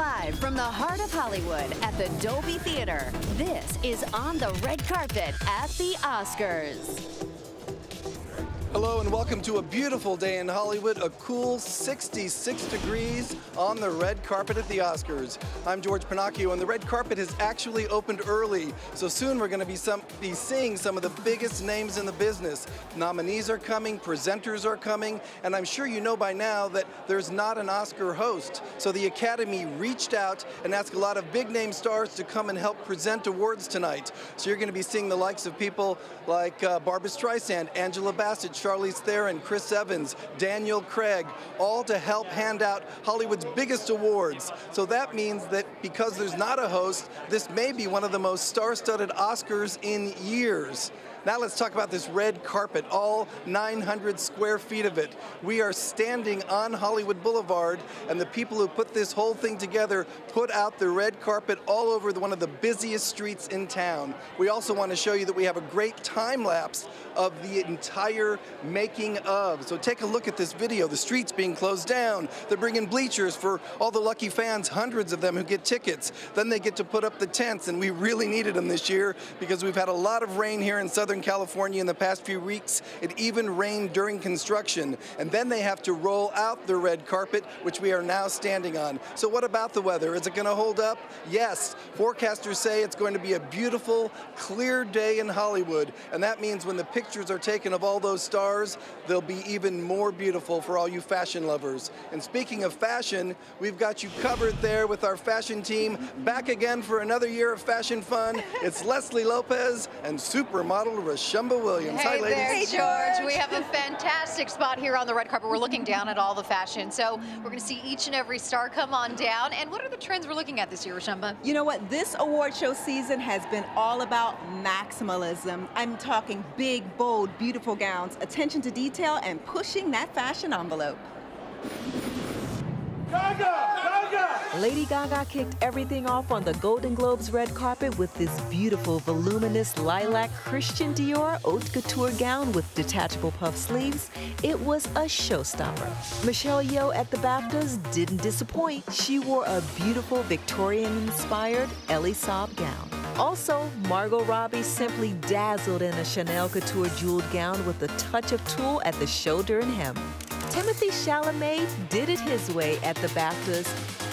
Live from the heart of Hollywood at the Dolby Theater, this is On the Red Carpet at the Oscars. Hello and welcome to a beautiful day in Hollywood, a cool 66 degrees on the red carpet at the Oscars. I'm George Pinocchio, and the red carpet has actually opened early, so soon we're going to be seeing some of the biggest names in the business. Nominees are coming, presenters are coming, and I'm sure you know by now that there's not an Oscar host, so the Academy reached out and asked a lot of big-name stars to come and help present awards tonight. So you're going to be seeing the likes of people like Barbra Streisand, Angela Bassett, Charlize Theron, Chris Evans, Daniel Craig, all to help hand out Hollywood's biggest awards. So that means that because there's not a host, this may be one of the most star-studded Oscars in years. Now let's talk about this red carpet, all 900 square feet of it. We are standing on Hollywood Boulevard, and the people who put this whole thing together put out the red carpet all over one of the busiest streets in town. We also want to show you that we have a great time lapse of the entire making of. So take a look at this video. The street's being closed down. They're bringing bleachers for all the lucky fans, hundreds of them who get tickets. Then they get to put up the tents, and we really needed them this year because we've had a lot of rain here in Southern California in the past few weeks. It even rained during construction. And then they have to roll out the red carpet, which we are now standing on. So what about the weather? Is it going to hold up? Yes. Forecasters say it's going to be a beautiful, clear day in Hollywood. And that means when the pictures are taken of all those stars, they'll be even more beautiful for all you fashion lovers. And speaking of fashion, we've got you covered there with our fashion team back again for another year of fashion fun. It's Leslie Lopez and supermodel Rashumba Williams. Hey, hi, ladies. there, George. We have a fantastic spot here on the red carpet. We're looking down at all the fashion. So we're going to see each and every star come on down. And what are the trends we're looking at this year, Rashumba? You know what? This award show season has been all about maximalism. I'm talking big, bold, beautiful gowns, attention to detail, and pushing that fashion envelope. Lady Gaga kicked everything off on the Golden Globes red carpet with this beautiful, voluminous lilac Christian Dior haute couture gown with detachable puff sleeves. It was a showstopper. Michelle Yeoh at the BAFTAs didn't disappoint. She wore a beautiful Victorian-inspired Ellie Saab gown. Also, Margot Robbie simply dazzled in a Chanel couture jeweled gown with a touch of tulle at the shoulder and hem. Timothée Chalamet did it his way at the BAFTAs.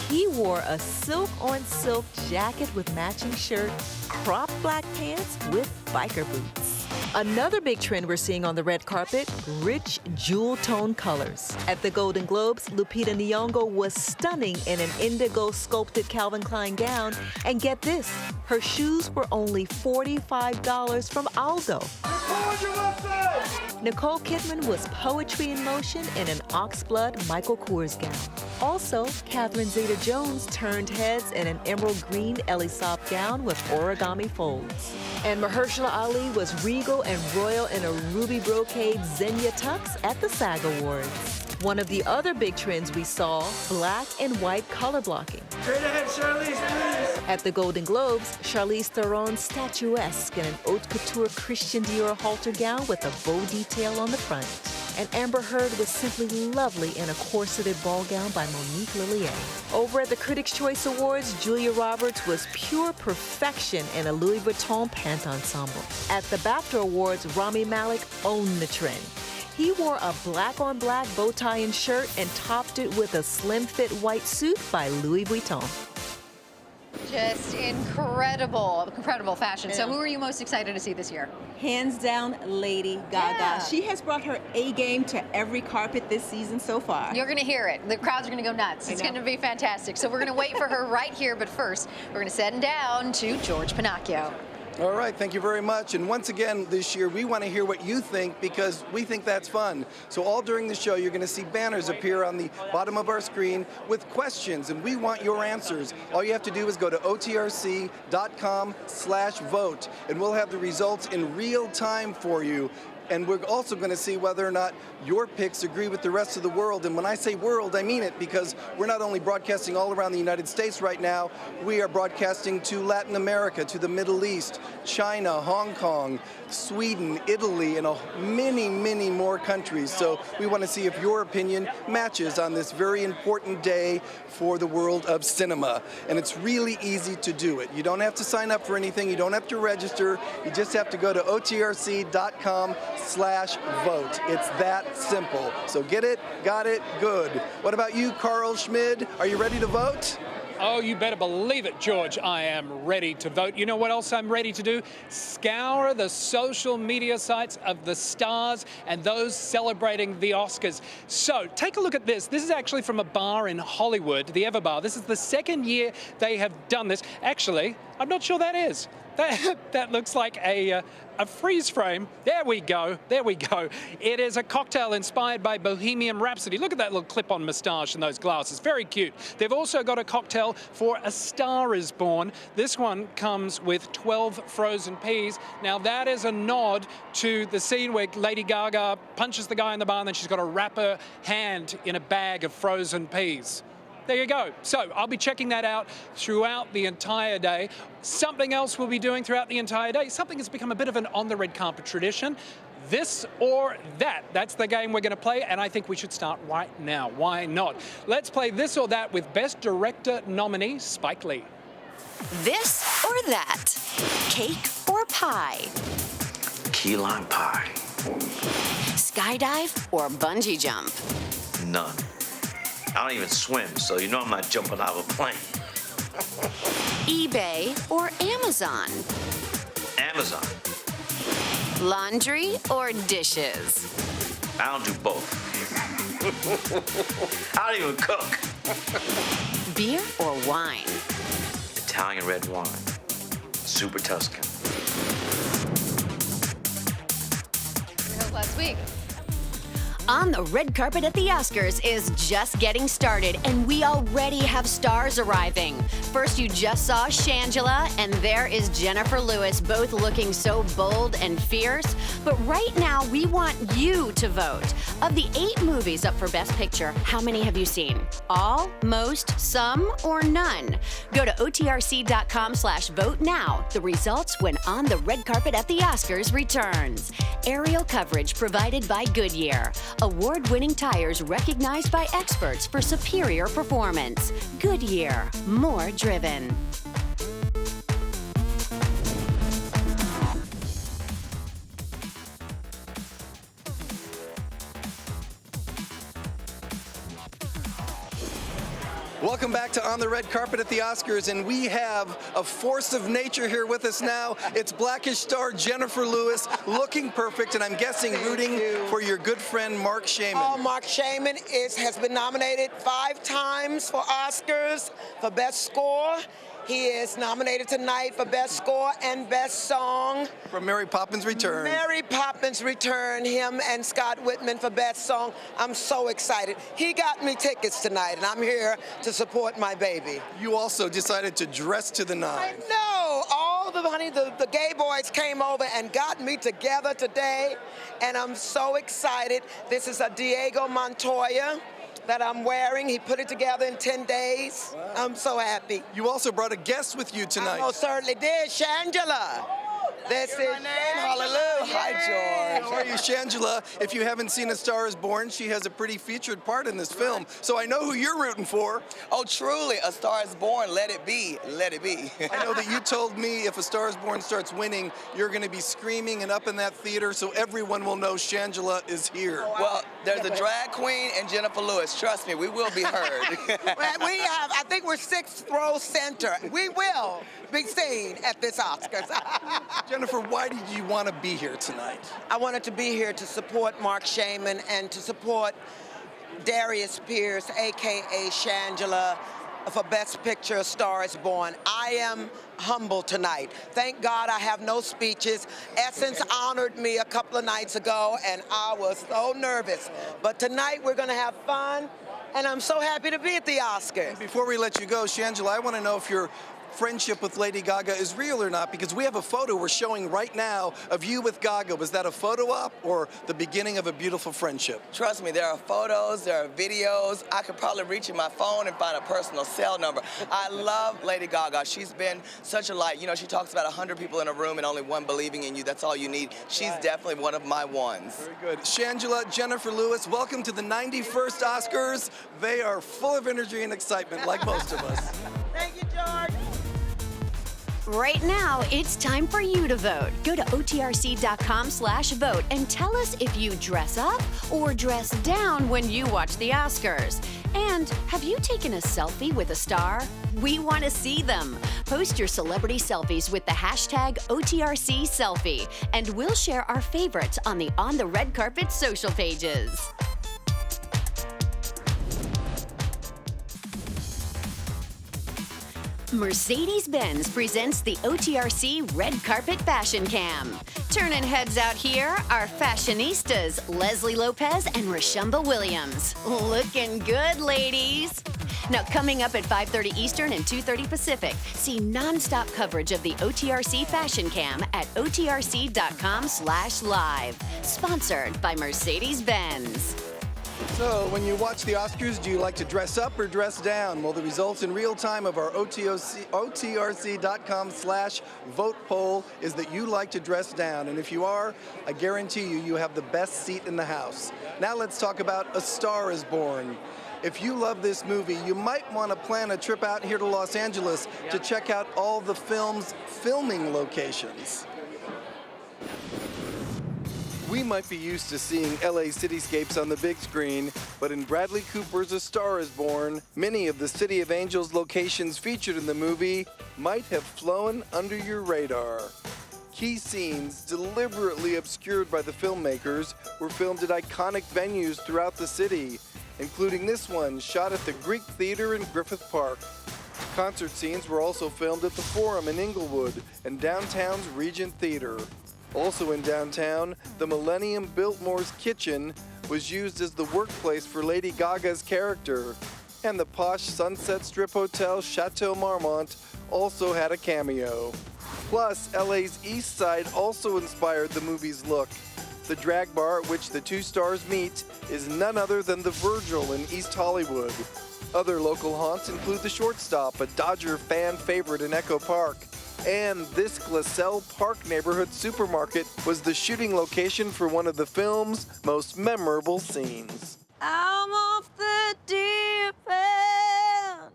He wore a silk-on-silk jacket with matching shirt, cropped black pants with biker boots. Another big trend we're seeing on the red carpet, rich jewel-tone colors. At the Golden Globes, Lupita Nyong'o was stunning in an indigo sculpted Calvin Klein gown. And get this, her shoes were only $45 from Aldo. Nicole Kidman was poetry in motion in an oxblood Michael Kors gown. Also, Catherine Zeta-Jones turned heads in an emerald green Ellie Saab gown with origami folds. And Mahershala Ali was regal and royal in a ruby brocade Xenia tux at the SAG Awards. One of the other big trends we saw, black and white color blocking. Straight ahead, Charlize, please. At the Golden Globes, Charlize Theron statuesque in an haute couture Christian Dior halter gown with a bow detail on the front. And Amber Heard was simply lovely in a corseted ball gown by Monique Lillier. Over at the Critics' Choice Awards, Julia Roberts was pure perfection in a Louis Vuitton pant ensemble. At the BAFTA Awards, Rami Malek owned the trend. He wore a black-on-black bow tie and shirt and topped it with a slim-fit white suit by Louis Vuitton. Just incredible fashion. So who are you most excited to see this year? Hands down, Lady Gaga. Yeah. She has brought her A game to every carpet this season so far. You're going to hear it. The crowds are going to go nuts. It's going to be fantastic. So we're going to wait for her right here. But first, we're going to send down to George Pinocchio. All right, thank you very much. And once again this year, we want to hear what you think because we think that's fun. So all during the show, you're going to see banners appear on the bottom of our screen with questions, and we want your answers. All you have to do is go to otrc.com/vote, and we'll have the results in real time for you. And we're also going to see whether or not your picks agree with the rest of the world. And when I say world, I mean it, because we're not only broadcasting all around the United States right now, we are broadcasting to Latin America, to the Middle East, China, Hong Kong, Sweden, Italy, and many, many more countries. So we want to see if your opinion matches on this very important day for the world of cinema. And it's really easy to do it. You don't have to sign up for anything. You don't have to register. You just have to go to otrc.com/vote. It's that simple. So get it, got it, good. What about you, Carl Schmid? Are you ready to vote? Oh, you better believe it, George. I am ready to vote. You know what else I'm ready to do? Scour the social media sites of the stars and those celebrating the Oscars. So take a look at this. This is actually from a bar in Hollywood, the Ever Bar. This is the second year they have done this. Actually, I'm not sure that is. That looks like a freeze frame. There we go. There we go. It is a cocktail inspired by Bohemian Rhapsody. Look at that little clip-on moustache and those glasses. Very cute. They've also got a cocktail for A Star Is Born. This one comes with 12 frozen peas. Now, that is a nod to the scene where Lady Gaga punches the guy in the bar and then she's got to wrap her hand in a bag of frozen peas. There you go. So I'll be checking that out throughout the entire day. Something else we'll be doing throughout the entire day, something that's become a bit of an on the red carpet tradition. This or that. That's the game we're going to play, and I think we should start right now. Why not? Let's play this or that with Best Director nominee Spike Lee. This or that. Cake or pie. Key lime pie. Skydive or bungee jump. None. I don't even swim, so you know I'm not jumping out of a plane. eBay or Amazon. Amazon. Laundry or dishes. I don't do both. I don't even cook. Beer or wine. Italian red wine. Super Tuscan. Last week. On the red carpet at the Oscars is just getting started, and we already have stars arriving. First, you just saw Shangela, and there is Jennifer Lewis, both looking so bold and fierce. But right now, we want you to vote. Of the 8 movies up for Best Picture, how many have you seen? All, most, some, or none? Go to otrc.com/vote now. The results when On the Red Carpet at the Oscars returns. Aerial coverage provided by Goodyear. Award-winning tires recognized by experts for superior performance. Goodyear, more driven. Welcome back to On the Red Carpet at the Oscars, and we have a force of nature here with us now. It's Blackish star Jennifer Lewis, looking perfect, and I'm guessing rooting for your good friend Mark Shaman. Oh, Mark Shaman has been nominated 5 times for Oscars for Best Score. He is nominated tonight for Best Score and Best Song. From Mary Poppins Return. Mary Poppins Return, him and Scott Whitman for Best Song. I'm so excited. He got me tickets tonight, and I'm here to support my baby. You also decided to dress to the nines. I know. All the gay boys came over and got me together today, and I'm so excited. This is a Diego Montoya that I'm wearing. He put it together in 10 days. Wow. I'm so happy. You also brought a guest with you tonight. I most certainly did, Shangela. This is Hallelujah. Hi, George. How are you, Shangela? If you haven't seen A Star Is Born, she has a pretty featured part in this film. So I know who you're rooting for. Oh, truly, A Star Is Born. Let it be. Let it be. I know that you told me if A Star Is Born starts winning, you're going to be screaming and up in that theater so everyone will know Shangela is here. Well, there's a drag queen and Jennifer Lewis. Trust me, we will be heard. I think we're 6th row center. We will be seen at this Oscars. Jennifer, why did you want to be here tonight? I wanted to be here to support Mark Shaman and to support Darius Pierce, a.k.a. Shangela, for Best Picture, A Star Is Born. I am humbled tonight. Thank God I have no speeches. Essence honored me a couple of nights ago, and I was so nervous. But tonight we're going to have fun, and I'm so happy to be at the Oscars. Before we let you go, Shangela, I want to know if you're friendship with Lady Gaga is real or not, because we have a photo we're showing right now of you with Gaga. Was that a photo op or the beginning of a beautiful friendship? Trust me, there are photos, there are videos. I could probably reach in my phone and find a personal cell number. I love Lady Gaga. She's been such a light. You know, she talks about 100 people in a room and only one believing in you. That's all you need. She's definitely one of my ones. Very good. Shangela, Jennifer Lewis, welcome to the 91st Oscars. They are full of energy and excitement, like most of us. Thank you, George. Right now, it's time for you to vote. Go to otrc.com/vote and tell us if you dress up or dress down when you watch the Oscars. And have you taken a selfie with a star? We want to see them. Post your celebrity selfies with the hashtag OTRCSelfie, and we'll share our favorites on the On the Red Carpet social pages. Mercedes-Benz presents the OTRC Red Carpet Fashion Cam. Turning heads out here are fashionistas Leslie Lopez and Rashumba Williams. Looking good, ladies. Now, coming up at 5:30 Eastern and 2:30 Pacific, see nonstop coverage of the OTRC Fashion Cam at otrc.com/live. Sponsored by Mercedes-Benz. So, when you watch the Oscars, do you like to dress up or dress down? Well, the results in real time of our OTRC.com/vote poll is that you like to dress down. And if you are, I guarantee you, you have the best seat in the house. Now let's talk about A Star is Born. If you love this movie, you might want to plan a trip out here to Los Angeles to check out all the film's filming locations. We might be used to seeing LA cityscapes on the big screen, but in Bradley Cooper's A Star is Born, many of the City of Angels locations featured in the movie might have flown under your radar. Key scenes, deliberately obscured by the filmmakers, were filmed at iconic venues throughout the city, including this one shot at the Greek Theater in Griffith Park. Concert scenes were also filmed at the Forum in Inglewood and downtown's Regent Theater. Also in downtown, the Millennium Biltmore's Kitchen was used as the workplace for Lady Gaga's character, and the posh Sunset Strip Hotel Chateau Marmont also had a cameo. Plus, LA's East Side also inspired the movie's look. The drag bar at which the two stars meet is none other than the Virgil in East Hollywood. Other local haunts include the Shortstop, a Dodger fan favorite in Echo Park. And this Glassell Park neighborhood supermarket was the shooting location for one of the film's most memorable scenes. I'm off the deep end.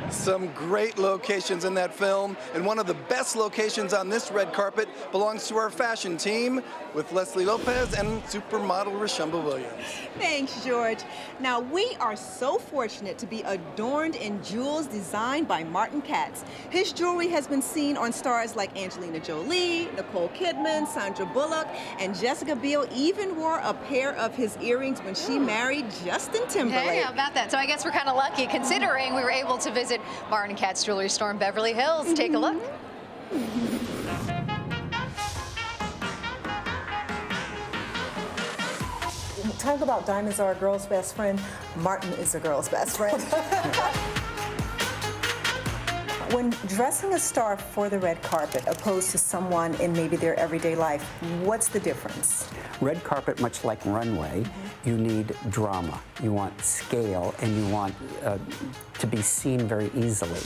Some great locations in that film, and one of the best locations on this red carpet belongs to our fashion team with Leslie Lopez and supermodel Rashumba Williams. Thanks, George. Now, we are so fortunate to be adorned in jewels designed by Martin Katz. His jewelry has been seen on stars like Angelina Jolie, Nicole Kidman, Sandra Bullock, and Jessica Biel even wore a pair of his earrings when she married Justin Timberlake. Hey, how about that? So I guess we're kind of lucky considering we were able to visit Martin Katz Jewelry Store in Beverly Hills. Take a look. Talk about diamonds are a girl's best friend. Martin is a girl's best friend. When dressing a star for the red carpet opposed to someone in maybe their everyday life, what's the difference? Red carpet, much like runway, you need drama. You want scale, and you want to be seen very easily.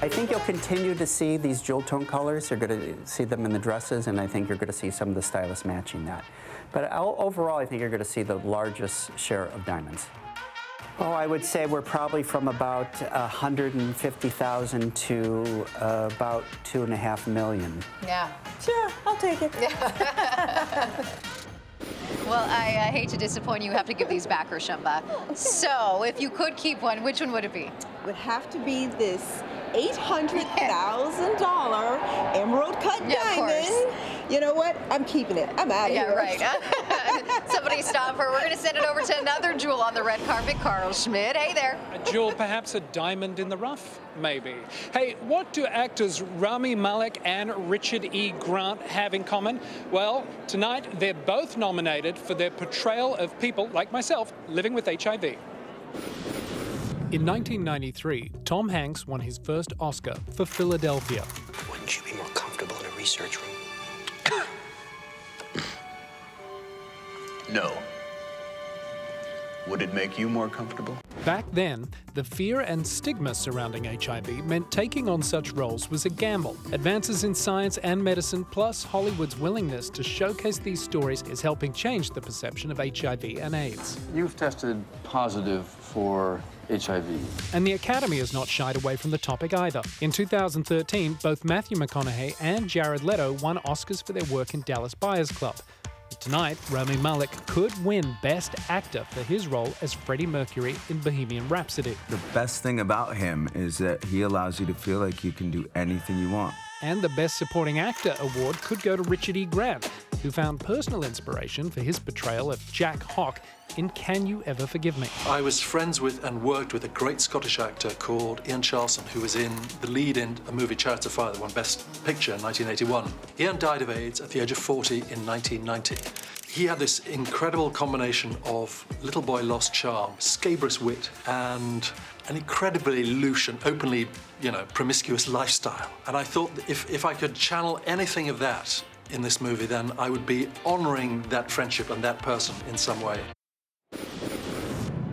I think you'll continue to see these jewel tone colors. You're going to see them in the dresses, and I think you're going to see some of the stylists matching that. But overall, I think you're going to see the largest share of diamonds. Oh, I would say we're probably from about 150,000 to about 2.5 million. Yeah. Sure, I'll take it. Well, I hate to disappoint you. You have to give these back, Rashumba. So, if you could keep one, which one would it be? It would have to be this $800,000 emerald cut diamond. You know what? I'm keeping it. I'm out of here. Yeah, right. Somebody stop her. We're going to send it over to another jewel on the red carpet, Carl Schmidt. Hey there. A jewel, perhaps a diamond in the rough, maybe. Hey, what do actors Rami Malek and Richard E. Grant have in common? Well, tonight they're both nominated for their portrayal of people like myself living with HIV. In 1993, Tom Hanks won his first Oscar for Philadelphia. Wouldn't you be more comfortable in a research room? No. Would it make you more comfortable? Back then, the fear and stigma surrounding HIV meant taking on such roles was a gamble. Advances in science and medicine, plus Hollywood's willingness to showcase these stories, is helping change the perception of HIV and AIDS. You've tested positive for HIV. And the Academy has not shied away from the topic either. In 2013, both Matthew McConaughey and Jared Leto won Oscars for their work in Dallas Buyers Club. Tonight, Rami Malek could win Best Actor for his role as Freddie Mercury in Bohemian Rhapsody. The best thing about him is that he allows you to feel like you can do anything you want. And the Best Supporting Actor award could go to Richard E. Grant, who found personal inspiration for his portrayal of Jack Hawk in Can You Ever Forgive Me? I was friends with and worked with a great Scottish actor called Ian Charlson, who was in the lead in a movie, Chariots of Fire, that won Best Picture in 1981. Ian died of AIDS at the age of 40 in 1990. He had this incredible combination of little boy lost charm, scabrous wit, and an incredibly loose and openly, promiscuous lifestyle. And I thought that if I could channel anything of that in this movie, then I would be honoring that friendship and that person in some way.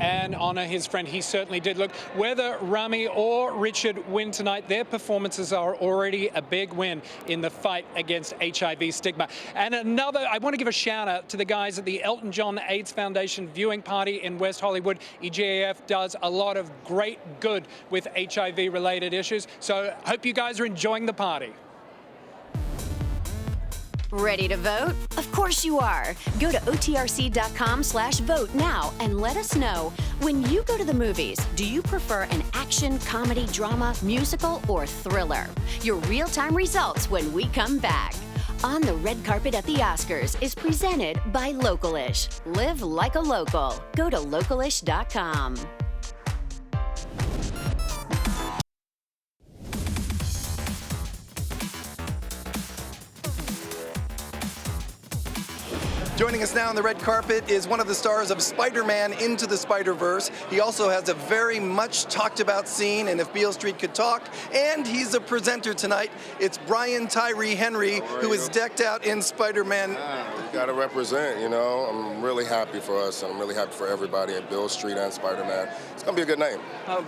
And honour his friend, he certainly did. Look, whether Rami or Richard win tonight, their performances are already a big win in the fight against HIV stigma. And I want to give a shout out to the guys at the Elton John AIDS Foundation viewing party in West Hollywood. EJAF does a lot of great good with HIV related issues. So hope you guys are enjoying the party. Ready to vote? Of course you are. Go to otrc.com/vote now and let us know. When you go to the movies, do you prefer an action, comedy, drama, musical, or thriller? Your real-time results when we come back. On the Red Carpet at the Oscars is presented by Localish. Live like a local. Go to localish.com. Joining us now on the red carpet is one of the stars of Spider-Man Into the Spider-Verse. He also has a very much talked about scene in If Beale Street Could Talk, and he's a presenter tonight. It's Brian Tyree Henry, who is decked out in Spider-Man. Got to represent, I'm really happy for us, and I'm really happy for everybody at Beale Street and Spider-Man. It's going to be a good night.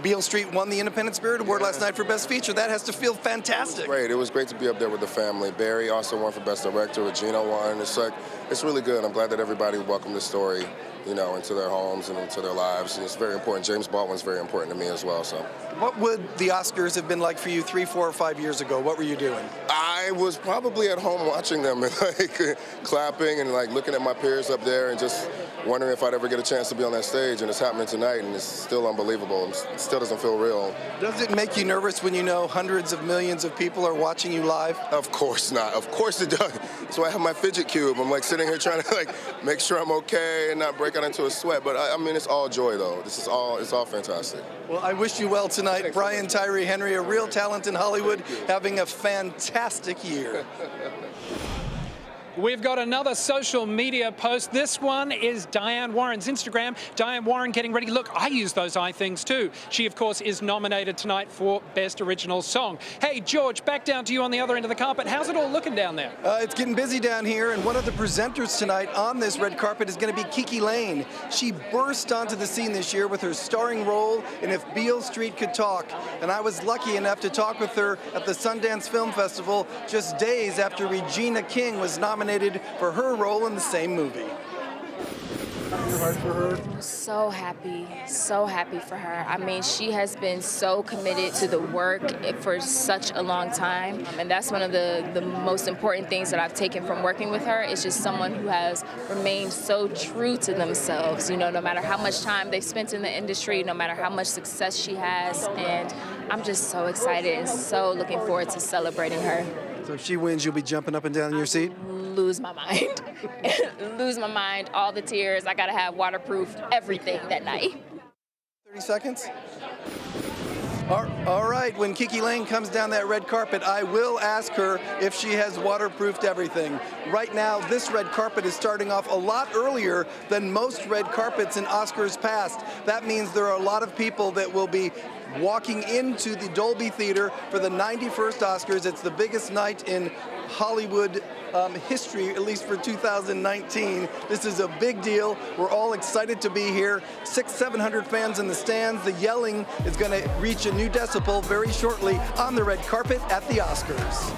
Beale Street won the Independent Spirit Award last night for Best Feature. That has to feel fantastic. It was great to be up there with the family. Barry also won for Best Director. Regina won. It's really good. I'm glad that everybody welcomed the story, into their homes and into their lives. And it's very important. James Baldwin's very important to me as well. So, what would the Oscars have been like for you 3, 4, or 5 years ago? What were you doing? I was probably at home watching them and clapping and looking at my peers up there and just wondering if I'd ever get a chance to be on that stage. And it's happening tonight, and it's still unbelievable. It still doesn't feel real. Does it make you nervous when you know hundreds of millions of people are watching you live? Of course not. Of course it does. That's why I have my fidget cube. I'm sitting here trying to make sure I'm okay and not break out into a sweat. But I mean, it's all joy though. It's all fantastic. Well, I wish you well tonight. Thanks, Brian Tyree Henry, a real talent in Hollywood, having a fantastic year. We've got another social media post. This one is Diane Warren's Instagram. Diane Warren getting ready. Look, I use those things too. She, of course, is nominated tonight for Best Original Song. Hey, George, back down to you on the other end of the carpet. How's it all looking down there? It's getting busy down here, and one of the presenters tonight on this red carpet is going to be Kiki Lane. She burst onto the scene this year with her starring role in If Beale Street Could Talk, and I was lucky enough to talk with her at the Sundance Film Festival just days after Regina King was nominated for her role in the same movie. So happy for her. I mean, she has been so committed to the work for such a long time. And that's one of the most important things that I've taken from working with her. Is just someone who has remained so true to themselves, no matter how much time they've spent in the industry, no matter how much success she has. And I'm just so excited and so looking forward to celebrating her. So if she wins, you'll be jumping up and down in your seat? Lose my mind. Lose my mind, all the tears. I gotta have waterproof everything that night. 30 seconds. All right, when Kiki Lane comes down that red carpet, I will ask her if she has waterproofed everything. Right now, this red carpet is starting off a lot earlier than most red carpets in Oscars past. That means there are a lot of people that will be walking into the Dolby Theater for the 91st Oscars. It's the biggest night in Hollywood history, at least for 2019. This is a big deal. We're all excited to be here. 600-700 fans in the stands. The yelling is going to reach a new decibel very shortly on the red carpet at the Oscars.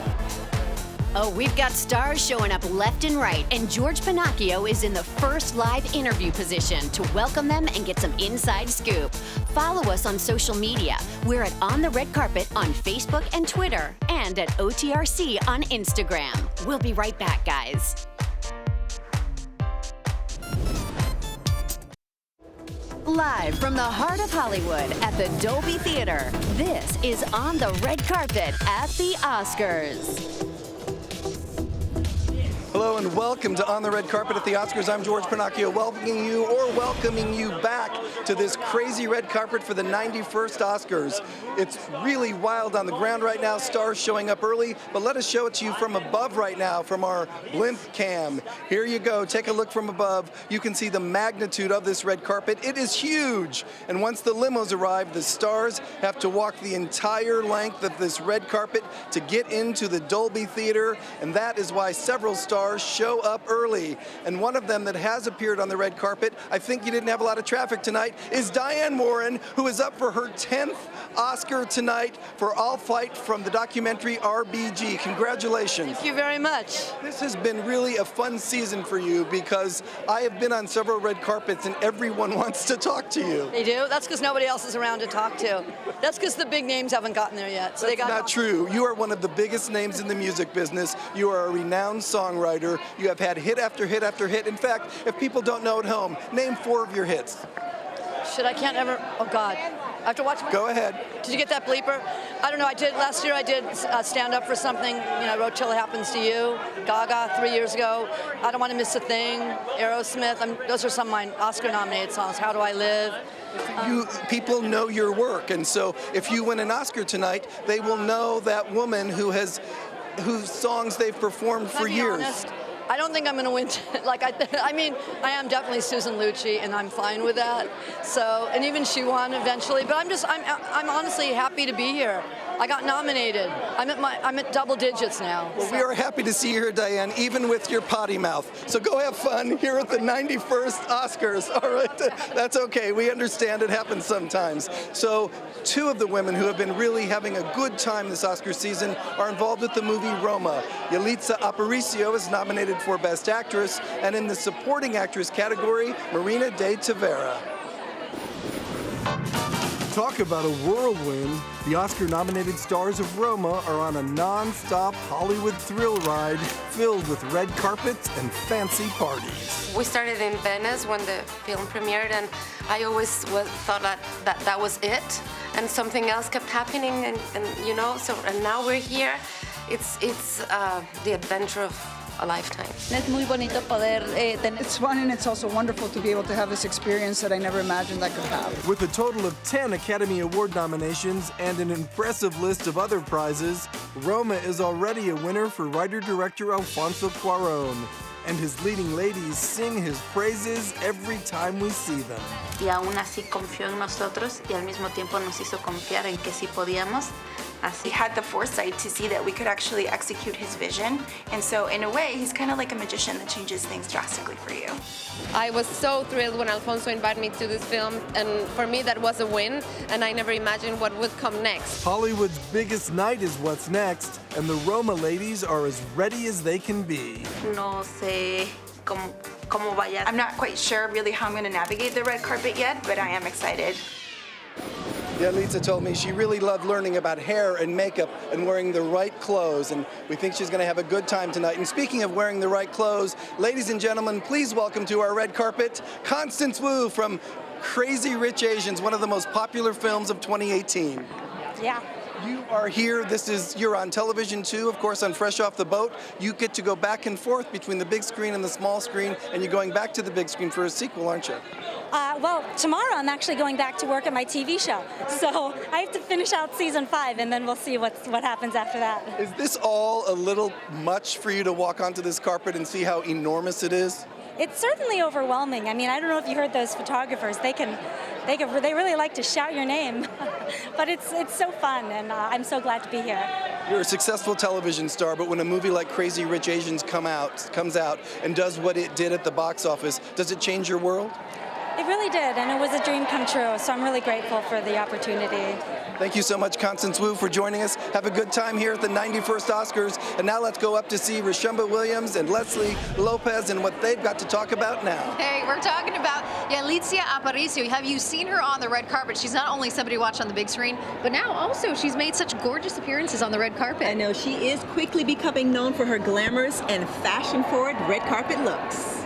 Oh, we've got stars showing up left and right, and George Pinocchio is in the first live interview position to welcome them and get some inside scoop. Follow us on social media. We're at On the Red Carpet on Facebook and Twitter, and at OTRC on Instagram. We'll be right back, guys. Live from the heart of Hollywood at the Dolby Theater, this is On the Red Carpet at the Oscars. Hello and welcome to On the Red Carpet at the Oscars. I'm George Pinocchio, welcoming you back to this crazy red carpet for the 91st Oscars. It's really wild on the ground right now, stars showing up early, but let us show it to you from above right now, from our blimp cam. Here you go, take a look from above. You can see the magnitude of this red carpet. It is huge, and once the limos arrive, the stars have to walk the entire length of this red carpet to get into the Dolby Theater, and that is why several stars show up early. And one of them that has appeared on the red carpet, I think you didn't have a lot of traffic tonight, is Diane Warren, who is up for her 10th Oscar tonight for I'll Fight from the documentary RBG. Congratulations. Thank you very much. This has been really a fun season for you because I have been on several red carpets and everyone wants to talk to you. They do? That's because nobody else is around to talk to. That's because the big names haven't gotten there yet. So That's not true. You are one of the biggest names in the music business. You are a renowned songwriter. You have had hit after hit after hit. In fact, if people don't know at home, name 4 of your hits. Shit, I can't ever. Oh, God. I have to watch my. Go ahead. Did you get that bleeper? I don't know. Last year I did stand up for something. You know, I wrote Till It Happens to You. Gaga 3 years ago. I Don't Want to Miss a Thing. Aerosmith. Those are some of my Oscar-nominated songs. How Do I Live? People know your work, and so if you win an Oscar tonight, they will know that woman whose songs they've performed for years. Honest, I don't think I'm going to win. I mean, I am definitely Susan Lucci, and I'm fine with that. So, and even she won eventually. But I'm honestly happy to be here. I got nominated. I'm at double digits now. Well, we are happy to see you here, Diane, even with your potty mouth. So go have fun here at the 91st Oscars. All right, that's okay. We understand it happens sometimes. So 2 of the women who have been really having a good time this Oscar season are involved with the movie Roma. Yalitza Aparicio is nominated for Best Actress, and in the Supporting Actress category, Marina de Tavera. Talk about a whirlwind. The Oscar-nominated stars of Roma are on a non-stop Hollywood thrill ride filled with red carpets and fancy parties. We started in Venice when the film premiered, and I always thought that was it, and something else kept happening, and you know, and now we're here. It's the adventure of a lifetime. It's fun, and it's also wonderful to be able to have this experience that I never imagined I could have. With a total of 10 Academy Award nominations and an impressive list of other prizes, Roma is already a winner for writer-director Alfonso Cuarón, and his leading ladies sing his praises every time we see them. Y aún así confió en nosotros y al mismo tiempo nos hizo confiar en que sí podíamos. He had the foresight to see that we could actually execute his vision. And so in a way, he's kind of like a magician that changes things drastically for you. I was so thrilled when Alfonso invited me to this film, and for me that was a win, and I never imagined what would come next. Hollywood's biggest night is what's next, and the Roma ladies are as ready as they can be. No sé cómo vaya. I'm not quite sure really how I'm going to navigate the red carpet yet, but I am excited. Yeah, Lisa told me she really loved learning about hair and makeup and wearing the right clothes, and we think she's going to have a good time tonight. And speaking of wearing the right clothes, ladies and gentlemen, please welcome to our red carpet, Constance Wu from Crazy Rich Asians, one of the most popular films of 2018. Yeah, You are here. You're on television too, of course, on Fresh Off the Boat. You get to go back and forth between the big screen and the small screen, and you're going back to the big screen for a sequel, aren't you? Well, tomorrow I'm actually going back to work at my TV show. So I have to finish out season 5, and then we'll see what happens after that. Is this all a little much for you to walk onto this carpet and see how enormous it is? It's certainly overwhelming. I mean, I don't know if you heard those photographers. They really like to shout your name, but it's so fun, and I'm so glad to be here. You're a successful television star, but when a movie like Crazy Rich Asians comes out and does what it did at the box office, does it change your world? It really did, and it was a dream come true, so I'm really grateful for the opportunity. Thank you so much, Constance Wu, for joining us. Have a good time here at the 91st Oscars. And now let's go up to see Rashumba Williams and Leslie Lopez and what they've got to talk about now. Hey, we're talking about Yalitza Aparicio. Have you seen her on the red carpet? She's not only somebody to watch on the big screen, but now also she's made such gorgeous appearances on the red carpet. I know, she is quickly becoming known for her glamorous and fashion-forward red carpet looks.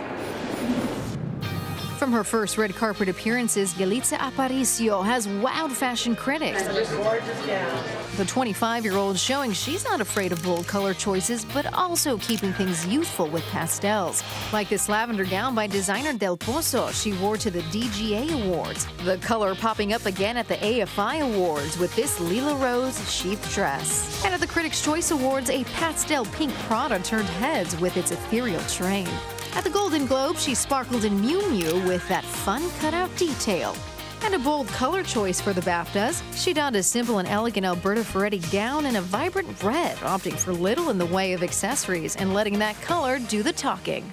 From her first red carpet appearances, Yalitza Aparicio has wowed fashion critics. The 25-year-old showing she's not afraid of bold color choices, but also keeping things youthful with pastels. Like this lavender gown by designer Del Pozo she wore to the DGA Awards. The color popping up again at the AFI Awards with this Lila Rose sheath dress. And at the Critics' Choice Awards, a pastel pink Prada turned heads with its ethereal train. At the Golden Globe, she sparkled in Miu Miu with that fun cutout detail. And a bold color choice for the BAFTAs. She donned a simple and elegant Alberta Ferretti gown in a vibrant red, opting for little in the way of accessories and letting that color do the talking.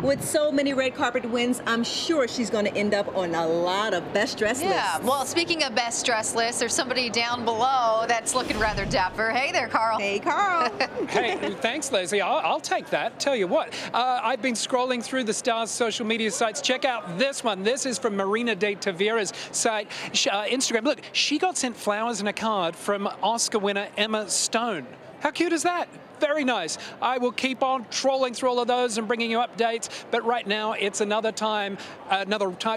With so many red carpet wins, I'm sure she's going to end up on a lot of best dressed lists. Yeah, well, speaking of best dressed lists, there's somebody down below that's looking rather dapper. Hey there, Carl. Hey, Carl. Hey, thanks, Leslie. I'll take that. Tell you what, I've been scrolling through the stars' social media sites. Check out this one. This is from Marina de Tavera's site, Instagram. Look, she got sent flowers and a card from Oscar winner Emma Stone. How cute is that? Very nice. I will keep on trawling through all of those and bringing you updates. But right now, it's another time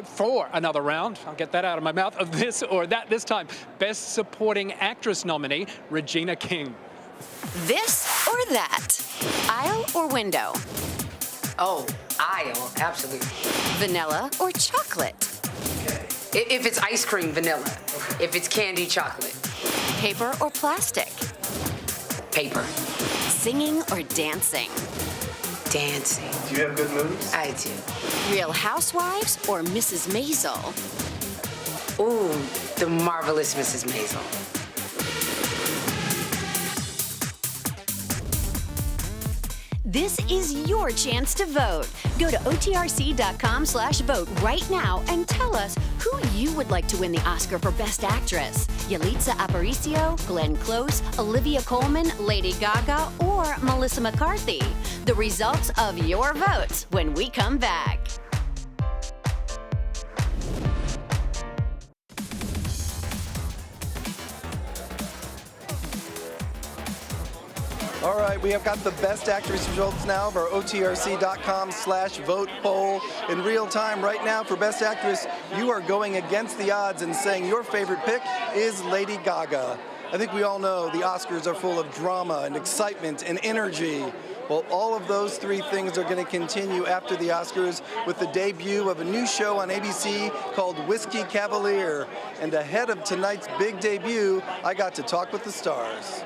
for another round. I'll get that out of my mouth of this or that this time. Best Supporting Actress nominee, Regina King. This or that? Aisle or window? Oh, aisle, absolutely. Vanilla or chocolate? If it's ice cream, vanilla. If it's candy, chocolate. Paper or plastic? Paper. Singing or dancing? Dancing. Do you have good moves? I do. Real Housewives or Mrs. Maisel? Ooh, the marvelous Mrs. Maisel. This is your chance to vote. Go to otrc.com/vote right now and tell us who you would like to win the Oscar for Best Actress. Yalitza Aparicio, Glenn Close, Olivia Colman, Lady Gaga, or Melissa McCarthy. The results of your votes when we come back. All right, we have got the Best Actress results now of our otrc.com/vote poll in real time right now. For Best Actress, you are going against the odds and saying your favorite pick is Lady Gaga. I think we all know the Oscars are full of drama and excitement and energy. Well, all of those three things are going to continue after the Oscars with the debut of a new show on ABC called Whiskey Cavalier. And ahead of tonight's big debut, I got to talk with the stars.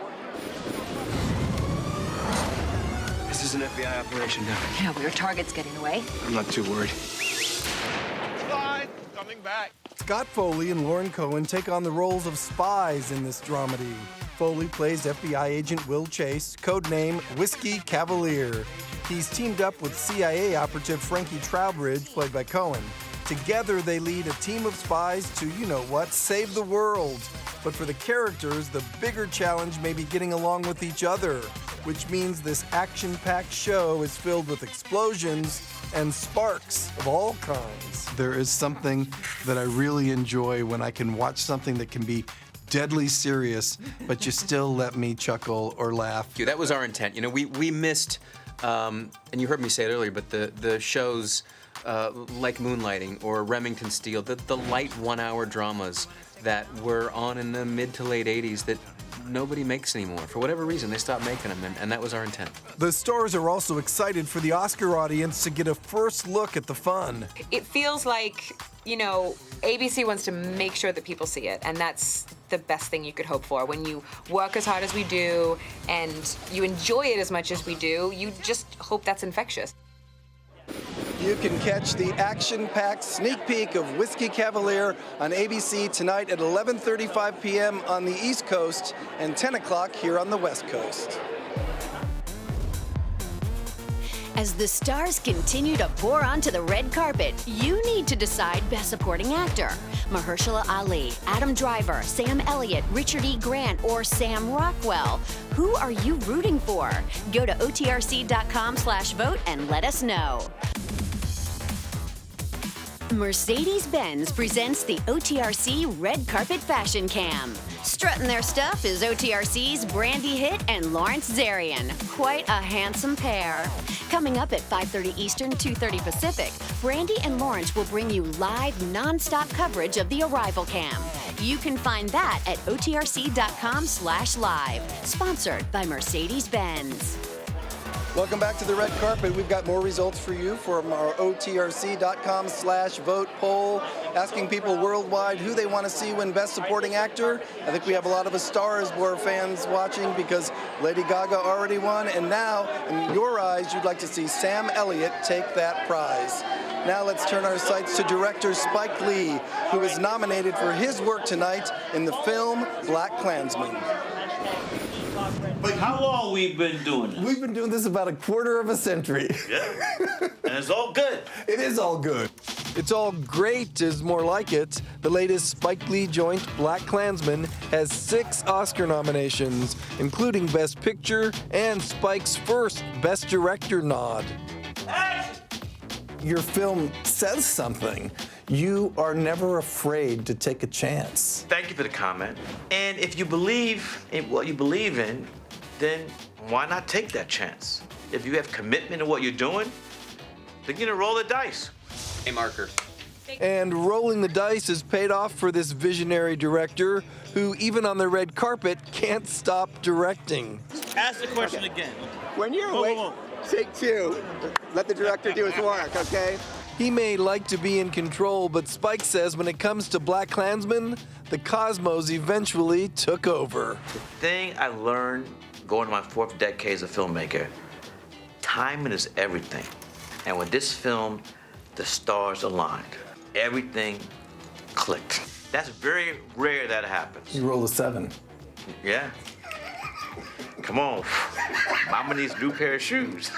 This is an FBI operation now. Yeah, your target's getting away. I'm not too worried. Fine, coming back. Scott Foley and Lauren Cohen take on the roles of spies in this dramedy. Foley plays FBI agent Will Chase, codename Whiskey Cavalier. He's teamed up with CIA operative Frankie Trowbridge, played by Cohen. Together, they lead a team of spies to, you know what, save the world. But for the characters, the bigger challenge may be getting along with each other, which means this action-packed show is filled with explosions and sparks of all kinds. There is something that I really enjoy when I can watch something that can be deadly serious, but you still let me chuckle or laugh. That was our intent. You know, we missed, and you heard me say it earlier, but the show's like Moonlighting or Remington Steele, the light one-hour dramas that were on in the mid to late 80s that nobody makes anymore. For whatever reason, they stopped making them, and that was our intent. The stars are also excited for the Oscar audience to get a first look at the fun. It feels like, you know, ABC wants to make sure that people see it, and that's the best thing you could hope for. When you work as hard as we do and you enjoy it as much as we do, you just hope that's infectious. You can catch the action-packed sneak peek of Whiskey Cavalier on ABC tonight at 11:35 p.m. on the East Coast and 10 o'clock here on the West Coast. As the stars continue to pour onto the red carpet, you need to decide Best Supporting Actor. Mahershala Ali, Adam Driver, Sam Elliott, Richard E. Grant, or Sam Rockwell. Who are you rooting for? Go to otrc.com/vote and let us know. Mercedes-Benz presents the OTRC Red Carpet Fashion Cam. Strutting their stuff is OTRC's Brandy Hitt and Lawrence Zarian. Quite a handsome pair. Coming up at 5:30 Eastern, 2:30 Pacific, Brandy and Lawrence will bring you live, non-stop coverage of the Arrival Cam. You can find that at otrc.com/live. Sponsored by Mercedes-Benz. Welcome back to the red carpet. We've got more results for you from our otrc.com/vote poll, asking people worldwide who they want to see win Best Supporting Actor. I think we have a lot of A Star Is Born fans watching because Lady Gaga already won, and now, in your eyes, you'd like to see Sam Elliott take that prize. Now let's turn our sights to director Spike Lee, who is nominated for his work tonight in the film Black Klansman. But how long we've been doing this? We've been doing this about a quarter of a century. Yeah, and it's all good. It is all good. It's all great is more like it. The latest Spike Lee joint, Black Klansman, has 6 Oscar nominations, including Best Picture and Spike's first Best Director nod. Your film says something. You are never afraid to take a chance. Thank you for the comment. And if you believe in what you believe in, then why not take that chance? If you have commitment to what you're doing, then you know, roll the dice. A marker. And rolling the dice has paid off for this visionary director who, even on the red carpet, can't stop directing. Ask the question again. When you're awake, take 2. Let the director do his work, okay? He may like to be in control, but Spike says when it comes to Black Klansman, the cosmos eventually took over. The thing I learned going to my 4th decade as a filmmaker, timing is everything. And with this film, the stars aligned. Everything clicked. That's very rare that happens. You roll a 7. Yeah. Come on. Mama needs a new pair of shoes.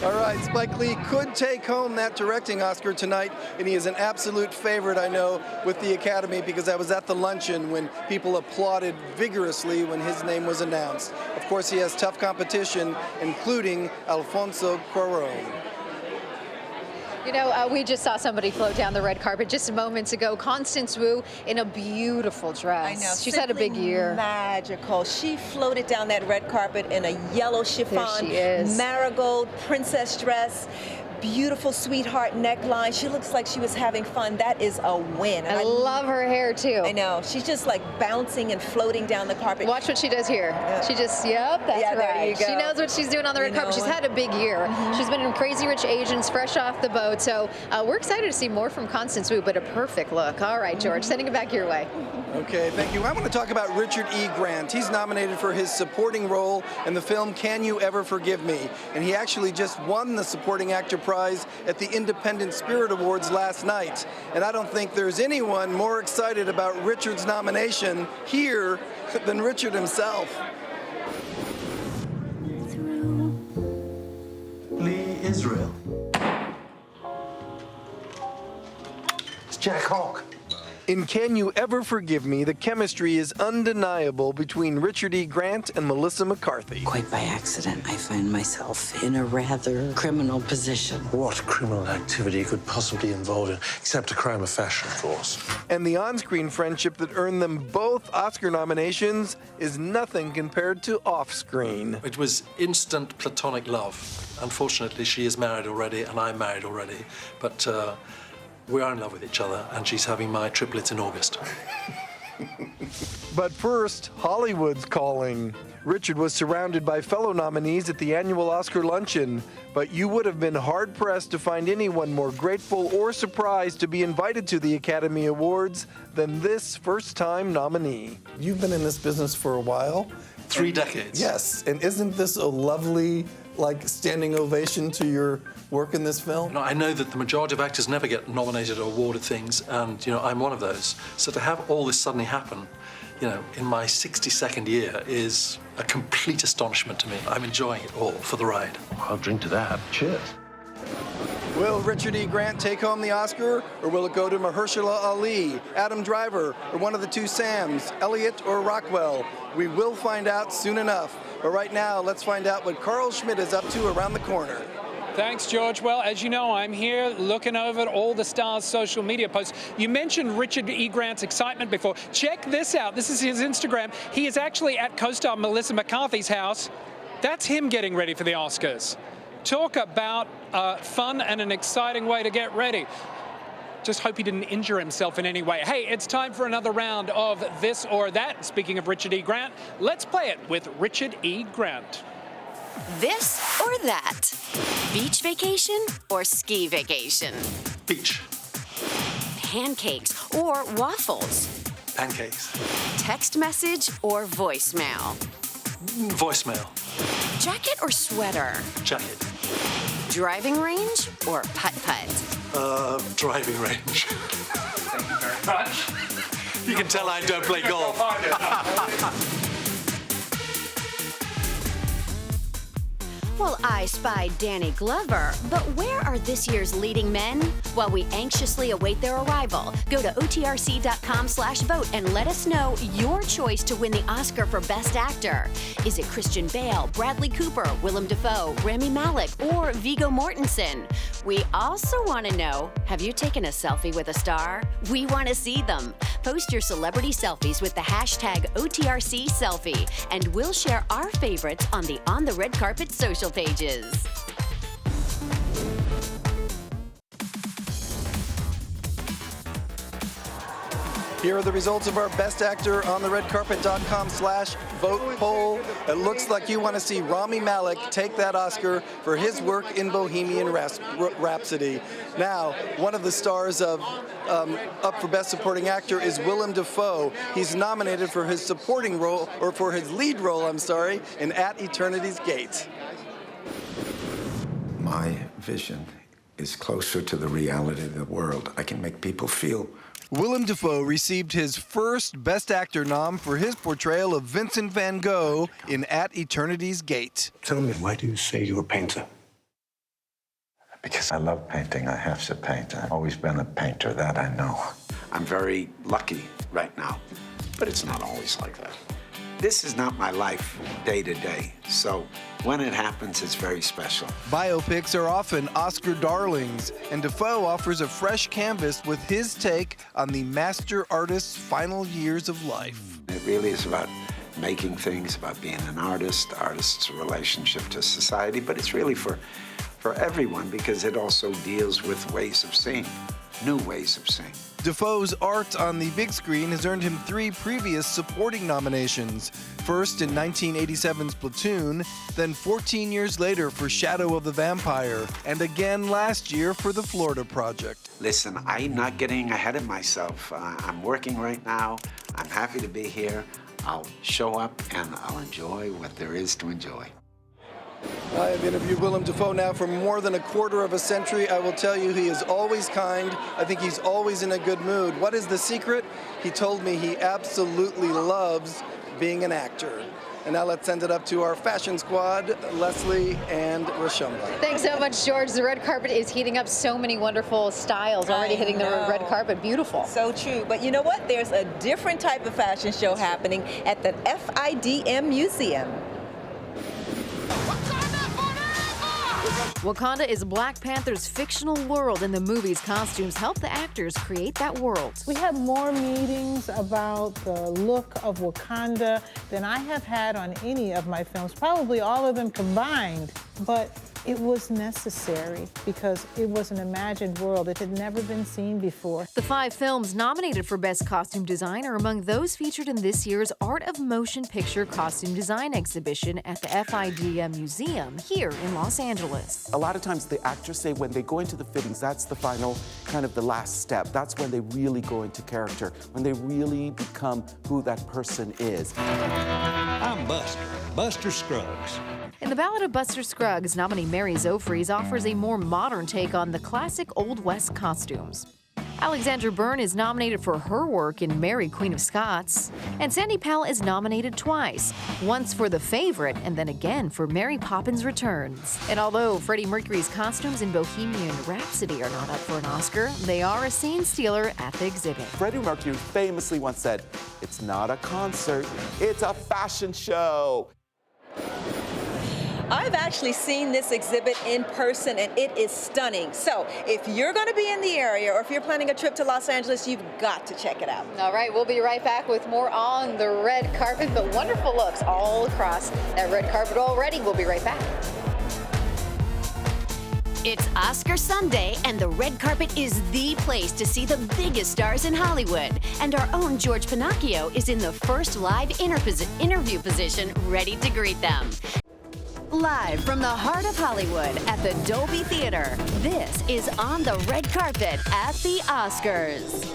All right, Spike Lee could take home that directing Oscar tonight, and he is an absolute favorite, I know, with the Academy because I was at the luncheon when people applauded vigorously when his name was announced. Of course, he has tough competition, including Alfonso Cuarón. You know, we just saw somebody float down the red carpet just moments ago. Constance Wu in a beautiful dress. I know. She's had a big year. Magical. She floated down that red carpet in a yellow chiffon, There she is. marigold princess dress. Beautiful sweetheart neckline. She looks like she was having fun. That is a win. I love her hair too. I know. She's just like bouncing and floating down the carpet. Watch what she does here. She just, yep, that's right. There you go. She knows what she's doing on the red carpet. She's had a big year. She's been in Crazy Rich Asians, fresh off the boat. So we're excited to see more from Constance Wu, but a perfect look. All right, George, sending it back your way. Okay, thank you. I want to talk about Richard E. Grant. He's nominated for his supporting role in the film Can You Ever Forgive Me? And he actually just won the supporting actor prize at the Independent Spirit Awards last night. And I don't think there's anyone more excited about Richard's nomination here than Richard himself. Lee Israel. It's Jack Hawk. In Can You Ever Forgive Me, the chemistry is undeniable between Richard E. Grant and Melissa McCarthy. Quite by accident, I find myself in a rather criminal position. What criminal activity could possibly involve it, except a crime of fashion, of course? And the on-screen friendship that earned them both Oscar nominations is nothing compared to off-screen. It was instant platonic love. Unfortunately, she is married already, and I'm married already. But we are in love with each other, and she's having my triplets in August. But first, Hollywood's calling. Richard was surrounded by fellow nominees at the annual Oscar luncheon, but you would have been hard-pressed to find anyone more grateful or surprised to be invited to the Academy Awards than this first-time nominee. You've been in this business for a while. 3 decades. Yes, and isn't this a lovely, standing ovation to your work in this film? No, I know that the majority of actors never get nominated or awarded things, and, I'm one of those. So to have all this suddenly happen, in my 62nd year is a complete astonishment to me. I'm enjoying it all for the ride. I'll drink to that. Cheers. Will Richard E. Grant take home the Oscar, or will it go to Mahershala Ali, Adam Driver, or one of the two Sams, Elliott or Rockwell? We will find out soon enough. But right now, let's find out what Carl Schmidt is up to around the corner. Thanks, George. Well, as you know, I'm here looking over all the stars' social media posts. You mentioned Richard E. Grant's excitement before. Check this out. This is his Instagram. He is actually at co-star Melissa McCarthy's house. That's him getting ready for the Oscars. Talk about fun and an exciting way to get ready. Just hope he didn't injure himself in any way. Hey, it's time for another round of This or That. Speaking of Richard E. Grant, let's play it with Richard E. Grant. This or that? Beach vacation or ski vacation? Beach. Pancakes or waffles? Pancakes. Text message or voicemail? Voicemail. Jacket or sweater? Jacket. Driving range or putt-putt? Driving range. Thank you very much. You can tell I don't play golf. Well, I spied Danny Glover, but where are this year's leading men? While we anxiously await their arrival, go to otrc.com/vote and let us know your choice to win the Oscar for Best Actor. Is it Christian Bale, Bradley Cooper, Willem Dafoe, Rami Malek, or Viggo Mortensen? We also want to know, have you taken a selfie with a star? We want to see them. Post your celebrity selfies with the hashtag OTRCSelfie, and we'll share our favorites on the On the Red Carpet social pages. Here are the results of our Best Actor on the redcarpet.com/vote poll. It looks like you want to see Rami Malek take that Oscar for his work in Bohemian Rhapsody. Now, one of the stars of up for Best Supporting Actor is Willem Dafoe. He's nominated for his supporting role, or for his lead role, in At Eternity's Gate. My vision is closer to the reality of the world. I can make people feel. Willem Dafoe received his first Best Actor nom for his portrayal of Vincent van Gogh in At Eternity's Gate. Tell me, why do you say you're a painter? Because I love painting. I have to paint. I've always been a painter, that I know. I'm very lucky right now, but it's not always like that. This is not my life day to day, so when it happens, it's very special. Biopics are often Oscar darlings, and Dafoe offers a fresh canvas with his take on the master artist's final years of life. It really is about making things, about being an artist's relationship to society, but it's really for everyone, because it also deals with ways of seeing, new ways of seeing. Dafoe's art on the big screen has earned him 3 previous supporting nominations. First in 1987's Platoon, then 14 years later for Shadow of the Vampire, and again last year for The Florida Project. Listen, I'm not getting ahead of myself. I'm working right now. I'm happy to be here. I'll show up and I'll enjoy what there is to enjoy. I have interviewed Willem Dafoe now for more than a quarter of a century. I will tell you, he is always kind. I think he's always in a good mood. What is the secret? He told me he absolutely loves being an actor. And now let's send it up to our fashion squad, Leslie and Rashomba. Thanks so much, George. The red carpet is heating up. So many wonderful styles already hitting the red carpet. Beautiful. So true. But you know what? There's a different type of fashion show happening at the FIDM Museum. Wakanda is Black Panther's fictional world, and the movie's costumes help the actors create that world. We had more meetings about the look of Wakanda than I have had on any of my films, probably all of them combined. But it was necessary because it was an imagined world. It had never been seen before. The 5 films nominated for Best Costume Design are among those featured in this year's Art of Motion Picture Costume Design exhibition at the FIDM Museum here in Los Angeles. A lot of times the actors say when they go into the fittings, that's the final, kind of the last step. That's when they really go into character, when they really become who that person is. I'm Buster Scruggs. In The Ballad of Buster Scruggs, nominee Mary Zofries offers a more modern take on the classic Old West costumes. Alexandra Byrne is nominated for her work in Mary, Queen of Scots. And Sandy Powell is nominated twice, once for The Favorite and then again for Mary Poppins Returns. And although Freddie Mercury's costumes in Bohemian Rhapsody are not up for an Oscar, they are a scene stealer at the exhibit. Freddie Mercury famously once said, "It's not a concert, it's a fashion show." I've actually seen this exhibit in person, and it is stunning. So if you're going to be in the area or if you're planning a trip to Los Angeles, you've got to check it out. All right, we'll be right back with more on the red carpet, but wonderful looks all across that red carpet already. We'll be right back. It's Oscar Sunday, and the red carpet is the place to see the biggest stars in Hollywood. And our own George Pinocchio is in the first live interview position, ready to greet them. Live from the heart of Hollywood at the Dolby Theater, this is On the Red Carpet at the Oscars.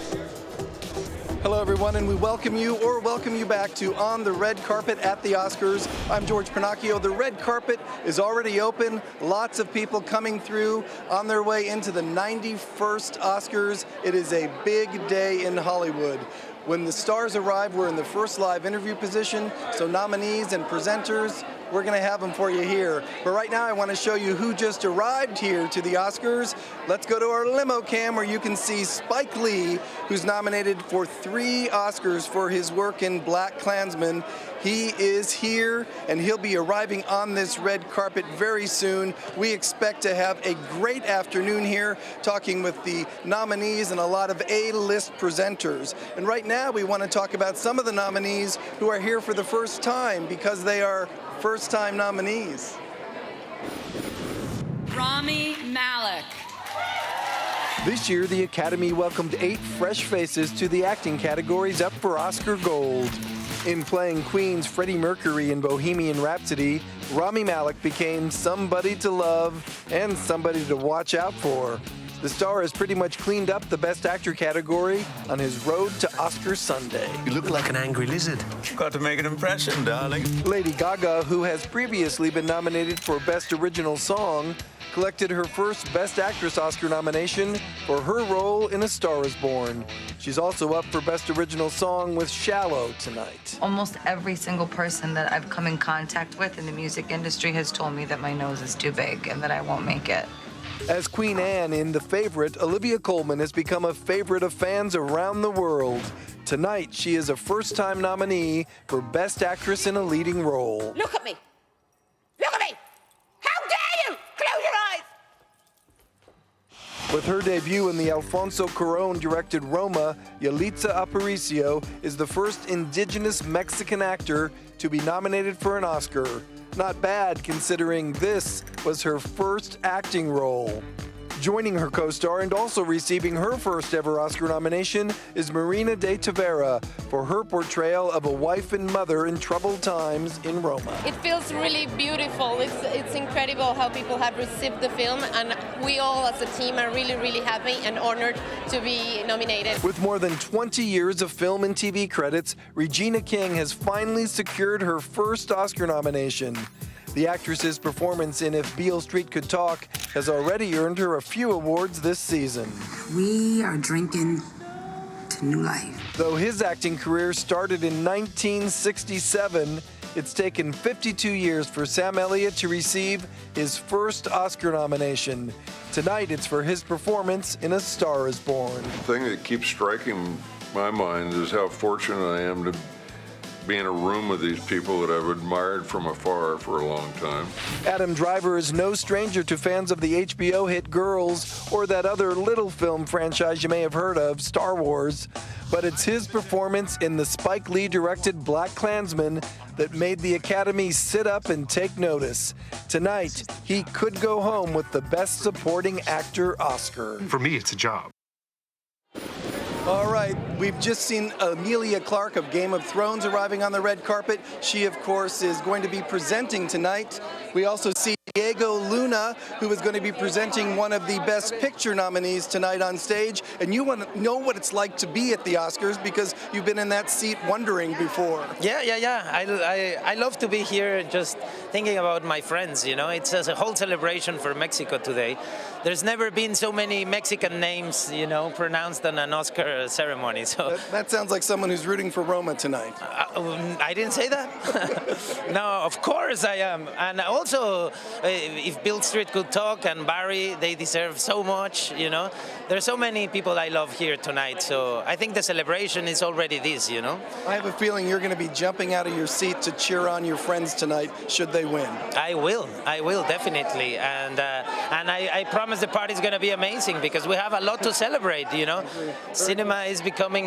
Hello, everyone, and we welcome you back to On the Red Carpet at the Oscars. I'm George Pinocchio. The red carpet is already open. Lots of people coming through on their way into the 91st Oscars. It is a big day in Hollywood. When the stars arrive, we're in the first live interview position, so nominees and presenters, we're going to have them for you here. But right now, I want to show you who just arrived here to the Oscars. Let's go to our limo cam where you can see Spike Lee, who's nominated for 3 Oscars for his work in BlacKkKlansman. He is here, and he'll be arriving on this red carpet very soon. We expect to have a great afternoon here, talking with the nominees and a lot of A-list presenters. And right now, we want to talk about some of the nominees who are here for the first time because they are first-time nominees. Rami Malek. This year, the Academy welcomed 8 fresh faces to the acting categories up for Oscar Gold. In playing Queen's Freddie Mercury in Bohemian Rhapsody, Rami Malek became somebody to love and somebody to watch out for. The star has pretty much cleaned up the Best Actor category on his road to Oscar Sunday. You look like an angry lizard. You've got to make an impression, darling. Lady Gaga, who has previously been nominated for Best Original Song, collected her first Best Actress Oscar nomination for her role in A Star Is Born. She's also up for Best Original Song with Shallow tonight. Almost every single person that I've come in contact with in the music industry has told me that my nose is too big and that I won't make it. As Queen Anne in The Favorite, Olivia Colman has become a favorite of fans around the world. Tonight, she is a first-time nominee for Best Actress in a Leading Role. Look at me. Look at me. How dare you? Close your eyes. With her debut in the Alfonso Cuarón-directed Roma, Yalitza Aparicio is the first indigenous Mexican actor to be nominated for an Oscar. Not bad, considering this was her first acting role. Joining her co-star and also receiving her first ever Oscar nomination is Marina de Tavera for her portrayal of a wife and mother in troubled times in Roma. It feels really beautiful. It's incredible how people have received the film, and we all as a team are really, really happy and honored to be nominated. With more than 20 years of film and TV credits, Regina King has finally secured her first Oscar nomination. The actress's performance in If Beale Street Could Talk has already earned her a few awards this season. We are drinking to new life. Though his acting career started in 1967, It's taken 52 years for Sam Elliott to receive his first Oscar nomination. Tonight, it's for his performance in A Star is Born. The thing that keeps striking my mind is how fortunate I am to be in a room with these people that I've admired from afar for a long time. Adam Driver is no stranger to fans of the HBO hit Girls or that other little film franchise you may have heard of, Star Wars. But it's his performance in the Spike Lee directed Black Klansman that made the Academy sit up and take notice. Tonight, he could go home with the Best Supporting Actor Oscar. For me, it's a job. All right, we've just seen Emilia Clarke of Game of Thrones arriving on the red carpet. She, of course, is going to be presenting tonight. We also see Diego Luna, who is going to be presenting one of the Best Picture nominees tonight on stage. And you want to know what it's like to be at the Oscars because you've been in that seat wondering before. Yeah. I love to be here just thinking about my friends, you know. It's a whole celebration for Mexico today. There's never been so many Mexican names, you know, pronounced on an Oscar ceremony. So that sounds like someone who's rooting for Roma tonight. I didn't say that. No, of course I am. And also, if Bill Street could talk and Barry, they deserve so much, you know. There's so many people I love here tonight, so I think the celebration is already this, you know. I have a feeling you're going to be jumping out of your seat to cheer on your friends tonight should they win. I will definitely, and I promise the party's going to be amazing because we have a lot to celebrate, you know. Cinema is becoming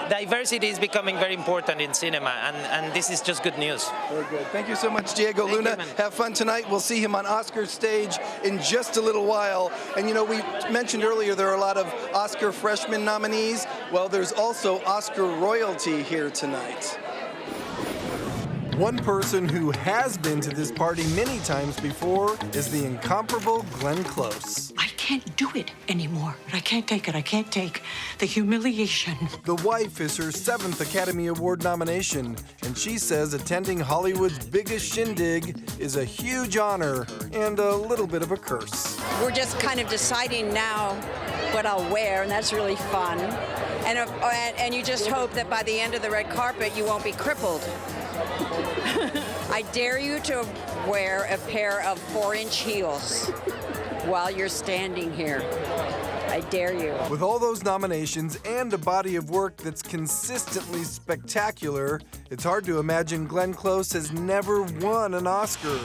diversity is becoming very important in cinema, and this is just good news. Very good. Thank you so much, Diego Luna. Have fun tonight. We'll see him on Oscar stage in just a little while. And you know, we mentioned earlier there are a lot of Oscar freshman nominees. Well, there's also Oscar royalty here tonight. One person who has been to this party many times before is the incomparable Glenn Close. I can't do it anymore. I can't take it. I can't take the humiliation. The Wife is her 7th Academy Award nomination, and she says attending Hollywood's biggest shindig is a huge honor and a little bit of a curse. We're just kind of deciding now what I'll wear, and that's really fun. And you just hope that by the end of the red carpet, you won't be crippled. I dare you to wear a pair of 4-inch heels while you're standing here. I dare you. With all those nominations and a body of work that's consistently spectacular, it's hard to imagine Glenn Close has never won an Oscar,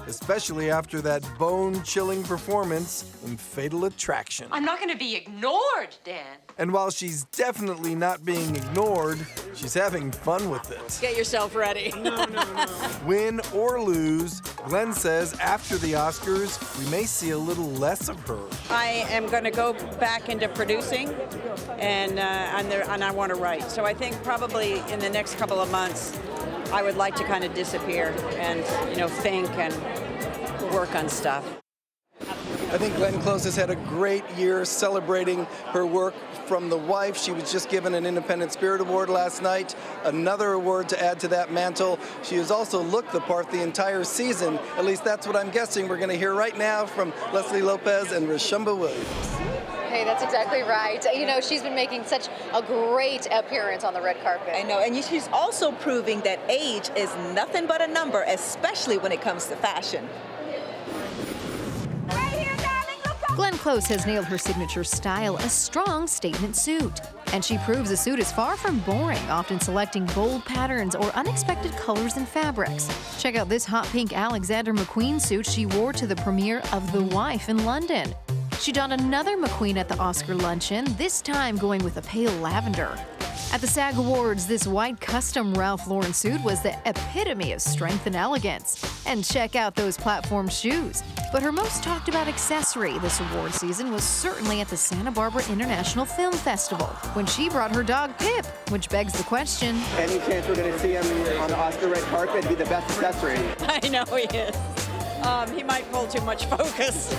especially after that bone-chilling performance in Fatal Attraction. I'm not going to be ignored, Dan. And while she's definitely not being ignored, she's having fun with it. Get yourself ready. No. Win or lose, Glenn says after the Oscars, we may see a little less of her. I am going to go back into producing, and I want to write. So I think probably in the next couple of months, I would like to kind of disappear and, you know, think and work on stuff. I think Glenn Close has had a great year celebrating her work from The Wife. She was just given an Independent Spirit Award last night, another award to add to that mantle. She has also looked the part the entire season. At least that's what I'm guessing. We're going to hear right now from Leslie Lopez and Rashumba Williams. Hey, that's exactly right. You know, she's been making such a great appearance on the red carpet. I know, and she's also proving that age is nothing but a number, especially when it comes to fashion. Glenn Close has nailed her signature style, a strong statement suit. And she proves the suit is far from boring, often selecting bold patterns or unexpected colors and fabrics. Check out this hot pink Alexander McQueen suit she wore to the premiere of The Wife in London. She donned another McQueen at the Oscar luncheon, this time going with a pale lavender. At the SAG Awards, this white custom Ralph Lauren suit was the epitome of strength and elegance. And check out those platform shoes. But her most talked about accessory this award season was certainly at the Santa Barbara International Film Festival, when she brought her dog Pip, which begs the question. Any chance we're going to see him on the Oscar red carpet be the best accessory? I know he is. He might pull too much focus.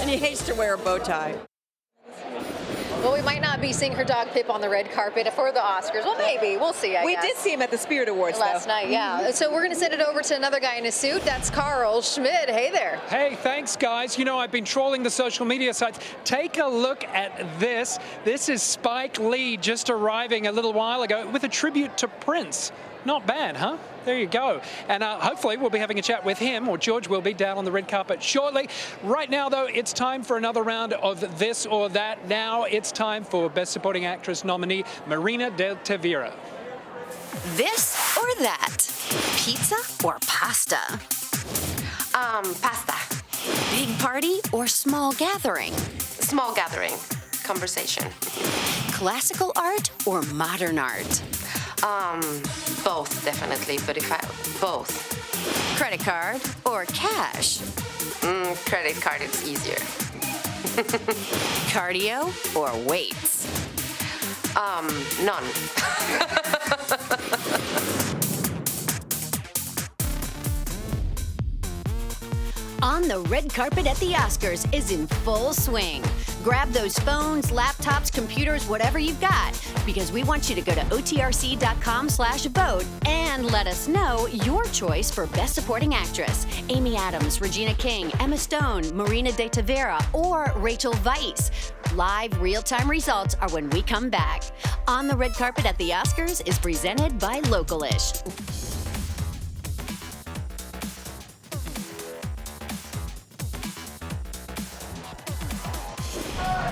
And he hates to wear a bow tie. Well, we might not be seeing her dog Pip on the red carpet for the Oscars. Well, maybe. We'll see, I guess. We did see him at the Spirit Awards last night, yeah. So we're going to send it over to another guy in a suit. That's Carl Schmid. Hey there. Hey, thanks, guys. You know, I've been trawling the social media sites. Take a look at this. This is Spike Lee just arriving a little while ago with a tribute to Prince. Not bad, huh? There you go. And hopefully we'll be having a chat with him, or George will be, down on the red carpet shortly. Right now, though, it's time for another round of This or That. Now it's time for Best Supporting Actress nominee Marina del Tavira. This or that? Pizza or pasta? Pasta. Big party or small gathering? Small gathering. Conversation. Classical art or modern art? Both, definitely, but both. Credit card or cash? Credit card, it's easier. Cardio or weights? None. On the red carpet at the Oscars is in full swing. Grab those phones, laptops, computers, whatever you've got, because we want you to go to otrc.com/vote and let us know your choice for Best Supporting Actress. Amy Adams, Regina King, Emma Stone, Marina de Tavira, or Rachel Weisz. Live real-time results are when we come back. On the red carpet at the Oscars is presented by Localish.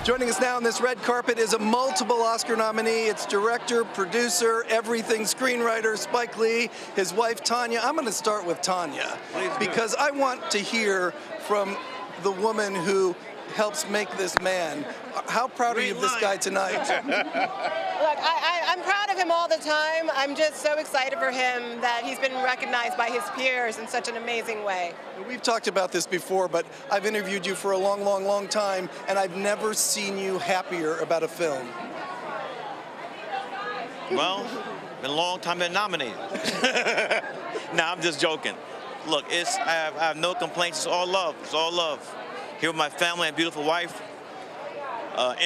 Joining us now on this red carpet is a multiple Oscar nominee. It's director, producer, everything, screenwriter, Spike Lee, his wife, Tanya. I'm going to start with Tanya because I want to hear from the woman who helps make this man. How proud are you of this guy tonight? Look, I'm proud of him all the time. I'm just so excited for him that he's been recognized by his peers in such an amazing way. We've talked about this before, but I've interviewed you for a long, long, long time, and I've never seen you happier about a film. Well, been a long time been nominated. Nah, I'm just joking. Look, I have no complaints. It's all love. It's all love. Here with my family and beautiful wife,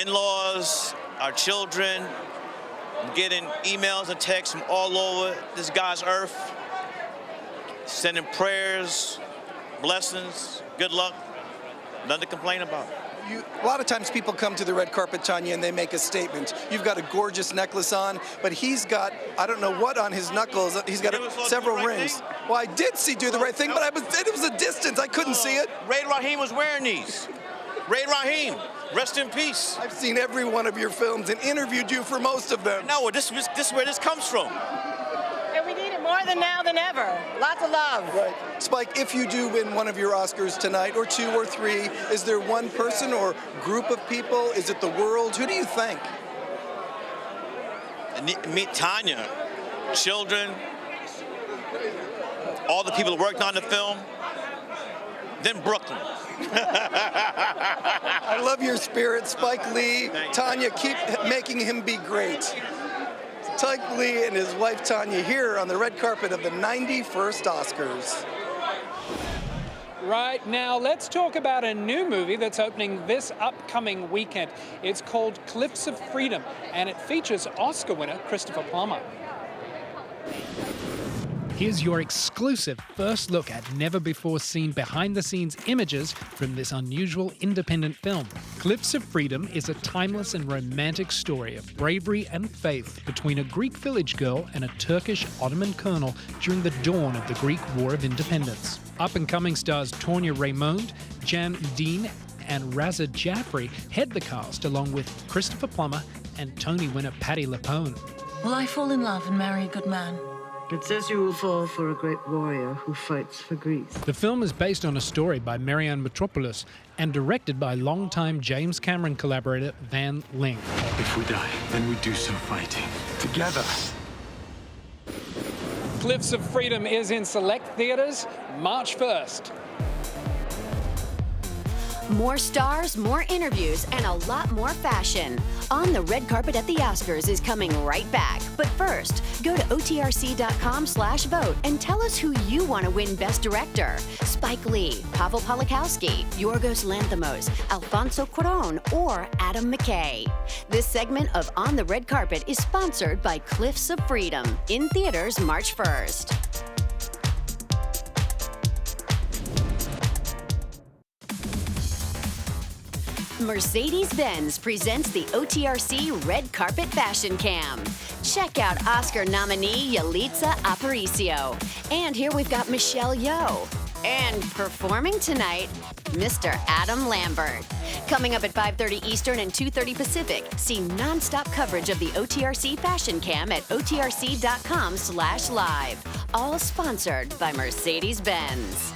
in-laws, our children. I'm getting emails and texts from all over this God's earth, sending prayers, blessings, good luck, nothing to complain about. A lot of times people come to the red carpet, Tanya, and they make a statement. You've got a gorgeous necklace on, but he's got, I don't know what on his knuckles. He's got several rings. Well, I did see Do the Right Thing, but it was a distance. I couldn't see it. Ray Rahim was wearing these. Ray Rahim, rest in peace. I've seen every one of your films and interviewed you for most of them. No, this is where this comes from. And we need it more than now than ever. Lots of love. Right. Spike, if you do win one of your Oscars tonight, or 2 or 3, is there one person or group of people? Is it the world? Who do you thank? Meet Tanya, children, all the people who worked on the film, then Brooklyn. I love your spirit, Spike Lee. Tanya, keep making him be great. Spike Lee and his wife Tanya here on the red carpet of the 91st Oscars. Right now, let's talk about a new movie that's opening this upcoming weekend. It's called Cliffs of Freedom, and it features Oscar winner Christopher Plummer. Here's your exclusive first look at never-before-seen behind-the-scenes images from this unusual independent film. Cliffs of Freedom is a timeless and romantic story of bravery and faith between a Greek village girl and a Turkish Ottoman colonel during the dawn of the Greek War of Independence. Up-and-coming stars Tonya Raymond, Jan Udine, and Raza Jaffrey head the cast along with Christopher Plummer and Tony winner Patti LuPone. Will I fall in love and marry a good man? It says you will fall for a great warrior who fights for Greece. The film is based on a story by Marianne Metropoulos and directed by longtime James Cameron collaborator Van Ling. If we die, then we do so fighting together. Cliffs of Freedom is in select theaters March 1st. More stars, more interviews, and a lot more fashion. On the red carpet at the Oscars is coming right back. But first, go to otrc.com/vote and tell us who you want to win Best Director. Spike Lee, Pavel Polakowski, Yorgos Lanthimos, Alfonso Cuarón, or Adam McKay. This segment of On the Red Carpet is sponsored by Cliffs of Freedom, in theaters March 1st. Mercedes-Benz presents the OTRC Red Carpet Fashion Cam. Check out Oscar nominee Yalitza Aparicio. And here we've got Michelle Yeoh. And performing tonight, Mr. Adam Lambert. Coming up at 5:30 Eastern and 2:30 Pacific, see nonstop coverage of the OTRC Fashion Cam at otrc.com/live. All sponsored by Mercedes-Benz.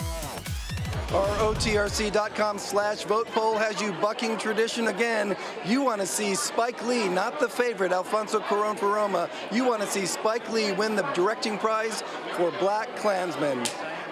Our OTRC.com/vote poll has you bucking tradition again. You want to see Spike Lee, not the favorite, Alfonso Cuarón for Roma. You want to see Spike Lee win the directing prize for Black Klansman.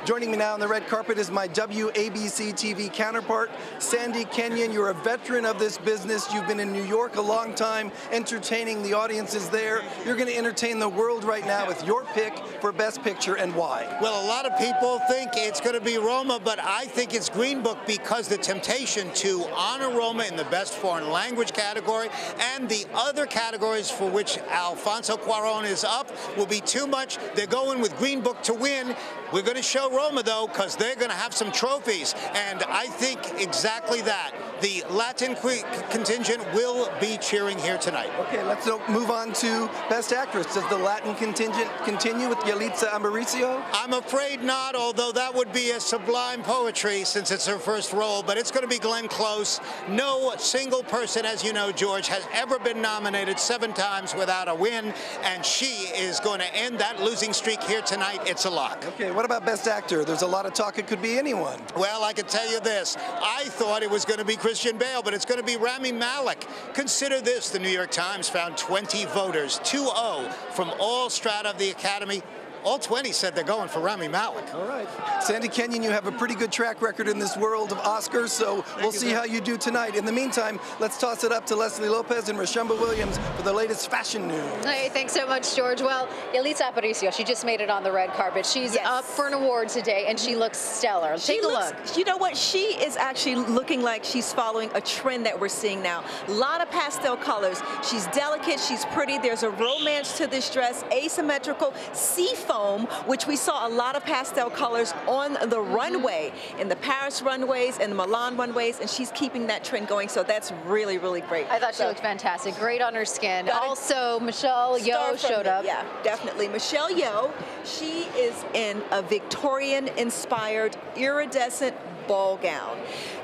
Joining me now on the red carpet is my WABC TV counterpart, Sandy Kenyon. You're a veteran of this business. You've been in New York a long time, entertaining the audiences there. You're going to entertain the world right now with your pick for Best Picture, and why? Well, a lot of people think it's going to be Roma, but I think it's Green Book because the temptation to honor Roma in the Best Foreign Language category and the other categories for which Alfonso Cuarón is up will be too much. They're going with Green Book to win. We're going to show Roma, though, because they're going to have some trophies, and I think exactly that. The Latin contingent will be cheering here tonight. Okay, let's move on to Best Actress. Does the Latin contingent continue with Yalitza Aparicio? I'm afraid not, although that would be a sublime poetry since it's her first role, but it's going to be Glenn Close. No single person, as you know, George, has ever been nominated 7 times without a win, and she is going to end that losing streak here tonight. It's a lock. Okay, what about Best Actor? There's a lot of talk it could be anyone. Well, I can tell you this. I thought it was going to be Christian Bale, but it's going to be Rami Malek. Consider this. The New York Times found 20 voters, 2-0, from all strata of the Academy. All 20 said they're going for Rami Malek. All right. Sandy Kenyon, you have a pretty good track record in this world of Oscars, so we'll see how you do tonight. In the meantime, let's toss it up to Leslie Lopez and Rashumba Williams for the latest fashion news. Hey, thanks so much, George. Well, Yalitza Aparicio, she just made it on the red carpet. She's up for an award today, and she looks stellar. Take a look. You know what? She is actually looking like she's following a trend that we're seeing now. A lot of pastel colors. She's delicate. She's pretty. There's a romance to this dress, asymmetrical, seafoam, which we saw a lot of pastel colors on the runway, in the Paris runways and the Milan runways, and she's keeping that trend going, so that's really, really great. I thought she looked fantastic. Great on her skin. Also, Michelle Yeoh showed up. Yeah, definitely. Michelle Yeoh, she is in a Victorian-inspired iridescent ball gown.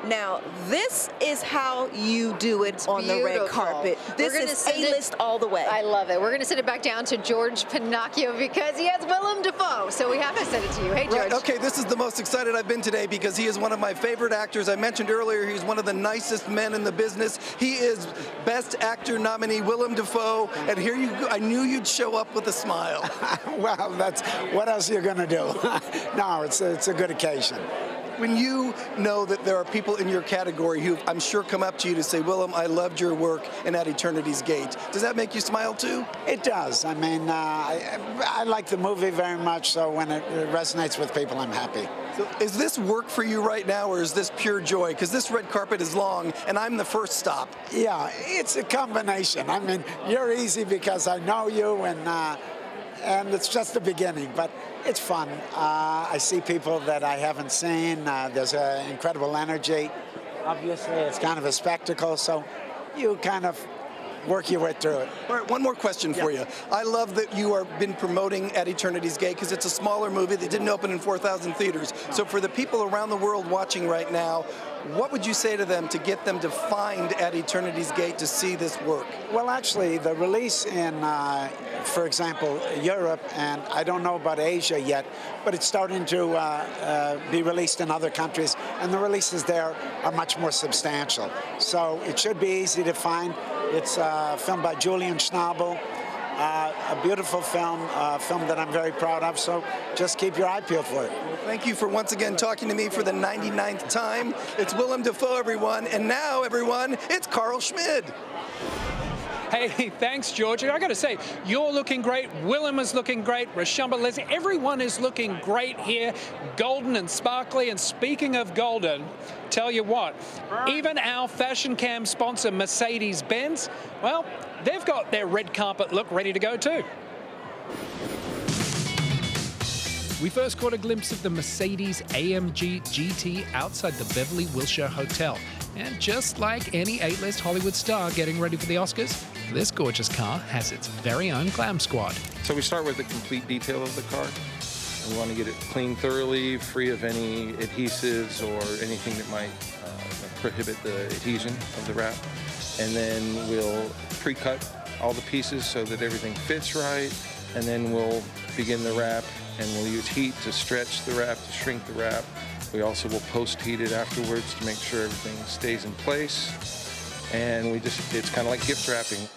Now, this is how you do it on the red carpet. This is A-list all the way. I love it. We're going to send it back down to George Pinocchio because he has Willem Dafoe, so we have to send it to you. Hey, George. Right, okay, this is the most excited I've been today because he is one of my favorite actors. I mentioned earlier he's one of the nicest men in the business. He is Best Actor nominee Willem Dafoe, and here you go. I knew you'd show up with a smile. Well, that's what else are you going to do? No, it's a good occasion. When you know that there are people in your category who I'm sure come up to you to say, Willem, I loved your work in At Eternity's Gate, does that make you smile too? It does. I mean, I like the movie very much, so when it resonates with people, I'm happy. So is this work for you right now, or is this pure joy? Because this red carpet is long, and I'm the first stop. Yeah, it's a combination. I mean, you're easy because I know you, and it's just the beginning, but it's fun. I see people that I haven't seen. There's an incredible energy. Obviously, it's kind of a spectacle, so you kind of work your way through it. All right, one more question for you. I love that you have been promoting At Eternity's Gate because it's a smaller movie that didn't open in 4,000 theaters. So for the people around the world watching right now, what would you say to them to get them to find At Eternity's Gate to see this work? Well, actually, the release in, for example, Europe, and I don't know about Asia yet, but it's starting to be released in other countries, and the releases there are much more substantial. So it should be easy to find. It's a film by Julian Schnabel, a beautiful film, a film that I'm very proud of, so just keep your eye peeled for it. Well, thank you for once again talking to me for the 99th time. It's Willem Dafoe, everyone, and now, everyone, it's Carl Schmid. Hey, thanks, George. I got to say, you're looking great. Willem is looking great. Rashumba, Leslie, everyone is looking great here. Golden and sparkly. And speaking of golden, tell you what, even our fashion cam sponsor, Mercedes-Benz, well, they've got their red carpet look ready to go too. We first caught a glimpse of the Mercedes AMG GT outside the Beverly Wilshire Hotel. And just like any A-list Hollywood star getting ready for the Oscars, this gorgeous car has its very own glam squad. So we start with the complete detail of the car. We want to get it cleaned thoroughly, free of any adhesives or anything that might prohibit the adhesion of the wrap. And then we'll pre-cut all the pieces so that everything fits right. And then we'll begin the wrap, and we'll use heat to stretch the wrap, to shrink the wrap. We also will post-heat it afterwards to make sure everything stays in place. And it's kind of like gift wrapping.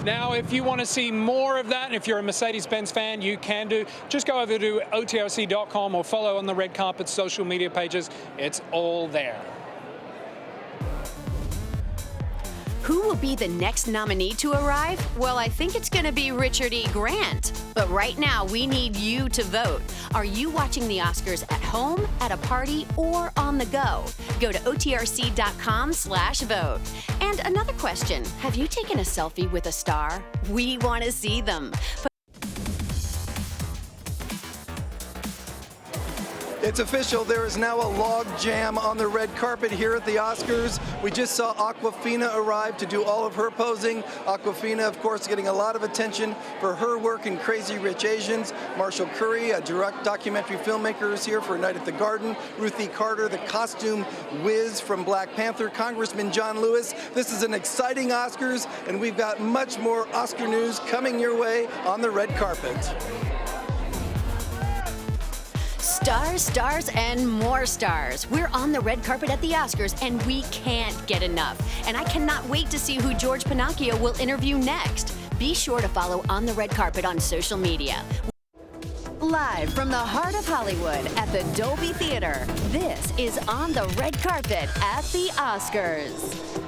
Now, if you want to see more of that, and if you're a Mercedes-Benz fan, you can do. Just go over to otrc.com or follow on the Red Carpet social media pages. It's all there. Who will be the next nominee to arrive? Well, I think it's going to be Richard E. Grant. But right now, we need you to vote. Are you watching the Oscars at home, at a party, or on the go? Go to otrc.com/vote. And another question, have you taken a selfie with a star? We want to see them. It's official, there is now a log jam on the red carpet here at the Oscars. We just saw Awkwafina arrive to do all of her posing. Awkwafina, of course, getting a lot of attention for her work in Crazy Rich Asians. Marshall Curry, a direct documentary filmmaker, is here for A Night at the Garden. Ruthie Carter, the costume whiz from Black Panther. Congressman John Lewis. This is an exciting Oscars, and we've got much more Oscar news coming your way on the red carpet. Stars, stars, and more stars. We're on the red carpet at the Oscars, and we can't get enough. And I cannot wait to see who George Pinocchio will interview next. Be sure to follow On the Red Carpet on social media. Live from the heart of Hollywood at the Dolby Theater, this is On the Red Carpet at the Oscars.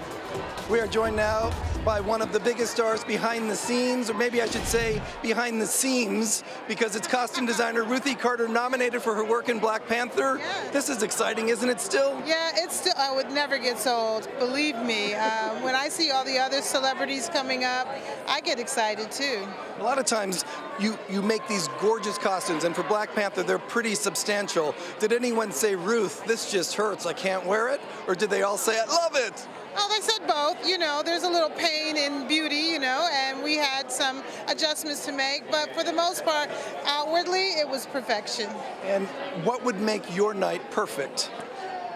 We are joined now by one of the biggest stars behind the scenes, or maybe I should say behind the seams, because it's costume designer Ruthie Carter, nominated for her work in Black Panther. Yeah. This is exciting, isn't it still? Yeah, it's still, I would never get sold, believe me. When I see all the other celebrities coming up, I get excited too. A lot of times you make these gorgeous costumes, and for Black Panther, they're pretty substantial. Did anyone say, Ruth, this just hurts, I can't wear it? Or did they all say, I love it? Oh, they said both. You know, there's a little pain in beauty, you know, and we had some adjustments to make. But for the most part, outwardly, it was perfection. And what would make your night perfect?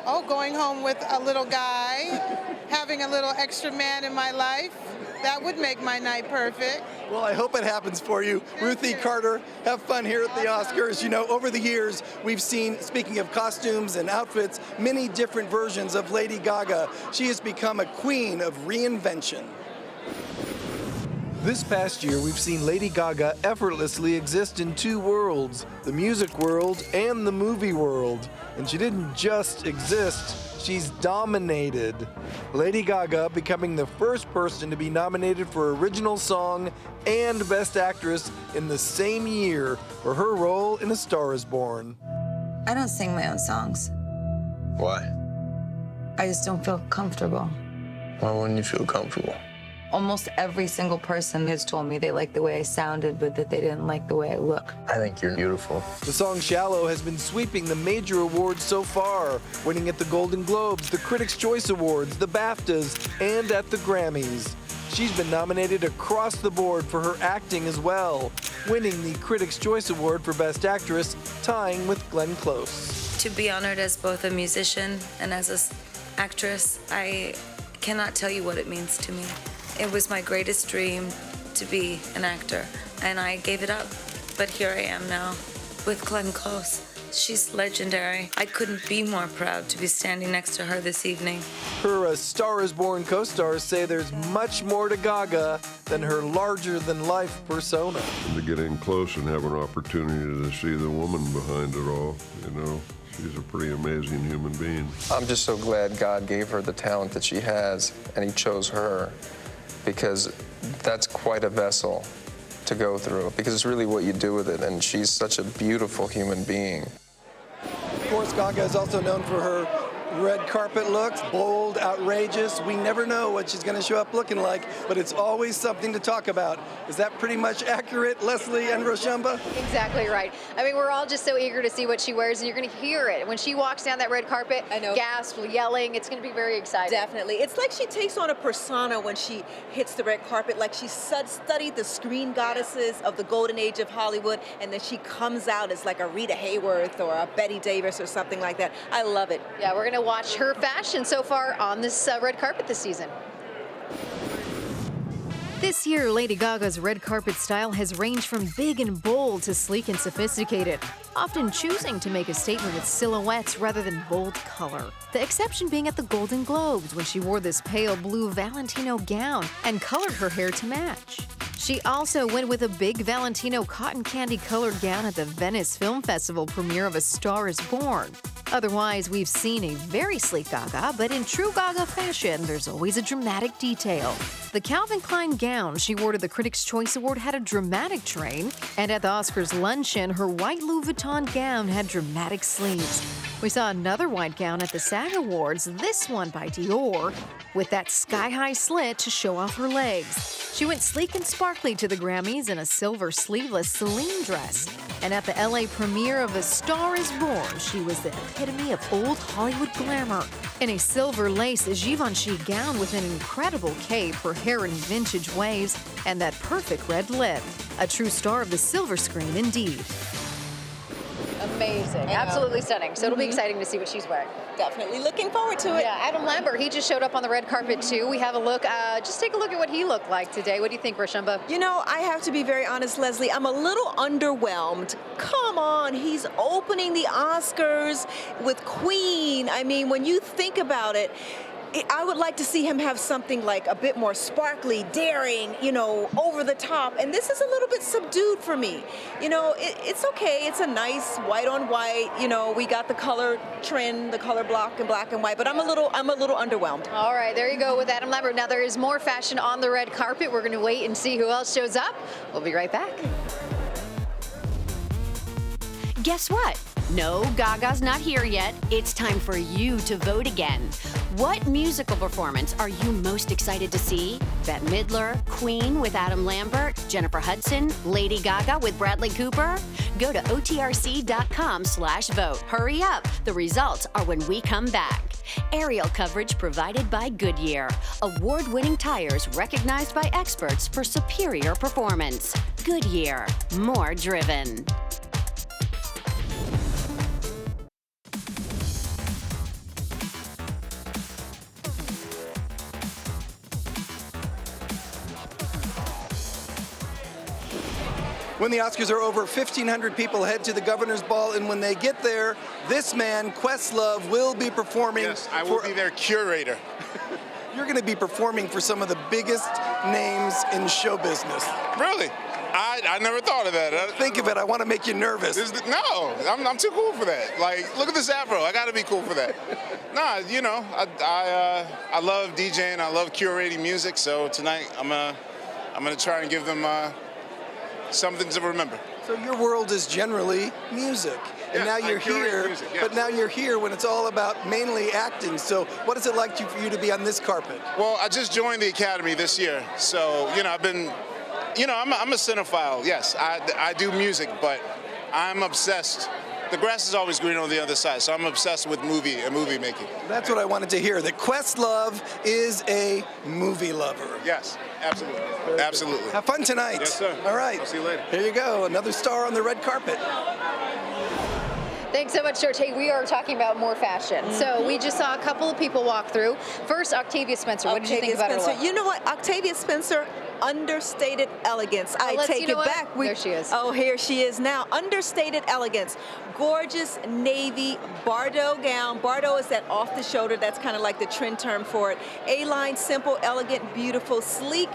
Oh, going home with a little guy, having a little extra man in my life. That would make my night perfect. Well, I hope it happens for you. Ruthie Carter, have fun here at the Oscars. You know, over the years, we've seen, speaking of costumes and outfits, many different versions of Lady Gaga. She has become a queen of reinvention. This past year, we've seen Lady Gaga effortlessly exist in two worlds, the music world and the movie world. And she didn't just exist, she's dominated. Lady Gaga becoming the first person to be nominated for Original Song and Best Actress in the same year for her role in A Star Is Born. I don't sing my own songs. Why? I just don't feel comfortable. Why wouldn't you feel comfortable? Almost every single person has told me they liked the way I sounded, but that they didn't like the way I look. I think you're beautiful. The song Shallow has been sweeping the major awards so far, winning at the Golden Globes, the Critics' Choice Awards, the BAFTAs, and at the Grammys. She's been nominated across the board for her acting as well, winning the Critics' Choice Award for Best Actress, tying with Glenn Close. To be honored as both a musician and as an actress, I cannot tell you what it means to me. It was my greatest dream to be an actor, and I gave it up. But here I am now with Glenn Close. She's legendary. I couldn't be more proud to be standing next to her this evening. Her A Star Is Born co-stars say there's much more to Gaga than her larger-than-life persona. And to get in close and have an opportunity to see the woman behind it all, you know. She's a pretty amazing human being. I'm just so glad God gave her the talent that she has, and he chose her, because that's quite a vessel to go through, because it's really what you do with it, and she's such a beautiful human being. Of course, Gaga is also known for her red carpet looks, bold, outrageous. We never know what she's going to show up looking like, but it's always something to talk about. Is that pretty much accurate, Leslie and Roshamba? Exactly right. I mean, we're all just so eager to see what she wears, and you're going to hear it. When she walks down that red carpet, I know. gasp, yelling, it's going to be very exciting. Definitely. It's like she takes on a persona when she hits the red carpet, like she studied the screen goddesses of the golden age of Hollywood, and then she comes out as like a Rita Hayworth or a Bette Davis or something like that. I love it. Yeah, we're going to watch her fashion so far on this red carpet this season. This year, Lady Gaga's red carpet style has ranged from big and bold to sleek and sophisticated, often choosing to make a statement with silhouettes rather than bold color. The exception being at the Golden Globes, when she wore this pale blue Valentino gown and colored her hair to match. She also went with a big Valentino cotton candy colored gown at the Venice Film Festival premiere of A Star is Born. Otherwise, we've seen a very sleek Gaga, but in true Gaga fashion, there's always a dramatic detail. The Calvin Klein gown she wore to the Critics' Choice Award had a dramatic train, and at the Oscars luncheon, her white Louis Vuitton gown had dramatic sleeves. We saw another white gown at the SAG Awards, this one by Dior, with that sky-high slit to show off her legs. She went sleek and sparkly to the Grammys in a silver sleeveless Celine dress. And at the LA premiere of A Star is Born, she was the epitome of old Hollywood glamour. In a silver lace Givenchy gown with an incredible cape, her hair in vintage waves, and that perfect red lip. A true star of the silver screen indeed. Amazing. Absolutely stunning. So it'll be exciting to see what she's wearing. Definitely looking forward to it. Yeah, Adam Lambert, he just showed up on the red carpet too. We have a look, just take a look at what he looked like today. What do you think, Roshamba? You know, I have to be very honest, Leslie, I'm a little underwhelmed. Come on, he's opening the Oscars with Queen. I mean, when you think about it, I would like to see him have something like a bit more sparkly, daring, you know, over the top. And this is a little bit subdued for me. You know, it's okay. It's a nice white on white. You know, we got the color trend, the color block in black and white. But I'm a little underwhelmed. All right, there you go with Adam Lambert. Now there is more fashion on the red carpet. We're going to wait and see who else shows up. We'll be right back. Guess what? No, Gaga's not here yet. It's time for you to vote again. What musical performance are you most excited to see? Bette Midler, Queen with Adam Lambert, Jennifer Hudson, Lady Gaga with Bradley Cooper? Go to otrc.com/vote. Hurry up. The results are when we come back. Aerial coverage provided by Goodyear. Award-winning tires recognized by experts for superior performance. Goodyear, more driven. When the Oscars are over, 1,500 people head to the Governor's Ball, and when they get there, this man, Questlove, will be performing. Yes, I will be their curator. You're going to be performing for some of the biggest names in show business. Really? I never thought of that. Think of it. I want to make you nervous. No, I'm too cool for that. Like, look at this afro. I got to be cool for that. Nah, you know, I love DJing. I love curating music. So tonight I'm gonna try and give them something to remember. So your world is generally music. And yes, now you're here, music, yes. But now you're here when it's all about mainly acting. So what is it like for you to be on this carpet? Well, I just joined the Academy this year. So, you know, I've been, you know, I'm a cinephile. Yes, I do music, but I'm obsessed. The grass is always green on the other side, so I'm obsessed with movie making. That's what I wanted to hear, that Questlove is a movie lover. Yes, absolutely. Absolutely. Have fun tonight. Yes, sir. All right. I'll see you later. Here you go, another star on the red carpet. Thanks so much, George. Hey, we are talking about more fashion. So we just saw a couple of people walk through. First, Octavia Spencer. What did you think about her look? You know what? Octavia Spencer, understated elegance. I take it back. There she is. Oh, here she is now. Understated elegance. Gorgeous navy Bordeaux gown. Bordeaux is that off the shoulder. That's kind of like the trend term for it. A-line, simple, elegant, beautiful, sleek.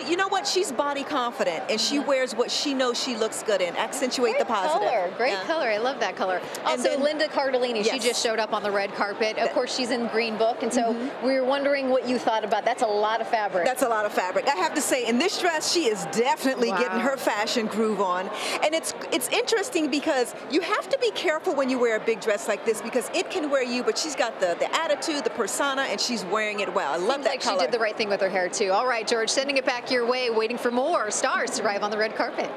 You know what? She's body confident, and she wears what she knows she looks good in. Accentuate the positive. Great color. I love that color. Also, then, Linda Cardellini, she just showed up on the red carpet. Of course, she's in Green Book, and so we were wondering what you thought about. That's a lot of fabric. That's a lot of fabric. I have to to say, in this dress, she is definitely getting her fashion groove on. And it's interesting because you have to be careful when you wear a big dress like this because it can wear you, but she's got the attitude, the persona, and she's wearing it well. I love that color. She did the right thing with her hair, too. All right, George, sending it back your way, waiting for more stars to arrive on the red carpet.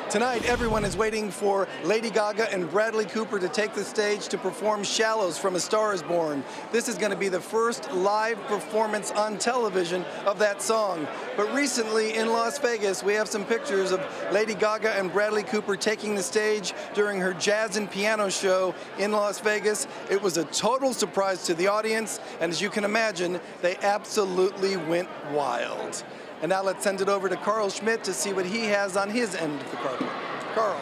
Tonight, everyone is waiting for Lady Gaga and Bradley Cooper to take the stage to perform Shallows from A Star Is Born. This is going to be the first live performance on television of that song. But recently in Las Vegas, we have some pictures of Lady Gaga and Bradley Cooper taking the stage during her jazz and piano show in Las Vegas. It was a total surprise to the audience, and as you can imagine, they absolutely went wild. And now let's send it over to Carl Schmidt to see what he has on his end of the carpet. Carl.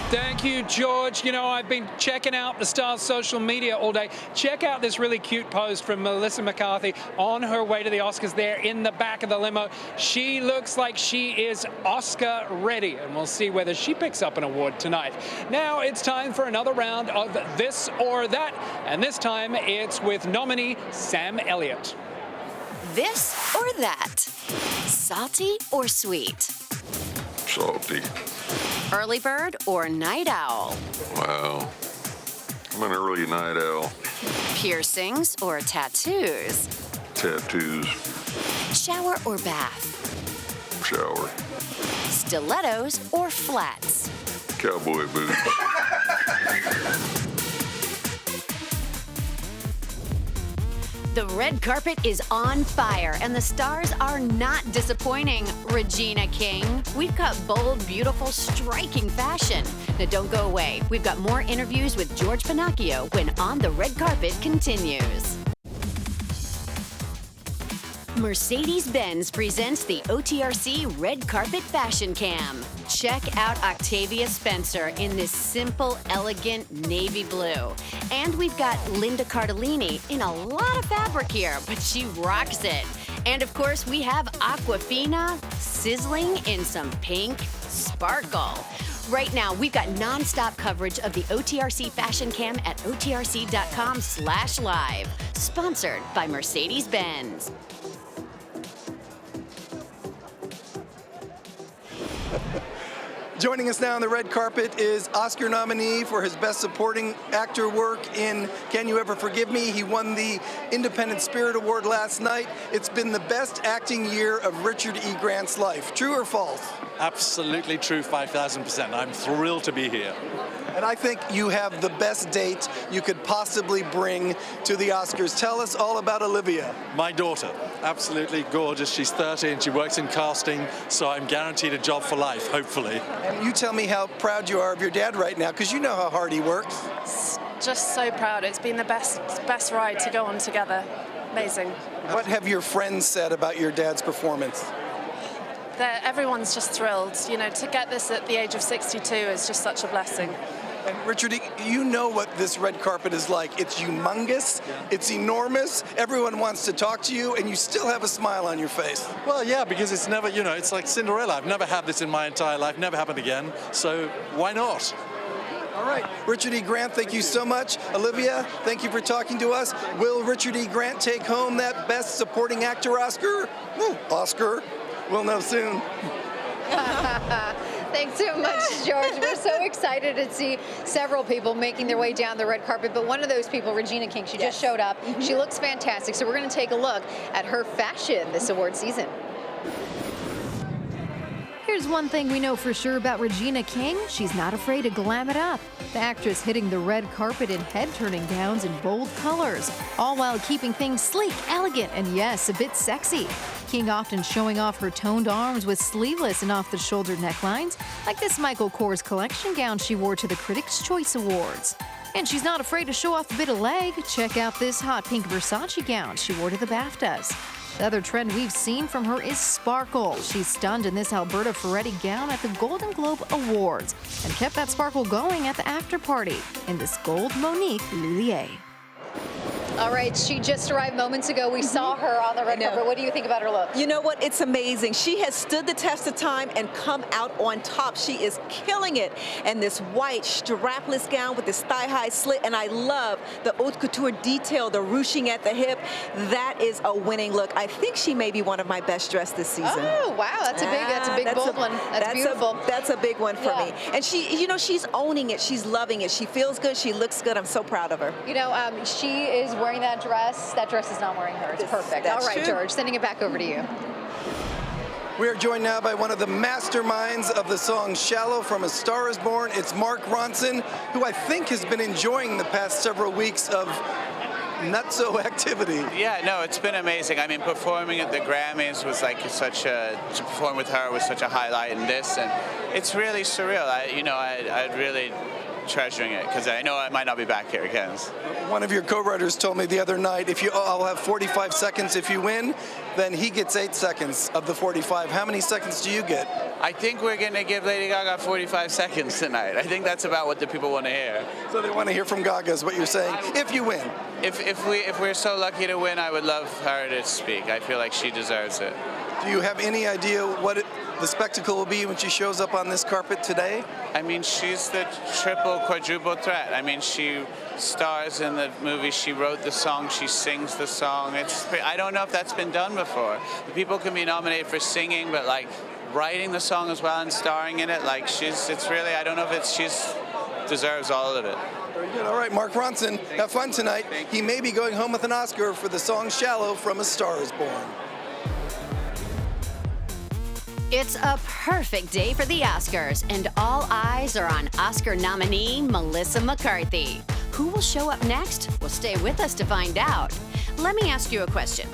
Thank you, George. You know, I've been checking out the Stars' social media all day. Check out this really cute post from Melissa McCarthy on her way to the Oscars there in the back of the limo. She looks like she is Oscar ready, and we'll see whether she picks up an award tonight. Now it's time for another round of This or That, and this time it's with nominee Sam Elliott. This or that? Salty or sweet? Salty. Early bird or night owl? Wow. I'm an early night owl. Piercings or tattoos? Tattoos. Shower or bath? Shower. Stilettos or flats? Cowboy boots. The red carpet is on fire, and the stars are not disappointing. Regina King, we've got bold, beautiful, striking fashion. Now don't go away. We've got more interviews with George Pinocchio when On the Red Carpet continues. Mercedes-Benz presents the OTRC Red Carpet Fashion Cam. Check out Octavia Spencer in this simple, elegant navy blue. And we've got Linda Cardellini in a lot of fabric here, but she rocks it. And of course, we have Aquafina sizzling in some pink sparkle. Right now, we've got non-stop coverage of the OTRC Fashion Cam at otrc.com/live. Sponsored by Mercedes-Benz. Joining us now on the red carpet is Oscar nominee for his Best Supporting Actor work in Can You Ever Forgive Me? He won the Independent Spirit Award last night. It's been the best acting year of Richard E. Grant's life. True or false? Absolutely true, 5,000%. I'm thrilled to be here. And I think you have the best date you could possibly bring to the Oscars. Tell us all about Olivia. My daughter, absolutely gorgeous. She's 30 and she works in casting, so I'm guaranteed a job for life, hopefully. And you tell me how proud you are of your dad right now, because you know how hard he works. Just so proud. It's been the best ride to go on together. Amazing. What have your friends said about your dad's performance? Everyone's just thrilled. You know, to get this at the age of 62 is just such a blessing. And Richard, you know what this red carpet is like. It's humongous, it's enormous, everyone wants to talk to you, and you still have a smile on your face. Well, yeah, because it's never, you know, it's like Cinderella. I've never had this in my entire life, never happened again, so why not? All right, Richard E. Grant, thank you so much. Olivia, thank you for talking to us. Will Richard E. Grant take home that Best Supporting Actor Oscar? Oscar, we'll know soon. Thanks so much, George. We're so excited to see several people making their way down the red carpet, but one of those people, Regina King, she just showed up. She looks fantastic, so we're going to take a look at her fashion this award season. Here's one thing we know for sure about Regina King. She's not afraid to glam it up. The actress hitting the red carpet in head-turning gowns in bold colors, all while keeping things sleek, elegant, and yes, a bit sexy. King often showing off her toned arms with sleeveless and off-the-shoulder necklines, like this Michael Kors collection gown she wore to the Critics' Choice Awards. And she's not afraid to show off a bit of leg. Check out this hot pink Versace gown she wore to the BAFTAs. The other trend we've seen from her is sparkle. She's stunned in this Alberta Ferretti gown at the Golden Globe Awards and kept that sparkle going at the after party in this gold Monique Lhuillier. All right, she just arrived moments ago. We saw her on the red carpet. What do you think about her look? You know what? It's amazing. She has stood the test of time and come out on top. She is killing it. And this white strapless gown with this thigh-high slit, and I love the haute couture detail, the ruching at the hip. That is a winning look. I think she may be one of my best dressed this season. Oh, wow, that's a big bold one. That's beautiful. That's a big one for me. And she, you know, she's owning it. She's loving it. She feels good. She looks good. I'm so proud of her. You know, she is wearing that dress. That dress is not wearing her. It's perfect. That's all right, true. George, sending it back over to you. We are joined now by one of the masterminds of the song Shallow from A Star Is Born. It's Mark Ronson, who I think has been enjoying the past several weeks of nutso activity. Yeah, no, it's been amazing. I mean, performing at the Grammys was like to perform with her was such a highlight in this, and it's really surreal. I really treasuring it because I know I might not be back here again. One of your co-writers told me the other night, I'll have 45 seconds if you win, then he gets 8 seconds of the 45. How many seconds do you get? I think we're going to give Lady Gaga 45 seconds tonight. I think that's about what the people want to hear. So they want to hear from Gaga is what you're saying, if you win. If we're so lucky to win, I would love her to speak. I feel like she deserves it. Do you have any idea what the spectacle will be when she shows up on this carpet today? I mean, she's the triple, quadruple threat. I mean, she stars in the movie, she wrote the song, she sings the song. I don't know if that's been done before. People can be nominated for singing, but like writing the song as well and starring in it, like I don't know if she deserves all of it. Very good. All right, Mark Ronson, have fun tonight. He may be going home with an Oscar for the song Shallow from A Star Is Born. It's a perfect day for the Oscars, and all eyes are on Oscar nominee Melissa McCarthy. Who will show up next? Well, stay with us to find out. Let me ask you a question.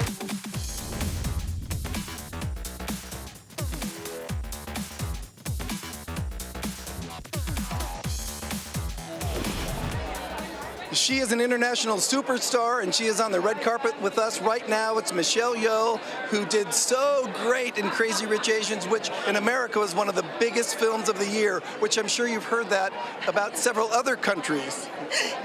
She is an international superstar, and she is on the red carpet with us right now. It's Michelle Yeoh, who did so great in Crazy Rich Asians, which in America was one of the biggest films of the year, which I'm sure you've heard that about several other countries.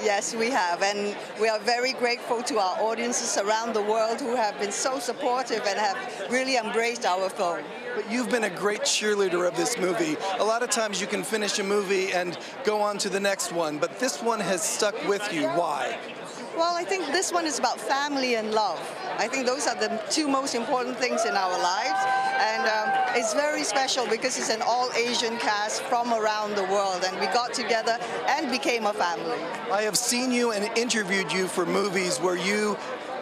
Yes, we have, and we are very grateful to our audiences around the world who have been so supportive and have really embraced our film. But you've been a great cheerleader of this movie. A lot of times you can finish a movie and go on to the next one, but this one has stuck with you. Why? Well, I think this one is about family and love. I think those are the two most important things in our lives, and it's very special because it's an all-Asian cast from around the world, and we got together and became a family. I have seen you and interviewed you for movies where you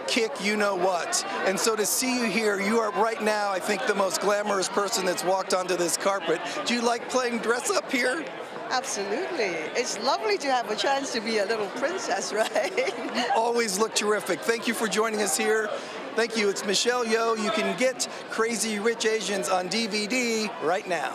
kick you know what, and so to see you here, you are right now, I think, the most glamorous person that's walked onto this carpet. Do you like playing dress up here? Absolutely. It's lovely to have a chance to be a little princess, right? You always look terrific. Thank you for joining us here. Thank you. It's Michelle Yeoh. You can get Crazy Rich Asians on DVD right now.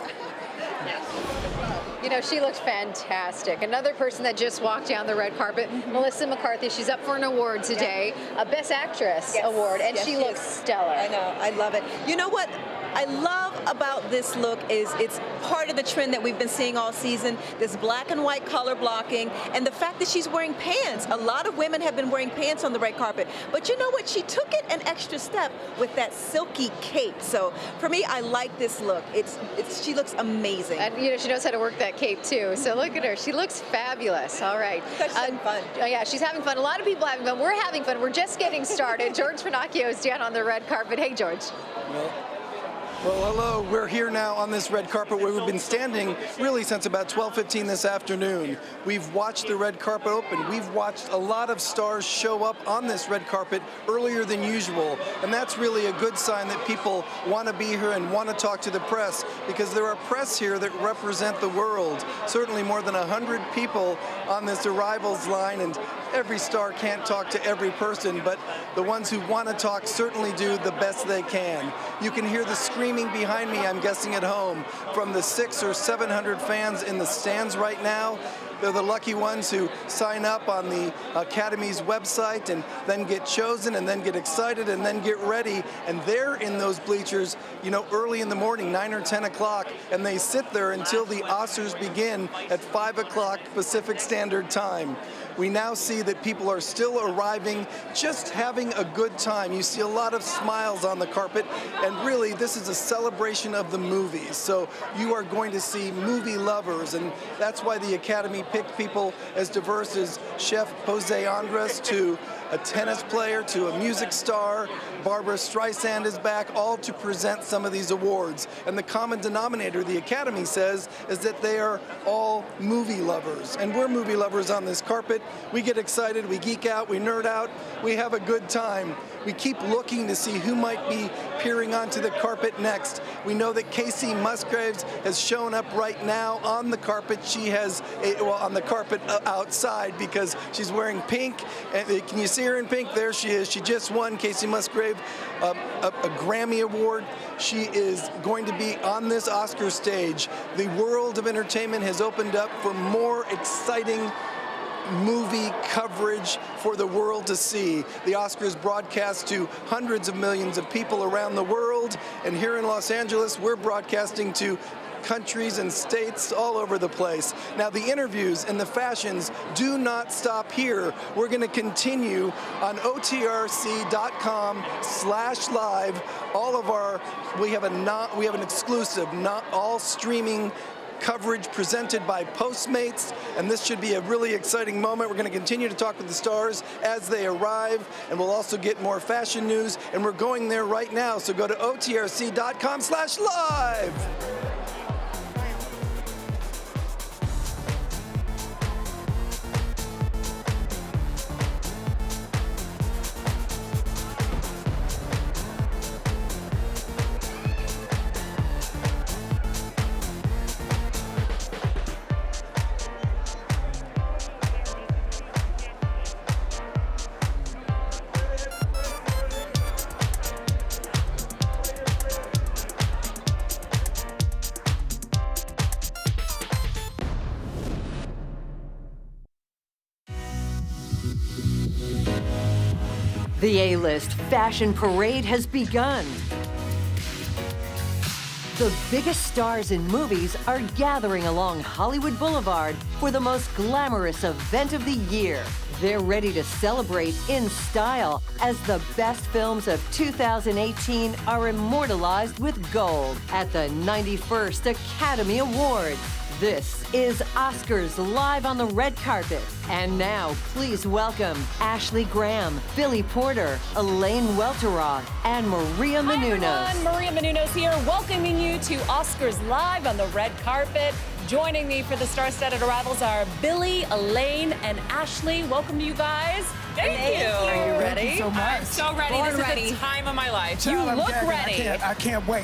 You know, she looks fantastic. Another person that just walked down the red carpet, Melissa McCarthy. She's up for an award today, a Best Actress award, and she looks stellar. I know, I love it. You know what I love about this look is it's part of the trend that we've been seeing all season, this black and white color blocking, and the fact that she's wearing pants. A lot of women have been wearing pants on the red carpet, but you know what? She took it an extra step with that silky cape. So for me, I like this look. She looks amazing. And you know, she knows how to work that cape too. So look at her. She looks fabulous. All right. She's having fun. Yeah, she's having fun. A lot of people having fun. We're having fun. We're just getting started. George Pinocchio is down on the red carpet. Hey, George. Well, hello. We're here now on this red carpet where we've been standing really since about 12:15 this afternoon. We've watched the red carpet open. We've watched a lot of stars show up on this red carpet earlier than usual. And that's really a good sign that people want to be here and want to talk to the press, because there are press here that represent the world. Certainly more than 100 people on this arrivals line, and every star can't talk to every person, but the ones who want to talk certainly do the best they can. You can hear the screaming behind me, I'm guessing at home, from the 600 or 700 fans in the stands right now. They're the lucky ones who sign up on the Academy's website and then get chosen and then get excited and then get ready. And they're in those bleachers, you know, early in the morning, 9 or 10 o'clock, and they sit there until the Oscars begin at 5 o'clock Pacific Standard Time. we now see that people are still arriving, just having a good time. You see a lot of smiles on the carpet, and really this is a celebration of the movies. So you are going to see movie lovers, and that's why the Academy picked people as diverse as Chef Jose Andres to a tennis player to a music star. Barbara Streisand is back, all to present some of these awards. And the common denominator, the Academy says, is that they are all movie lovers. And we're movie lovers on this carpet. We get excited, we geek out, we nerd out, we have a good time. We keep looking to see who might be peering onto the carpet next. We know that Casey Musgraves has shown up right now on the carpet. She has, on the carpet outside because she's wearing pink. And can you see her in pink? There she is. She just won, Casey Musgrave, a Grammy Award. She is going to be on this Oscar stage. The world of entertainment has opened up for more exciting movie coverage for the world to see. The Oscars broadcast to hundreds of millions of people around the world, and here in Los Angeles, we're broadcasting to countries and states all over the place. Now, the interviews and the fashions do not stop here. We're going to continue on otrc.com/live. We have an exclusive, not all streaming coverage presented by Postmates, and this should be a really exciting moment. We're going to continue to talk with the stars as they arrive, and we'll also get more fashion news, and we're going there right now, so go to otrc.com/live. The A-List Fashion Parade has begun. The biggest stars in movies are gathering along Hollywood Boulevard for the most glamorous event of the year. They're ready to celebrate in style as the best films of 2018 are immortalized with gold at the 91st Academy Awards. This is Oscars Live on the Red Carpet. And now, please welcome Ashley Graham, Billy Porter, Elaine Welteroth, and Maria Menounos. Hi everyone, Maria Menounos here, welcoming you to Oscars Live on the Red Carpet. Joining me for the star-studded arrivals are Billy, Elaine, and Ashley. Welcome to you guys. Thank you. Are you ready? Thank you so much. I'm so ready. Born This ready. is the time of my life. You look ready. I can't wait.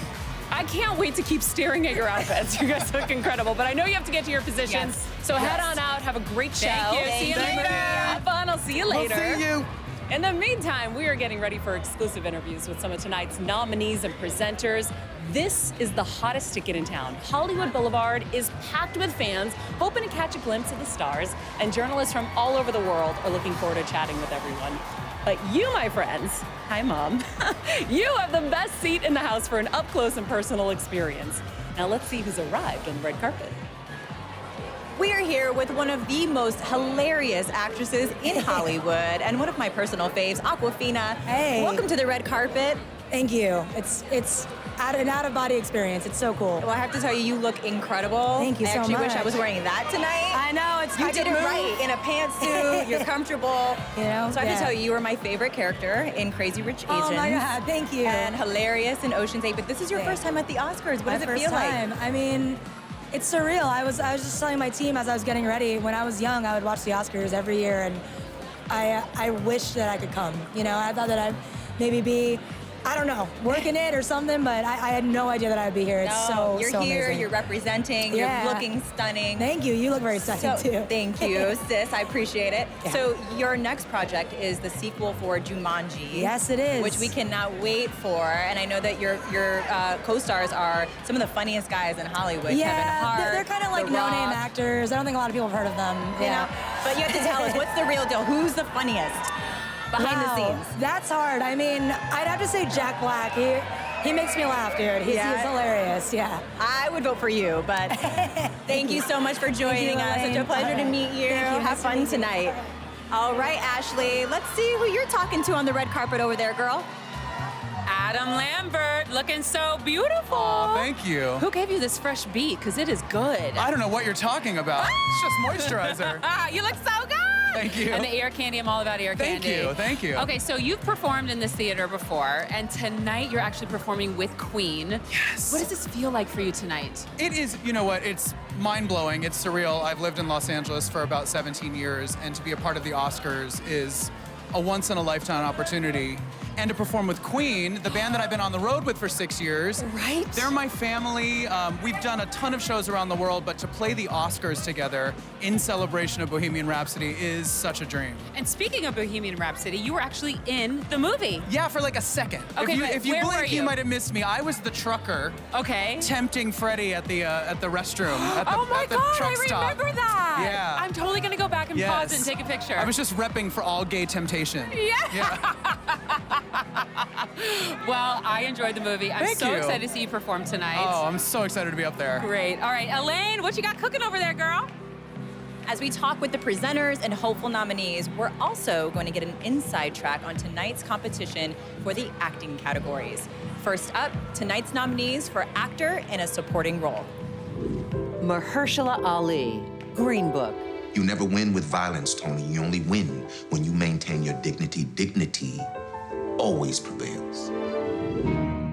I can't wait to keep staring at your outfits. You guys look incredible. But I know you have to get to your positions. Yes. So head on out. Have a great show. Thank you. See you later. Have fun. I'll see you later. We'll see you. In the meantime, we are getting ready for exclusive interviews with some of tonight's nominees and presenters. This is the hottest ticket in town. Hollywood Boulevard is packed with fans hoping to catch a glimpse of the stars, and journalists from all over the world are looking forward to chatting with everyone. But you, my friends, hi Mom, you have the best seat in the house for an up-close and personal experience. Now let's see who's arrived on the red carpet. We are here with one of the most hilarious actresses in Hollywood and one of my personal faves, Awkwafina. Hey. Welcome to the red carpet. Thank you. It's an out-of-body experience. It's so cool. Well, I have to tell you, you look incredible. Thank you so much. I actually wish I was wearing that tonight. I know. You did it right. In a pantsuit, you're comfortable. You know? So I have to tell you, you were my favorite character in Crazy Rich Asians. Oh my God, thank you. And hilarious in Ocean's 8. But this is your first time at the Oscars. What does it feel like? I mean, it's surreal. I was just telling my team as I was getting ready. When I was young, I would watch the Oscars every year, and I wish that I could come. You know, I thought that I'd maybe be, I don't know, working it or something, but I had no idea that I'd be here. It's You're so here, amazing. you're representing, Yeah. you're looking stunning. Thank you. You look very stunning too. Thank you, sis. I appreciate it. Yeah. So your next project is the sequel for Jumanji. Yes, it is. Which we cannot wait for. And I know that your co-stars are some of the funniest guys in Hollywood. Yeah, Kevin Hart, they're kind of like The no-name Rock. actors. I don't think a lot of people have heard of them. You know? But you have to tell us, what's the real deal? Who's the funniest behind the scenes? That's hard. I mean, I'd have to say Jack Black. He makes me laugh, dude. He's hilarious. Yeah. I would vote for you, but thank you so much for joining us. Such a pleasure to meet you. Thank you. Have fun tonight. All right, Ashley, let's see who you're talking to on the red carpet over there, girl. Adam Lambert, looking so beautiful. Aw, thank you. Who gave you this fresh beat? Because it is good. I don't know what you're talking about. It's just moisturizer. You look so good. Thank you. And the ear candy, I'm all about ear candy. Thank you. Okay, so you've performed in this theater before, and tonight you're actually performing with Queen. Yes. What does this feel like for you tonight? It is, you know what, it's mind-blowing, it's surreal. I've lived in Los Angeles for about 17 years, and to be a part of the Oscars is a once-in-a-lifetime opportunity. And to perform with Queen, the band that I've been on the road with for 6 years. Right. They're my family. We've done a ton of shows around the world, but to play the Oscars together in celebration of Bohemian Rhapsody is such a dream. And speaking of Bohemian Rhapsody, you were actually in the movie. Yeah, for like a second. Okay, if you where were blink, you might have missed me. I was the trucker. Okay. Tempting Freddie at the restroom. Oh my God, truck I stop. remember that. Yeah. I'm totally gonna go back and pause it and take a picture. I was just repping for all gay temptation. Yeah. Well, I enjoyed the movie. I'm Thank so you. excited to see you perform tonight. Oh, I'm so excited to be up there. Great. All right, Elaine, what you got cooking over there, girl? As we talk with the presenters and hopeful nominees, we're also going to get an inside track on tonight's competition for the acting categories. First up, tonight's nominees for actor in a supporting role. Mahershala Ali, Green Book. You never win with violence, Tony. You only win when you maintain your dignity. Dignity always prevails.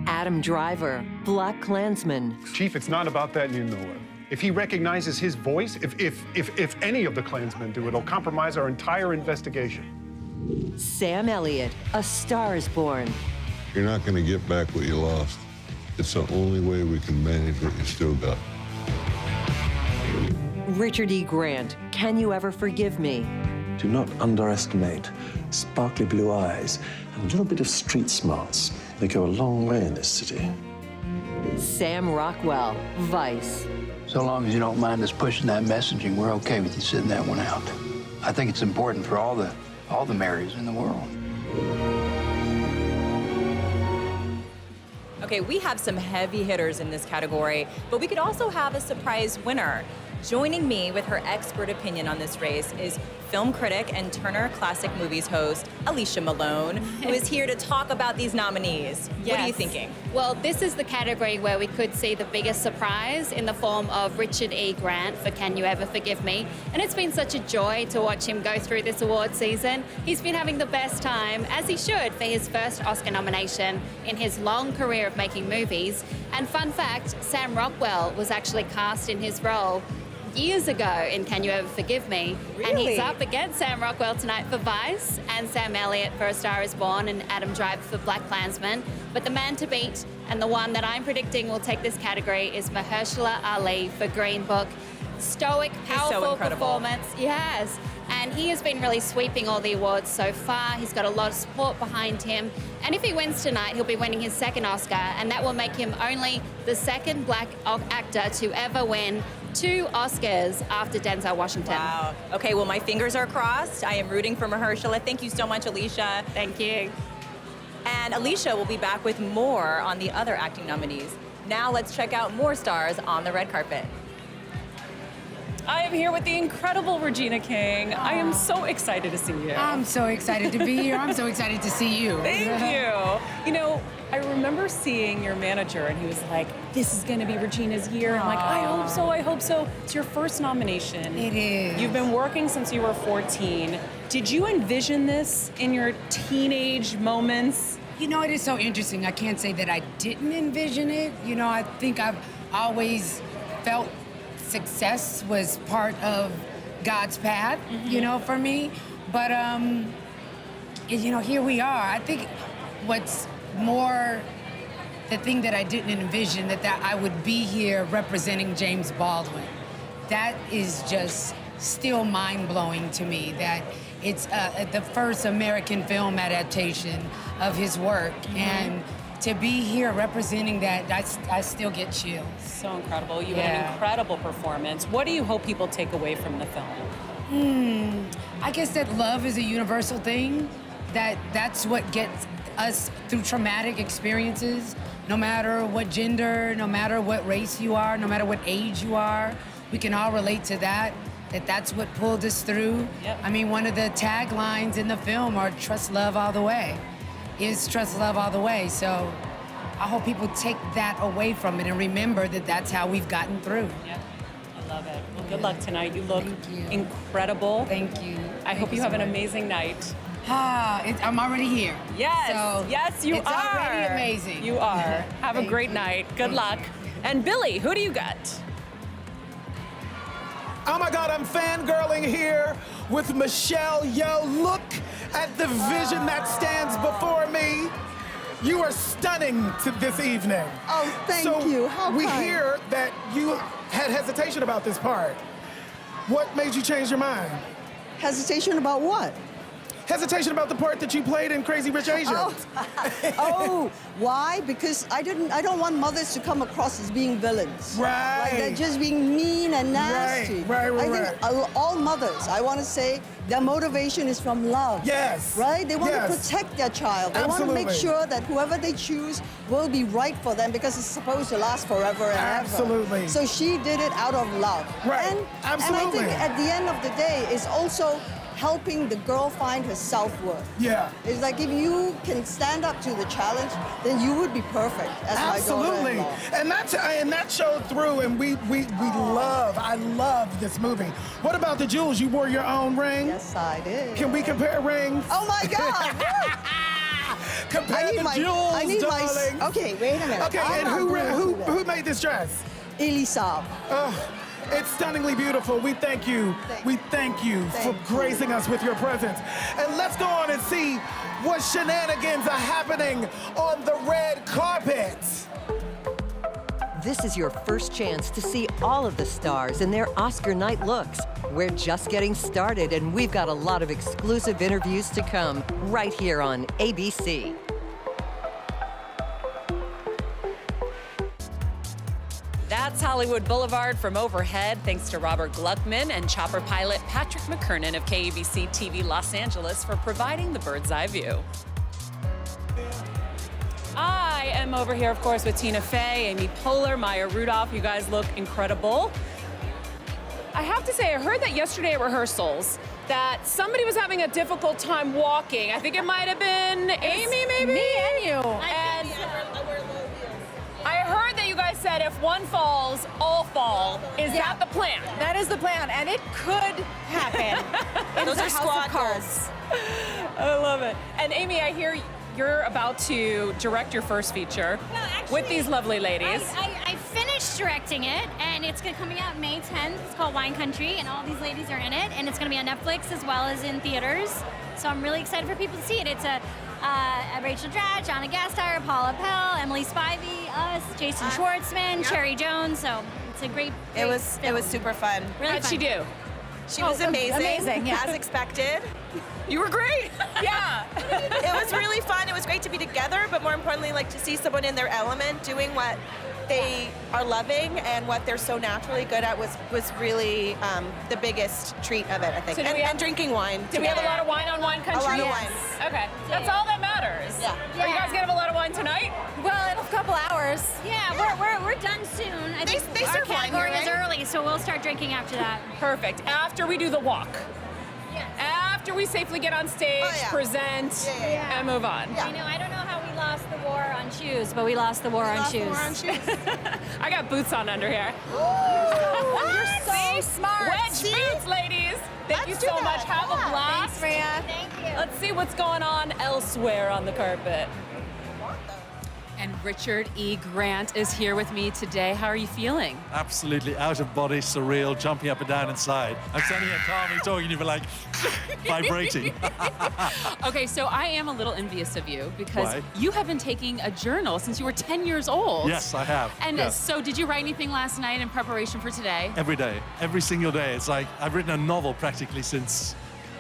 Adam Driver, Black Klansman. Chief, it's not about that, you know it. If he recognizes his voice, if any of the Klansmen do, it'll compromise our entire investigation. Sam Elliott, A Star is Born. You're not going to get back what you lost. It's the only way we can manage what you still got. Richard E. Grant, Can You Ever Forgive Me? Do not underestimate sparkly blue eyes and a little bit of street smarts. They go a long way in this city. Sam Rockwell, Vice. So long as you don't mind us pushing that messaging, we're okay with you sitting that one out. I think it's important for all the Marys in the world. Okay, we have some heavy hitters in this category, but we could also have a surprise winner. Joining me with her expert opinion on this race is film critic and Turner Classic Movies host Alicia Malone, who is here to talk about these nominees. What are you thinking? Well, this is the category where we could see the biggest surprise in the form of Richard E. Grant for Can You Ever Forgive Me? And it's been such a joy to watch him go through this award season. He's been having the best time, as he should, for his first Oscar nomination in his long career of making movies. And fun fact, Sam Rockwell was actually cast in his role years ago in Can You Ever Forgive Me? Really? And he's up against Sam Rockwell tonight for Vice, and Sam Elliott for A Star is Born, and Adam Driver for Black Klansman. But the man to beat, and the one that I'm predicting will take this category, is Mahershala Ali for Green Book. Stoic, powerful performance. Yes. And he has been really sweeping all the awards so far. He's got a lot of support behind him. And if he wins tonight, he'll be winning his second Oscar, and that will make him only the second black actor to ever win 2 Oscars after Denzel Washington. Wow. Okay, well, my fingers are crossed. I am rooting for Mahershala. Thank you so much, Alicia. Thank you. And Alicia will be back with more on the other acting nominees. Now let's check out more stars on the red carpet. I am here with the incredible Regina King. I am so excited to see you. I'm so excited to be here. I'm so excited to see you. Thank you. You know, I remember seeing your manager, and he was like, this is going to be Regina's year. And I'm like, I hope so, I hope so. It's your first nomination. It is. You've been working since you were 14. Did you envision this in your teenage moments? You know, it is so interesting. I can't say that I didn't envision it. You know, I think I've always felt success was part of God's path, you know, for me. But, you know, here we are. I think what's more the thing that I didn't envision, that I would be here representing James Baldwin. That is just still mind-blowing to me, that it's the first American film adaptation of his work. And to be here representing that, I still get chills. So incredible. You had an incredible performance. What do you hope people take away from the film? I guess that love is a universal thing, that's what gets us through traumatic experiences, no matter what gender, no matter what race you are, no matter what age you are. We can all relate to that. that's what pulled us through. Yep. I mean, one of the taglines in the film are trust, love all the way. Is trust, love all the way. So I hope people take that away from it and remember that that's how we've gotten through. Yep. I love it. Well, good luck tonight. You look incredible. Thank you. I hope you have an amazing night. I'm already here. Yes, So yes, you it's are. already amazing. You are. Have a Thank great you. night. Good luck. And Billy, who do you got? Oh my God, I'm fangirling here with Michelle. Yo, look at the vision that stands before me. You are stunning to this evening. Oh, thank so you. How we kind. hear that you had hesitation about this part. What made you change your mind? Hesitation about what? Hesitation about the part that you played in Crazy Rich Asians. Oh, why? Because I don't want mothers to come across as being villains. Right. Like they're just being mean and nasty. Right. I think all mothers, I want to say, their motivation is from love. Yes. Right? They want to Yes. protect their child. They want to make Absolutely. sure that whoever they choose will be right for them because it's supposed to last forever and Absolutely. ever. So she did it out of love. Right. And I Absolutely. think at the end of the day, it's also helping the girl find her self-worth. Yeah. It's like if you can stand up to the challenge, then you would be perfect as my Absolutely. daughter-in-law. And that showed through, and I love this movie. What about the jewels? You wore your own ring? Yes, I did. Can we compare rings? Oh my God! Compare the jewels, darling. Okay, wait a minute. Okay, I'm and not gonna do that. who made this dress? Elisab. Oh, it's stunningly beautiful. We thank you. We thank you for gracing us with your presence. And let's go on and see what shenanigans are happening on the red carpet. This is your first chance to see all of the stars in their Oscar night looks. We're just getting started, and we've got a lot of exclusive interviews to come right here on ABC. That's Hollywood Boulevard from overhead, thanks to Robert Gluckman and chopper pilot Patrick McKernan of KABC TV Los Angeles for providing the bird's eye view. I am over here, of course, with Tina Fey, Amy Poehler, Maya Rudolph. You guys look incredible. I have to say, I heard that yesterday at rehearsals that somebody was having a difficult time walking. I think it might have been Amy, maybe? Me and you. And I heard that you guys said if one falls, all fall. Is that the plan? That is the plan, and it could happen. Those are squad goals. I love it. And Amy, I hear you're about to direct your first feature with these lovely ladies. I finished directing it, and it's coming out May 10th. It's called Wine Country, and all these ladies are in it, and it's going to be on Netflix as well as in theaters. So I'm really excited for people to see it. It's a Rachel Dratch, Anna Gasteyer, Paula Pell, Emily Spivey, us, Jason Schwartzman, Cherry Jones. So it's a great It was super fun. Really How'd fun. she do? She was amazing. Amazing, yeah. As expected. You were great. Yeah. It was really fun. It was great to be together, but more importantly, like to see someone in their element doing what they are loving and what they're so naturally good at was really the biggest treat of it, I think. So and drinking wine. Do we have a lot of wine on Wine Country? A lot of Yes. wine. Okay. That's all that matters. Yeah. Are you guys gonna have a lot of wine tonight? Well, in a couple hours. Yeah, we're done soon. I think they our serve wine category here, is right? early, so we'll start drinking after that. Perfect. After we do the walk. After we safely get on stage, present, and move on. I know. I don't know how we lost the war on shoes, but we lost the war on shoes. I got boots on under here. You're so smart. Wedge boots, ladies. Thank you so much. Have a blast. Thanks, Maria. Thank you. Let's see what's going on elsewhere on the carpet. And Richard E. Grant is here with me today. How are you feeling? Absolutely out of body, surreal, jumping up and down inside. I'm standing here calmly talking, you'd be like vibrating. Okay, so I am a little envious of you because Why? you have been taking a journal since you were 10 years old. Yes, I have. And Yes. so did you write anything last night in preparation for today? Every day, every single day. It's like I've written a novel practically since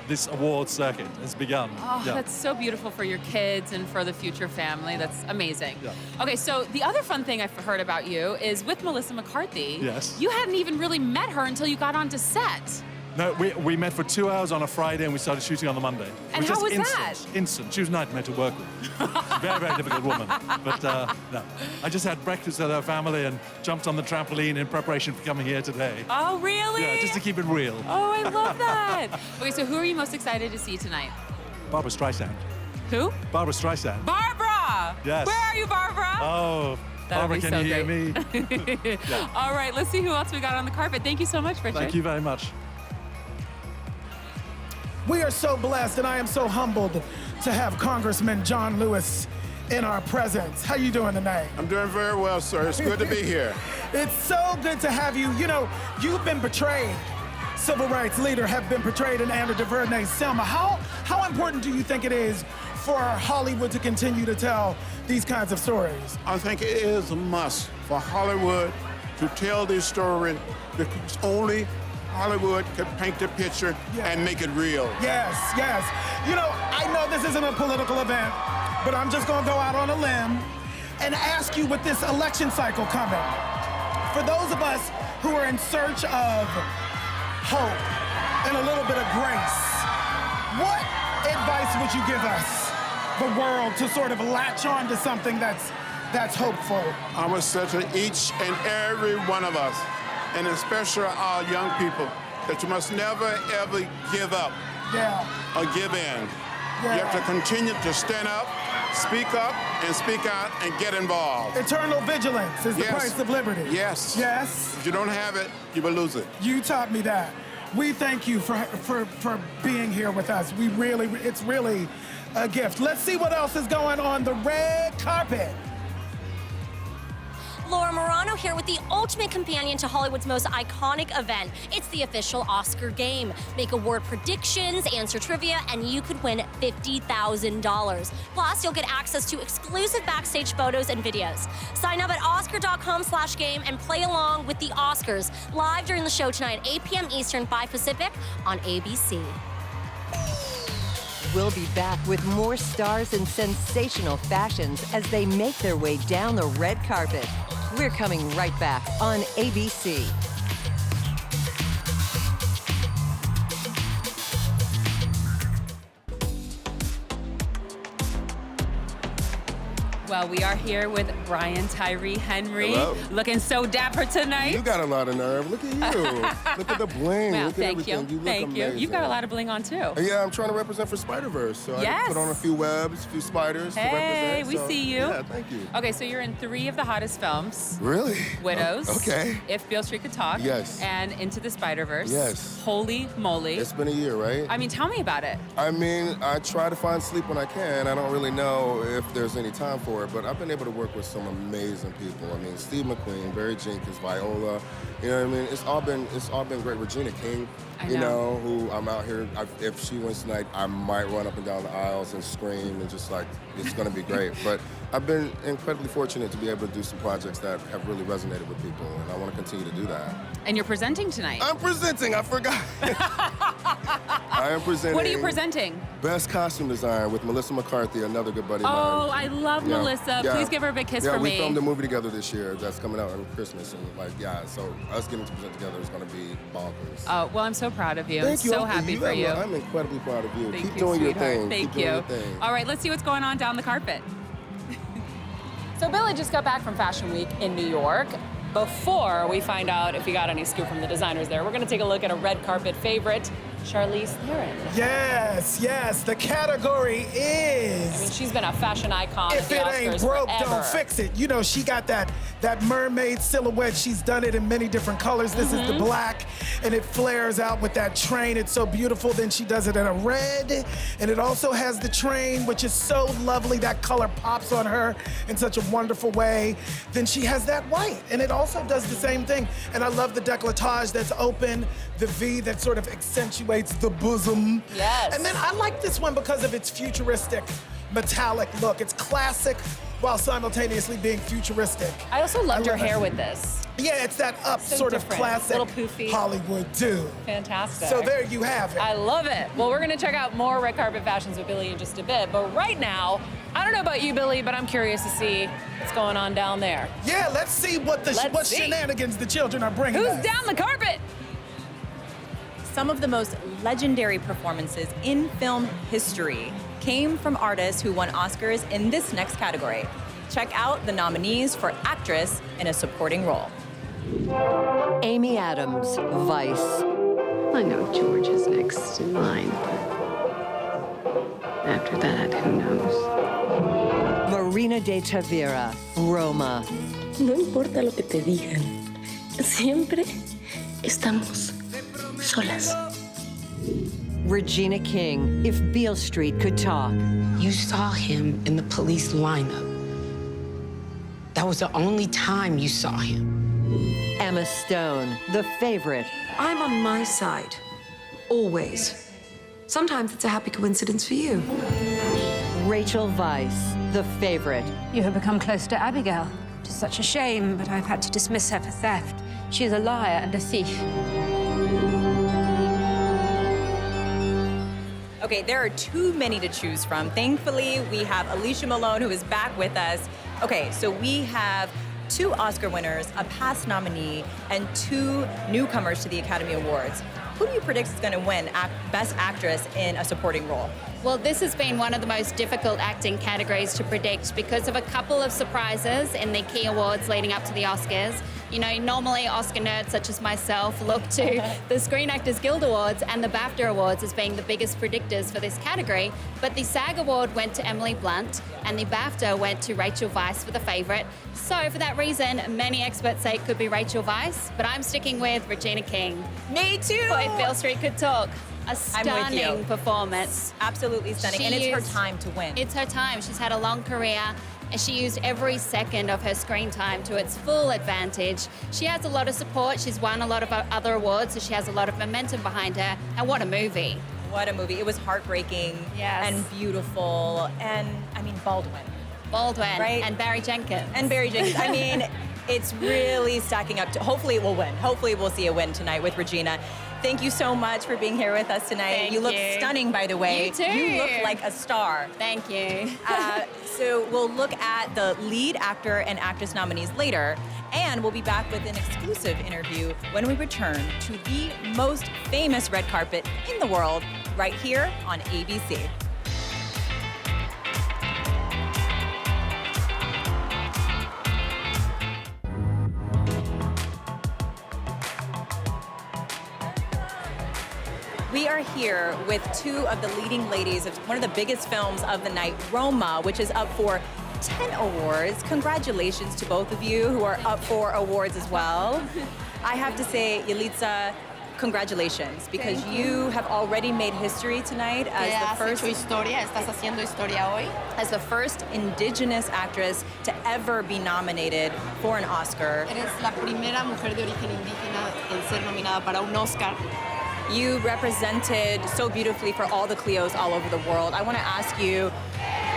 this award circuit has begun. Oh, Yeah. that's so beautiful for your kids and for the future family. That's amazing. Yeah. Okay, so the other fun thing I've heard about you is with Melissa McCarthy. Yes. You hadn't even really met her until you got onto set. No, we met for 2 hours on a Friday and we started shooting on the Monday. And It how was instant, that? Instant. She was a nightmare to work with. Very, very difficult woman. But no, I just had breakfast with her family and jumped on the trampoline in preparation for coming here today. Oh, really? Yeah, just to keep it real. Oh, I love that. Okay, so who are you most excited to see tonight? Barbara Streisand. Who? Barbara Streisand. Barbara! Yes. Where are you, Barbara? Oh, That'll Barbara, be can so you hear great. me? Yeah. All right, let's see who else we got on the carpet. Thank you so much, Richard. Thank you very much. We are so blessed, and I am so humbled to have Congressman John Lewis in our presence. How you doing tonight? I'm doing very well, sir. It's good to be here. It's so good to have you. You know, you've been portrayed. Civil rights leader have been portrayed in Anna DuVernay's Selma. How important do you think it is for Hollywood to continue to tell these kinds of stories? I think it is a must for Hollywood to tell this story because only Hollywood could paint the picture and make it real. Yes, yes. You know, I know this isn't a political event, but I'm just gonna go out on a limb and ask you with this election cycle coming, for those of us who are in search of hope and a little bit of grace, what advice would you give us, the world, to sort of latch on to something that's hopeful? I would say to each and every one of us, and especially our young people, that you must never, ever give up or give in. You have to continue to stand up, speak out, and get involved. Eternal vigilance is the price of liberty. Yes. Yes. If you don't have it, you will lose it. You taught me that. We thank you for being here with us. It's really a gift. Let's see what else is going on the red carpet. Laura Morano here with the ultimate companion to Hollywood's most iconic event. It's the official Oscar game. Make award predictions, answer trivia, and you could win $50,000. Plus, you'll get access to exclusive backstage photos and videos. Sign up at oscar.com/game and play along with the Oscars live during the show tonight, 8 p.m. Eastern, 5 Pacific on ABC. We'll be back with more stars and sensational fashions as they make their way down the red carpet. We're coming right back on ABC. Well, we are here with Brian Tyree Henry. Hello. Looking so dapper tonight. You got a lot of nerve. Look at you. Look at the bling. Well, look at thank everything. you. look Thank you. amazing. You've got a lot of bling on too. Yeah, I'm trying to represent for Spider-Verse. So Yes. I put on a few webs, a few spiders to Hey, represent. we so, see you. Yeah, thank you. Okay, so you're in 3 of the hottest films. Really? Widows. Okay. If Beale Street Could Talk. Yes. And Into the Spider-Verse. Yes. Holy moly. It's been a year, right? I mean, tell me about it. I mean, I try to find sleep when I can. I don't really know if there's any time for it, but I've been able to work with some amazing people. I mean, Steve McQueen, Barry Jenkins, Viola. You know what I mean? It's all been great. Regina King, you know, who I'm out here. If she wins tonight, I might run up and down the aisles and scream and just like, it's going to be great. But I've been incredibly fortunate to be able to do some projects that have really resonated with people, and I want to continue to do that. And you're presenting tonight. I'm presenting. I forgot. I am presenting. What are you presenting? Best costume design with Melissa McCarthy, another good buddy of Oh, mine. I love Melissa. Please give her a big kiss for we me. filmed a movie together this year that's coming out on Christmas, and so us getting to present together is going to be bonkers. Oh, well, I'm so proud of you. Thank you. So happy for you. I'm incredibly proud of you. Thank Keep you, doing your sweetheart. thing. Thank Keep you. doing your thing. All right, let's see what's going on down the carpet. So Billy just got back from Fashion Week in New York. Before we find out if he got any scoop from the designers there, we're going to take a look at a red carpet favorite, Charlize Theron. Yes, yes. The category is. I mean, she's been a fashion icon at If the it Oscars ain't broke, forever. don't fix it. You know, she got that mermaid silhouette. She's done it in many different colors. This is the black, and it flares out with that train. It's so beautiful. Then she does it in a red, and it also has the train, which is so lovely. That color pops on her in such a wonderful way. Then she has that white, and it also does the same thing. And I love the décolletage that's open, the V that sort of accentuates the bosom. Yes. And then I like this one because of its futuristic, metallic look. It's classic while simultaneously being futuristic. I also loved her love hair it. with this. Yeah, it's that up So sort different. of classic Little poofy. Hollywood do. Fantastic. So there you have it. I love it. Well, we're going to check out more red carpet fashions with Billy in just a bit. But right now, I don't know about you, Billy, but I'm curious to see what's going on down there. Yeah, let's see what Let's see. shenanigans the children are bringing Who's us. down the carpet? some of the most legendary performances in film history came from artists who won Oscars in this next category. Check out the nominees for Actress in a Supporting Role. Amy Adams, Vice. I know George is next in line, but after that, who knows? Marina de Tavira, Roma. No importa lo que te digan, siempre estamos solas. Regina King, If Beale Street Could Talk. You saw him in the police lineup. That was the only time you saw him. Emma Stone, The Favorite. I'm on my side, always. Sometimes it's a happy coincidence for you. Rachel Weisz, The Favorite. You have become close to Abigail. It is such a shame, but I've had to dismiss her for theft. She is a liar and a thief. Okay, there are too many to choose from. Thankfully, we have Alicia Malone, who is back with us. Okay, so we have 2 Oscar winners, a past nominee, and 2 newcomers to the Academy Awards. Who do you predict is going to win Best Actress in a Supporting Role? Well, this has been one of the most difficult acting categories to predict because of a couple of surprises in the key awards leading up to the Oscars. You know, normally Oscar nerds such as myself look to the Screen Actors Guild Awards and the BAFTA Awards as being the biggest predictors for this category, but the SAG Award went to Emily Blunt and the BAFTA went to Rachel Weisz for The Favorite. So for that reason, many experts say it could be Rachel Weisz, but I'm sticking with Regina King. Me too! For If Beale Street Could Talk. A stunning performance. Absolutely stunning, and it's her time to win. It's her time. She's had a long career, and she used every second of her screen time to its full advantage. She has a lot of support. She's won a lot of other awards, so she has a lot of momentum behind her. And what a movie. What a movie. It was heartbreaking and beautiful, and, I mean, Baldwin. Right? And Barry Jenkins. And Barry Jenkins. I mean, it's really stacking up to, hopefully it will win. Hopefully we'll see a win tonight with Regina. Thank you so much for being here with us tonight. You look stunning, by the way. You too. You look like a star. Thank you. So we'll look at the lead actor and actress nominees later, and we'll be back with an exclusive interview when we return to the most famous red carpet in the world, right here on ABC. We are here with 2 of the leading ladies of one of the biggest films of the night, Roma, which is up for 10 awards. Congratulations to both of you who are up for awards as well. I have to say, Yelitza, congratulations, because you have already made history tonight as the first estás haciendo historia hoy. As the first indigenous actress to ever be nominated for an Oscar. Eres la primera mujer de origen indígena en ser nominada para un Oscar. You represented so beautifully for all the Clios all over the world. I want to ask you,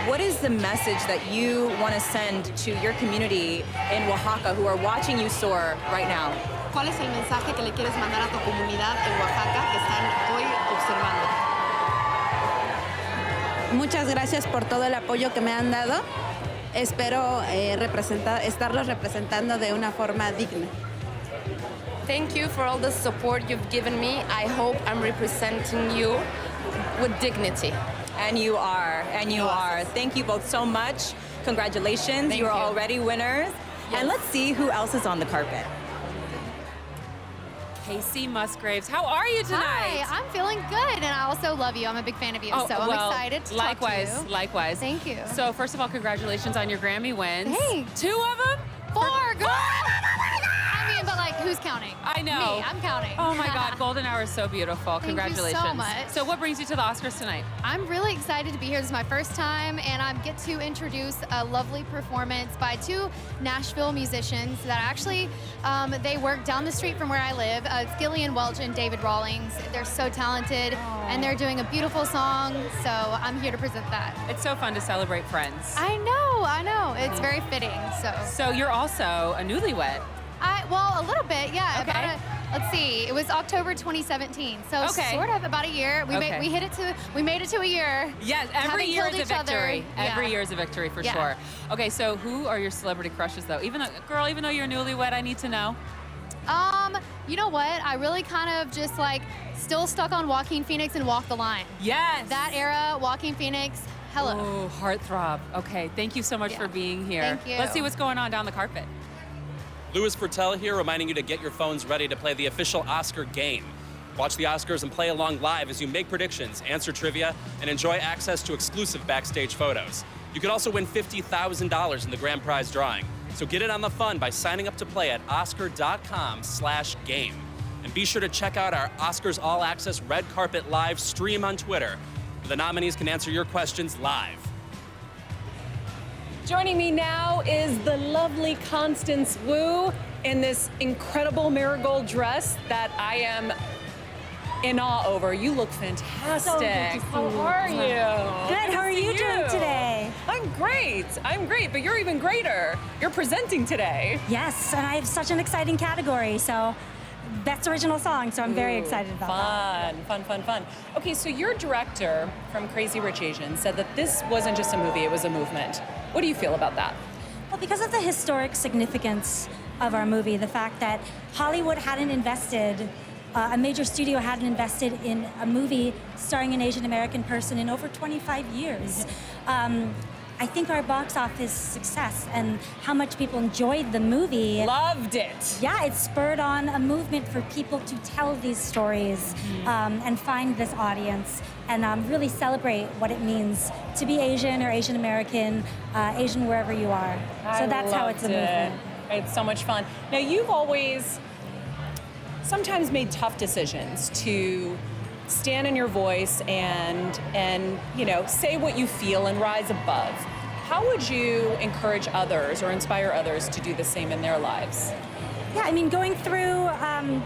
what is the message that you want to send to your community in Oaxaca who are watching you soar right now? ¿Cuál es el mensaje que le quieres mandar a tu comunidad en Oaxaca que están hoy observando? Muchas gracias por todo el apoyo que me han dado. Espero estarlos representando de una forma digna. Thank you for all the support you've given me. I hope I'm representing you with dignity. And you are, and you are. Thank you both so much. Congratulations, you are already winners. Yes. And let's see who else is on the carpet. Casey Musgraves, how are you tonight? Hi, I'm feeling good, and I also love you. I'm a big fan of you, so I'm excited to talk to you. Likewise. Thank you. So first of all, congratulations on your Grammy wins. Thanks. 2 of them? 4, girl. I mean, but like, who's counting? I know. Me, I'm counting. Oh my God, Golden Hour is so beautiful. Thank Congratulations. you so much. So what brings you to the Oscars tonight? I'm really excited to be here. This is my first time, and I get to introduce a lovely performance by 2 Nashville musicians that actually, they work down the street from where I live. It's Gillian Welch and David Rawlings. They're so talented, and they're doing a beautiful song, so I'm here to present that. It's so fun to celebrate friends. I know. It's very fitting, so. So you're also a newlywed. Well, a little bit, yeah. Okay. Let's see. It was October 2017, so sort of about a year. We made it to a year. Yes, every year is a victory. Every year is a victory for sure. Okay, so who are your celebrity crushes though? Even though you're newlywed, I need to know. You know what? I really kind of just like Still stuck on Joaquin Phoenix and Walk the Line. Yes. That era, Joaquin Phoenix, hello. Oh, heartthrob. Okay, thank you so much for being here. Thank you. Let's see what's going on down the carpet. Louis Bertel here, reminding you to get your phones ready to play the official Oscar game. Watch the Oscars and play along live as you make predictions, answer trivia, and enjoy access to exclusive backstage photos. You could also win $50,000 in the grand prize drawing. So get in on the fun by signing up to play at oscar.com/game. And be sure to check out our Oscars All Access Red Carpet Live stream on Twitter, where the nominees can answer your questions live. Joining me now is the lovely Constance Wu in this incredible marigold dress that I am in awe over. You look fantastic. So good to see How you. are you? Good. How are you doing today? I'm great. I'm great, but you're even greater. You're presenting today. Yes, and I have such an exciting category. So, Best Original Song. So I'm very excited about that. Fun. Okay, so your director from Crazy Rich Asians said that this wasn't just a movie, it was a movement. What do you feel about that? Well, because of the historic significance of our movie, the fact that Hollywood hadn't invested, a major studio hadn't invested in a movie starring an Asian American person in over 25 years. I think our box office success and how much people enjoyed the movie. Loved it. Yeah, it spurred on a movement for people to tell these stories and find this audience and really celebrate what it means to be Asian or Asian American, Asian wherever you are. So that's how it's a movement. It's so much fun. Now, you've always sometimes made tough decisions to stand in your voice and you know, say what you feel and rise above. How would you encourage others or inspire others to do the same in their lives? Yeah, I mean, going through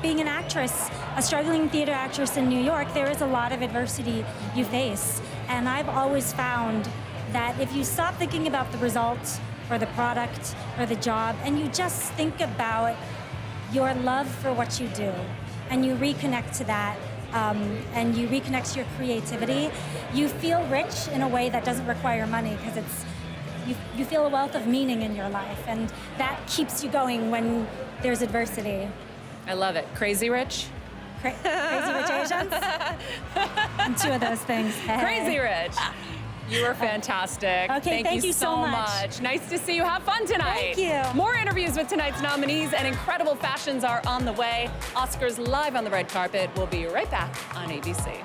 being an actress, a struggling theater actress in New York, there is a lot of adversity you face. And I've always found that if you stop thinking about the result or the product or the job, and you just think about your love for what you do, and you reconnect to that, and you reconnect to your creativity, you feel rich in a way that doesn't require money, because you feel a wealth of meaning in your life, and that keeps you going when there's adversity. I love it. Crazy Rich? Crazy Rich Asians? And two of those things. Hey. Crazy Rich. You are fantastic. Okay, thank you so much. Nice to see you. Have fun tonight. Thank you. More interviews with tonight's nominees and incredible fashions are on the way. Oscars live on the red carpet. We'll be right back on ABC.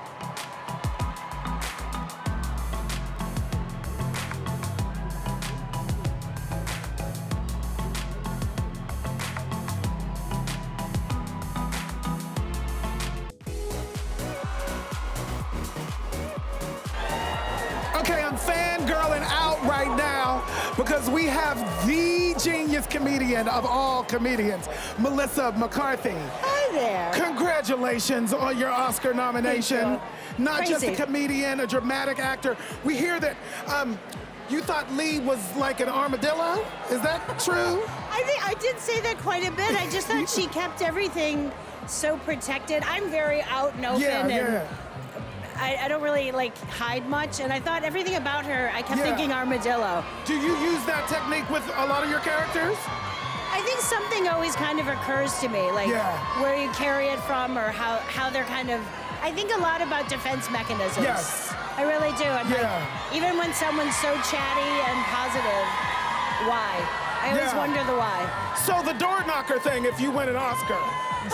Okay, I'm fangirling out right now because we have the genius comedian of all comedians, Melissa McCarthy. Hi there. Congratulations on your Oscar nomination. Not just a comedian, a dramatic actor. We hear that you thought Lee was like an armadillo. Is that true? I think I did say that quite a bit. I just thought she kept everything so protected. I'm very out and open and I don't really like hide much, and I thought everything about her, I kept thinking armadillo. Do you use that technique with a lot of your characters? I think something always kind of occurs to me, like where you carry it from or how they're kind of, I think a lot about defense mechanisms. Yes. I really do. And like, even when someone's so chatty and positive, why? I always wonder the why. So the door knocker thing, if you win an Oscar,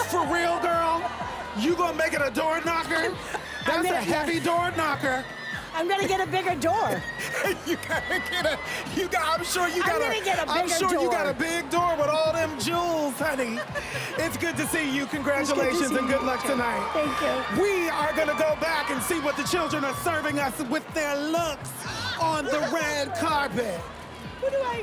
for real, girl? You gonna make it a door knocker? That's a heavy door knocker. I'm gonna get a bigger door. You gotta get a. I'm sure you got. I'm gonna get a bigger I'm sure door. you got a big door with all them jewels, honey. It's good to see you. Congratulations and good luck tonight. Thank you. We are gonna go back and see what the children are serving us with their looks on the red carpet. Who do I?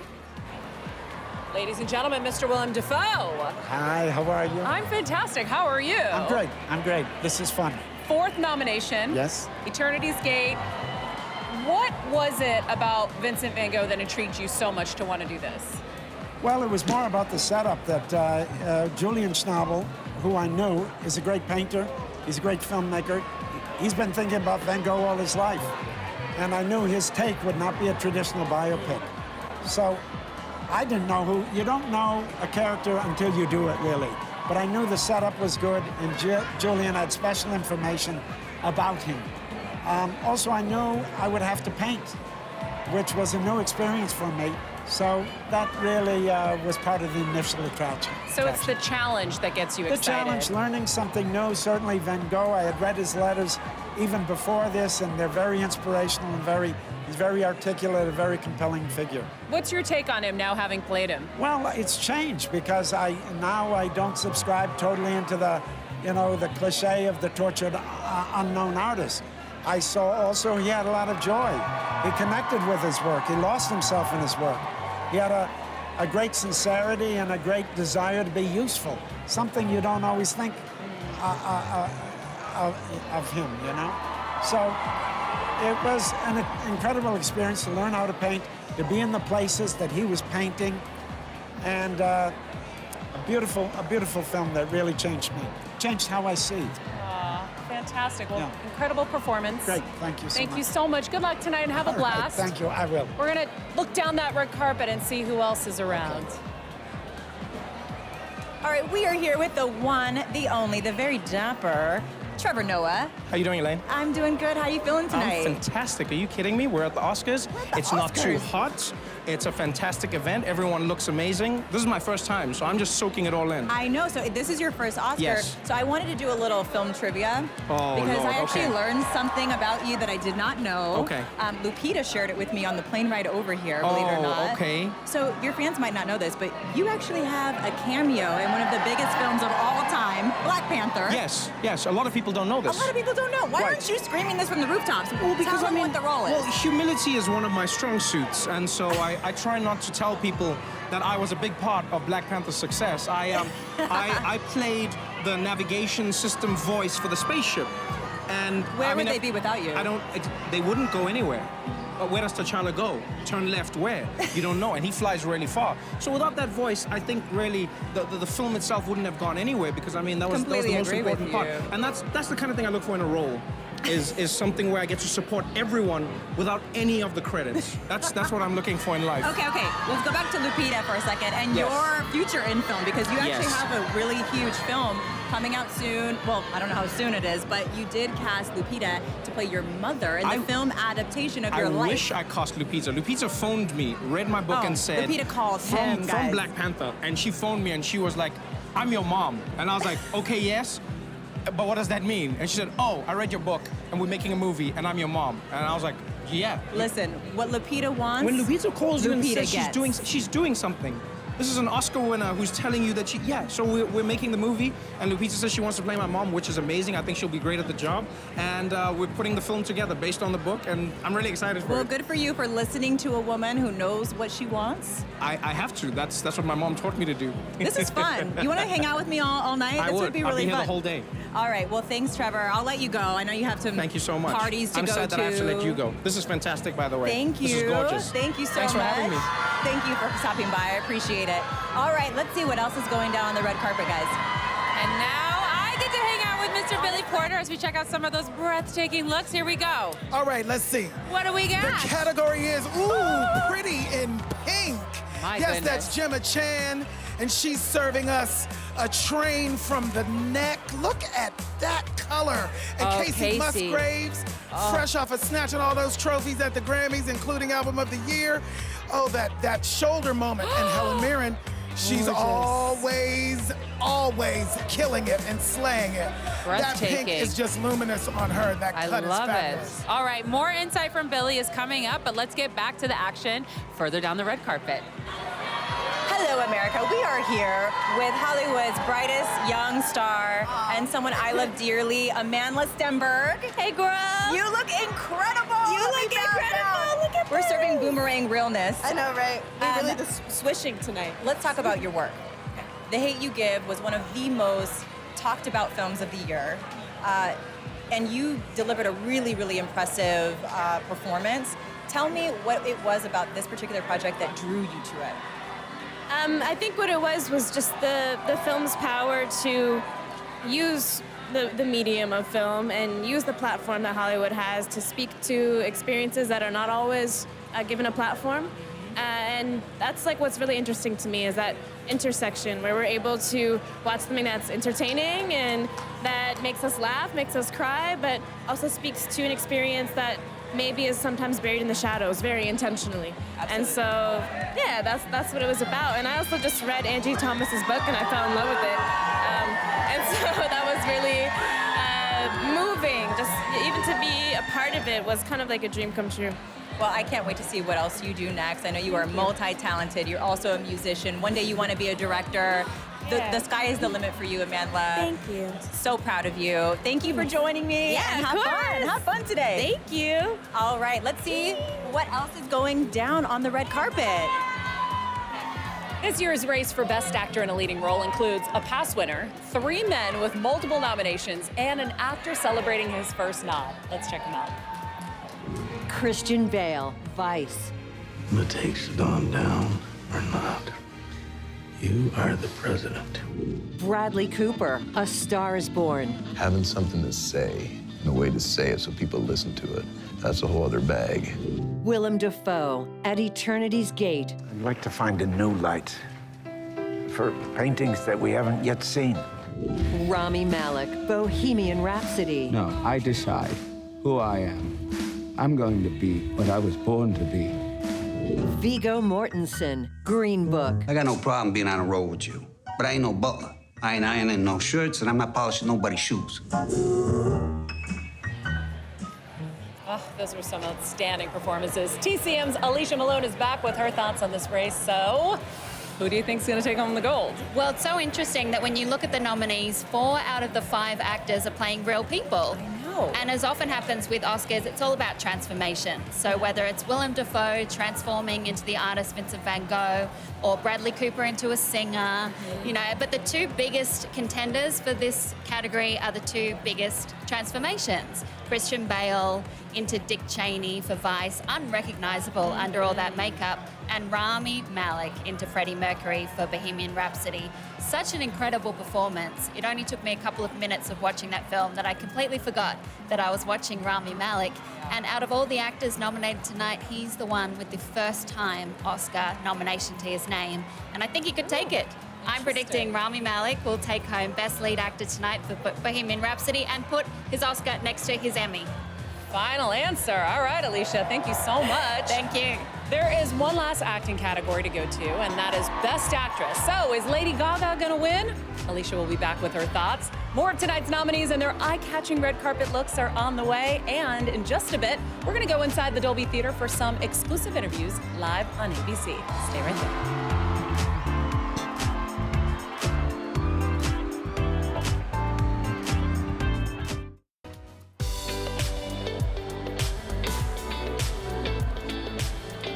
Ladies and gentlemen, Mr. Willem Dafoe. Hi, how are you? I'm fantastic. How are you? I'm great. This is fun. Fourth nomination. Yes. Eternity's Gate. What was it about Vincent Van Gogh that intrigued you so much to want to do this? Well, it was more about the setup that Julian Schnabel, who I know is a great painter, he's a great filmmaker. He's been thinking about Van Gogh all his life. And I knew his take would not be a traditional biopic. So I didn't know you don't know a character until you do it, really. but I knew the setup was good, and Julian had special information about him. Also, I knew I would have to paint, which was a new experience for me. So that really was part of the initial attraction. So it's the challenge that gets you excited. The challenge, learning something new. Certainly Van Gogh, I had read his letters even before this, and they're very inspirational and he's very articulate, a very compelling figure. What's your take on him now, having played him? Well, it's changed because now I don't subscribe totally into the cliche of the tortured unknown artist. I saw also he had a lot of joy. He connected with his work. He lost himself in his work. He had a great sincerity and a great desire to be useful, something you don't always think of him, you know? So it was an incredible experience to learn how to paint, to be in the places that he was painting, and a beautiful film that really changed me, changed how I see. Fantastic. Well, Yeah. incredible performance. Great, thank you so much. Thank you so much. Good luck tonight and have a All right, blast. thank you, I will. We're going to look down that red carpet and see who else is around. All right, we are here with the one, the only, the very dapper Trevor Noah. How you doing, Elaine? I'm doing good. How are you feeling tonight? I'm fantastic. Are you kidding me? We're at the Oscars. It's not too hot. It's a fantastic event. Everyone looks amazing. This is my first time, so I'm just soaking it all in. I know. So this is your first Oscar. Yes. So I wanted to do a little film trivia. Oh, because Lord, I actually okay. learned something about you that I did not know. Okay. Lupita shared it with me on the plane ride over here, believe it or not. Oh, okay. So your fans might not know this, but you actually have a cameo in one of the biggest films of all time, Black Panther. Yes, yes. A lot of people don't know this. A lot of people don't know. Why aren't you screaming this from the rooftops? Well, because Tell them what the role is. Well, humility is one of my strong suits, and so I try not to tell people that I was a big part of Black Panther's success. I played the navigation system voice for the spaceship, and Where would they be without you? They wouldn't go anywhere. But where does T'Challa go? Turn left where? You don't know, and he flies really far. So without that voice, I think really the film itself wouldn't have gone anywhere, because I mean that was the most important part. And that's the kind of thing I look for in a role. Is something where I get to support everyone without any of the credits. That's what I'm looking for in life. Okay. Let's go back to Lupita for a second and Yes. your future in film, because you actually Yes. have a really huge film coming out soon. Well, I don't know how soon it is, but you did cast Lupita to play your mother in the film adaptation of your life. I wish I cast Lupita. Lupita phoned me, read my book, and said... Lupita called him, from guys. Black Panther, and she phoned me and she was like, "I'm your mom." And I was like, "Okay, yes. But what does that mean?" And she said, "Oh, I read your book, and we're making a movie, and I'm your mom." And I was like, "Yeah." Listen, what Lupita wants, When Lupita calls you and Lupita says she's doing something. This is an Oscar winner who's telling you that so we're making the movie, and Lupita says she wants to play my mom, which is amazing. I think she'll be great at the job. And we're putting the film together based on the book, and I'm really excited for Well, it. good for you for listening to a woman who knows what she wants. I have to. That's what my mom taught me to do. This is fun. You want to hang out with me all night? I This would. be I'll really be here fun. the whole day. All right. Well, thanks, Trevor. I'll let you go. I know you have some Thank you so much. parties to I'm go sad to. that I have to let you go. This is fantastic, by the way. Thank you. This is gorgeous. Thank you so Thanks much. for having me. Thank you for stopping by. I appreciate it. All right. Let's see what else is going down on the red carpet, guys. And now I get to hang out with Mr. Billy Porter as we check out some of those breathtaking looks. Here we go. All right, let's see. What do we got? The category is, pretty in pink. My yes, goodness. that's Gemma Chan, and she's serving us a train from the neck. Look at that color. And Oh, Casey Casey. Musgraves, fresh off of snatching all those trophies at the Grammys, including Album of the Year. Oh, that shoulder moment. And Helen Mirren, she's Gorgeous. always killing it and slaying it. That pink Breathtaking. is just luminous on her. That I cut love is fabulous. it. All right, more insight from Billy is coming up, but let's get back to the action further down the red carpet. Hello, America. We are here with Hollywood's brightest young star and someone I love dearly, Amandla Stenberg. Hey, girl. You look incredible. You look incredible. Look at We're serving boomerang realness. I know, right? We're really swishing tonight. Let's talk about your work. The Hate You Give was one of the most talked about films of the year. And you delivered a really, really impressive performance. Tell me what it was about this particular project that drew you to it. I think what it was just the film's power to use the medium of film and use the platform that Hollywood has to speak to experiences that are not always given a platform. And that's like what's really interesting to me is that intersection where we're able to watch something that's entertaining and that makes us laugh, makes us cry, but also speaks to an experience that maybe is sometimes buried in the shadows very intentionally. Absolutely. And so, yeah, that's what it was about. And I also just read Angie Thomas's book and I fell in love with it. And so that was really moving. Just even to be a part of it was kind of like a dream come true. Well, I can't wait to see what else you do next. I know you are multi-talented. You're also a musician. One day you want to be a director. The sky is the limit for you, Amanda. Thank you. So proud of you. Thank you for joining me. Yeah, and have fun. Have fun today. Thank you. All right, let's see what else is going down on the red carpet. This year's race for Best Actor in a Leading Role includes a past winner, 3 men with multiple nominations, and an actor celebrating his first nod. Let's check them out. Christian Bale, Vice. The takes gone down or not. You are the president. Bradley Cooper, A Star is Born. Having something to say and a way to say it so people listen to it, that's a whole other bag. Willem Dafoe, At Eternity's Gate. I'd like to find a new light for paintings that we haven't yet seen. Rami Malek, Bohemian Rhapsody. No, I decide who I am. I'm going to be what I was born to be. Viggo Mortensen, Green Book. I got no problem being on a roll with you, but I ain't no butler. I ain't ironing no shirts, and I'm not polishing nobody's shoes. Oh, those were some outstanding performances. TCM's Alicia Malone is back with her thoughts on this race. So, who do you think's going to take home the gold? Well, it's so interesting that when you look at the nominees, 4 out of the 5 actors are playing real people. And as often happens with Oscars, it's all about transformation. So whether it's Willem Dafoe transforming into the artist Vincent van Gogh or Bradley Cooper into a singer, you know, but the 2 biggest contenders for this category are the 2 biggest transformations. Christian Bale into Dick Cheney for Vice, unrecognizable under all that makeup, and Rami Malek into Freddie Mercury for Bohemian Rhapsody. Such an incredible performance. It only took me a couple of minutes of watching that film that I completely forgot that I was watching Rami Malek. And out of all the actors nominated tonight, he's the one with the first time Oscar nomination to his name. And I think he could take it. I'm predicting Rami Malek will take home Best Lead Actor tonight for Bohemian Rhapsody and put his Oscar next to his Emmy. Final answer. All right, Alicia, thank you so much. Thank you. There is one last acting category to go to, and that is Best Actress. So, is Lady Gaga gonna win? Alicia will be back with her thoughts. More of tonight's nominees and their eye-catching red carpet looks are on the way. And in just a bit, we're gonna go inside the Dolby Theater for some exclusive interviews live on ABC. Stay right there.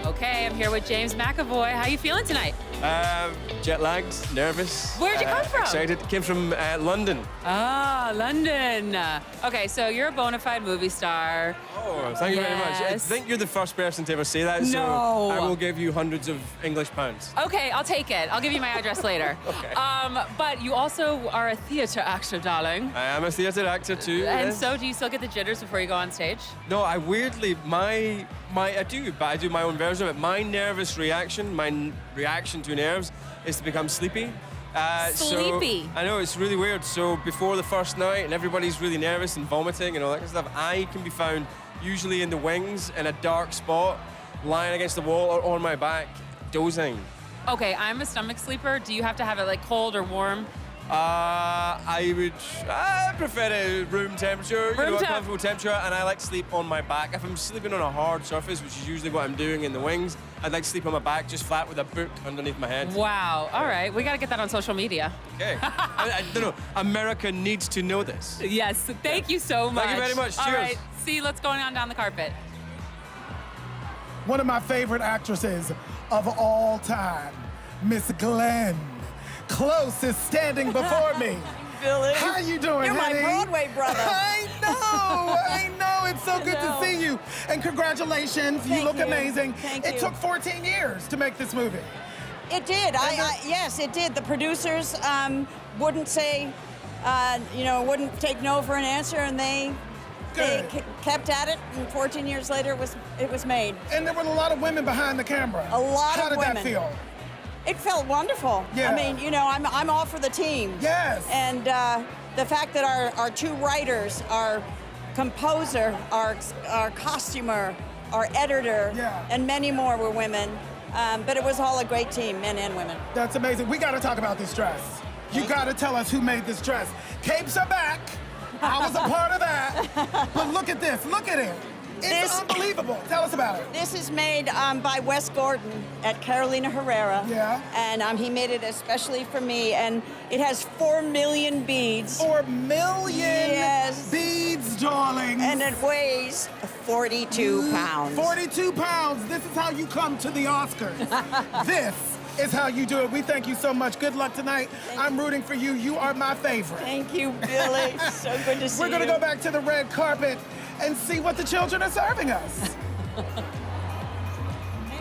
Okay, I'm here with James McAvoy. How you feeling tonight? Jet lagged, nervous. Where'd you come from? Excited. Came from London. Ah, London. Okay, so you're a bona fide movie star. Oh, thank you very much. I think you're the first person to ever say that, so No. I will give you hundreds of English pounds. Okay, I'll take it. I'll give you my address later. Okay. But you also are a theater actor, darling. I am a theatre actor too. And yes. so do you still get the jitters before you go on stage? No, I weirdly, I do, but I do my own version of it. My nervous reaction, my reaction to nerves is to become sleepy. Sleepy? So, I know, it's really weird. So before the first night and everybody's really nervous and vomiting and all that kind of stuff, I can be found usually in the wings in a dark spot, lying against the wall or on my back, dozing. Okay, I'm a stomach sleeper. Do you have to have it like cold or warm? I prefer it room temperature, a comfortable temperature, and I like to sleep on my back. If I'm sleeping on a hard surface, which is usually what I'm doing in the wings, I'd like to sleep on my back, just flat with a book underneath my head. Wow, all right. We got to get that on social media. Okay. I don't know. America needs to know this. Yes, thank you so much. Thank you very much. All Cheers. right, see what's going on down the carpet. One of my favorite actresses of all time, Miss Glenn Close is standing before me. Billy. How you doing, You're honey? my Broadway brother. I know. It's so good to see you. And congratulations, you look amazing. Thank It you. took 14 years to make this movie. It did. Yes, it did. The producers wouldn't say, wouldn't take no for an answer, and they kept at it. And 14 years later, it was made. And there were a lot of women behind the camera. A lot How of did women. that feel? It felt wonderful. Yeah. I mean, you know, I'm all for the team. Yes. And the fact that our two writers, our composer, our costumer, our editor, and many more were women. But it was all a great team, men and women. That's amazing. We got to talk about this dress. You got to tell us who made this dress. Capes are back. I was a part of that. But look at this. Look at it. It's unbelievable. Tell us about it. This is made by Wes Gordon at Carolina Herrera. Yeah. And he made it especially for me. And it has 4 million beads. 4 million beads, darling. And it weighs 42 pounds. 42 pounds. This is how you come to the Oscars. This is how you do it. We thank you so much. Good luck tonight. I'm rooting for you. You are my favorite. Thank you, Billy. So good to see you. We're going to go back to the red carpet and see what the children are serving us.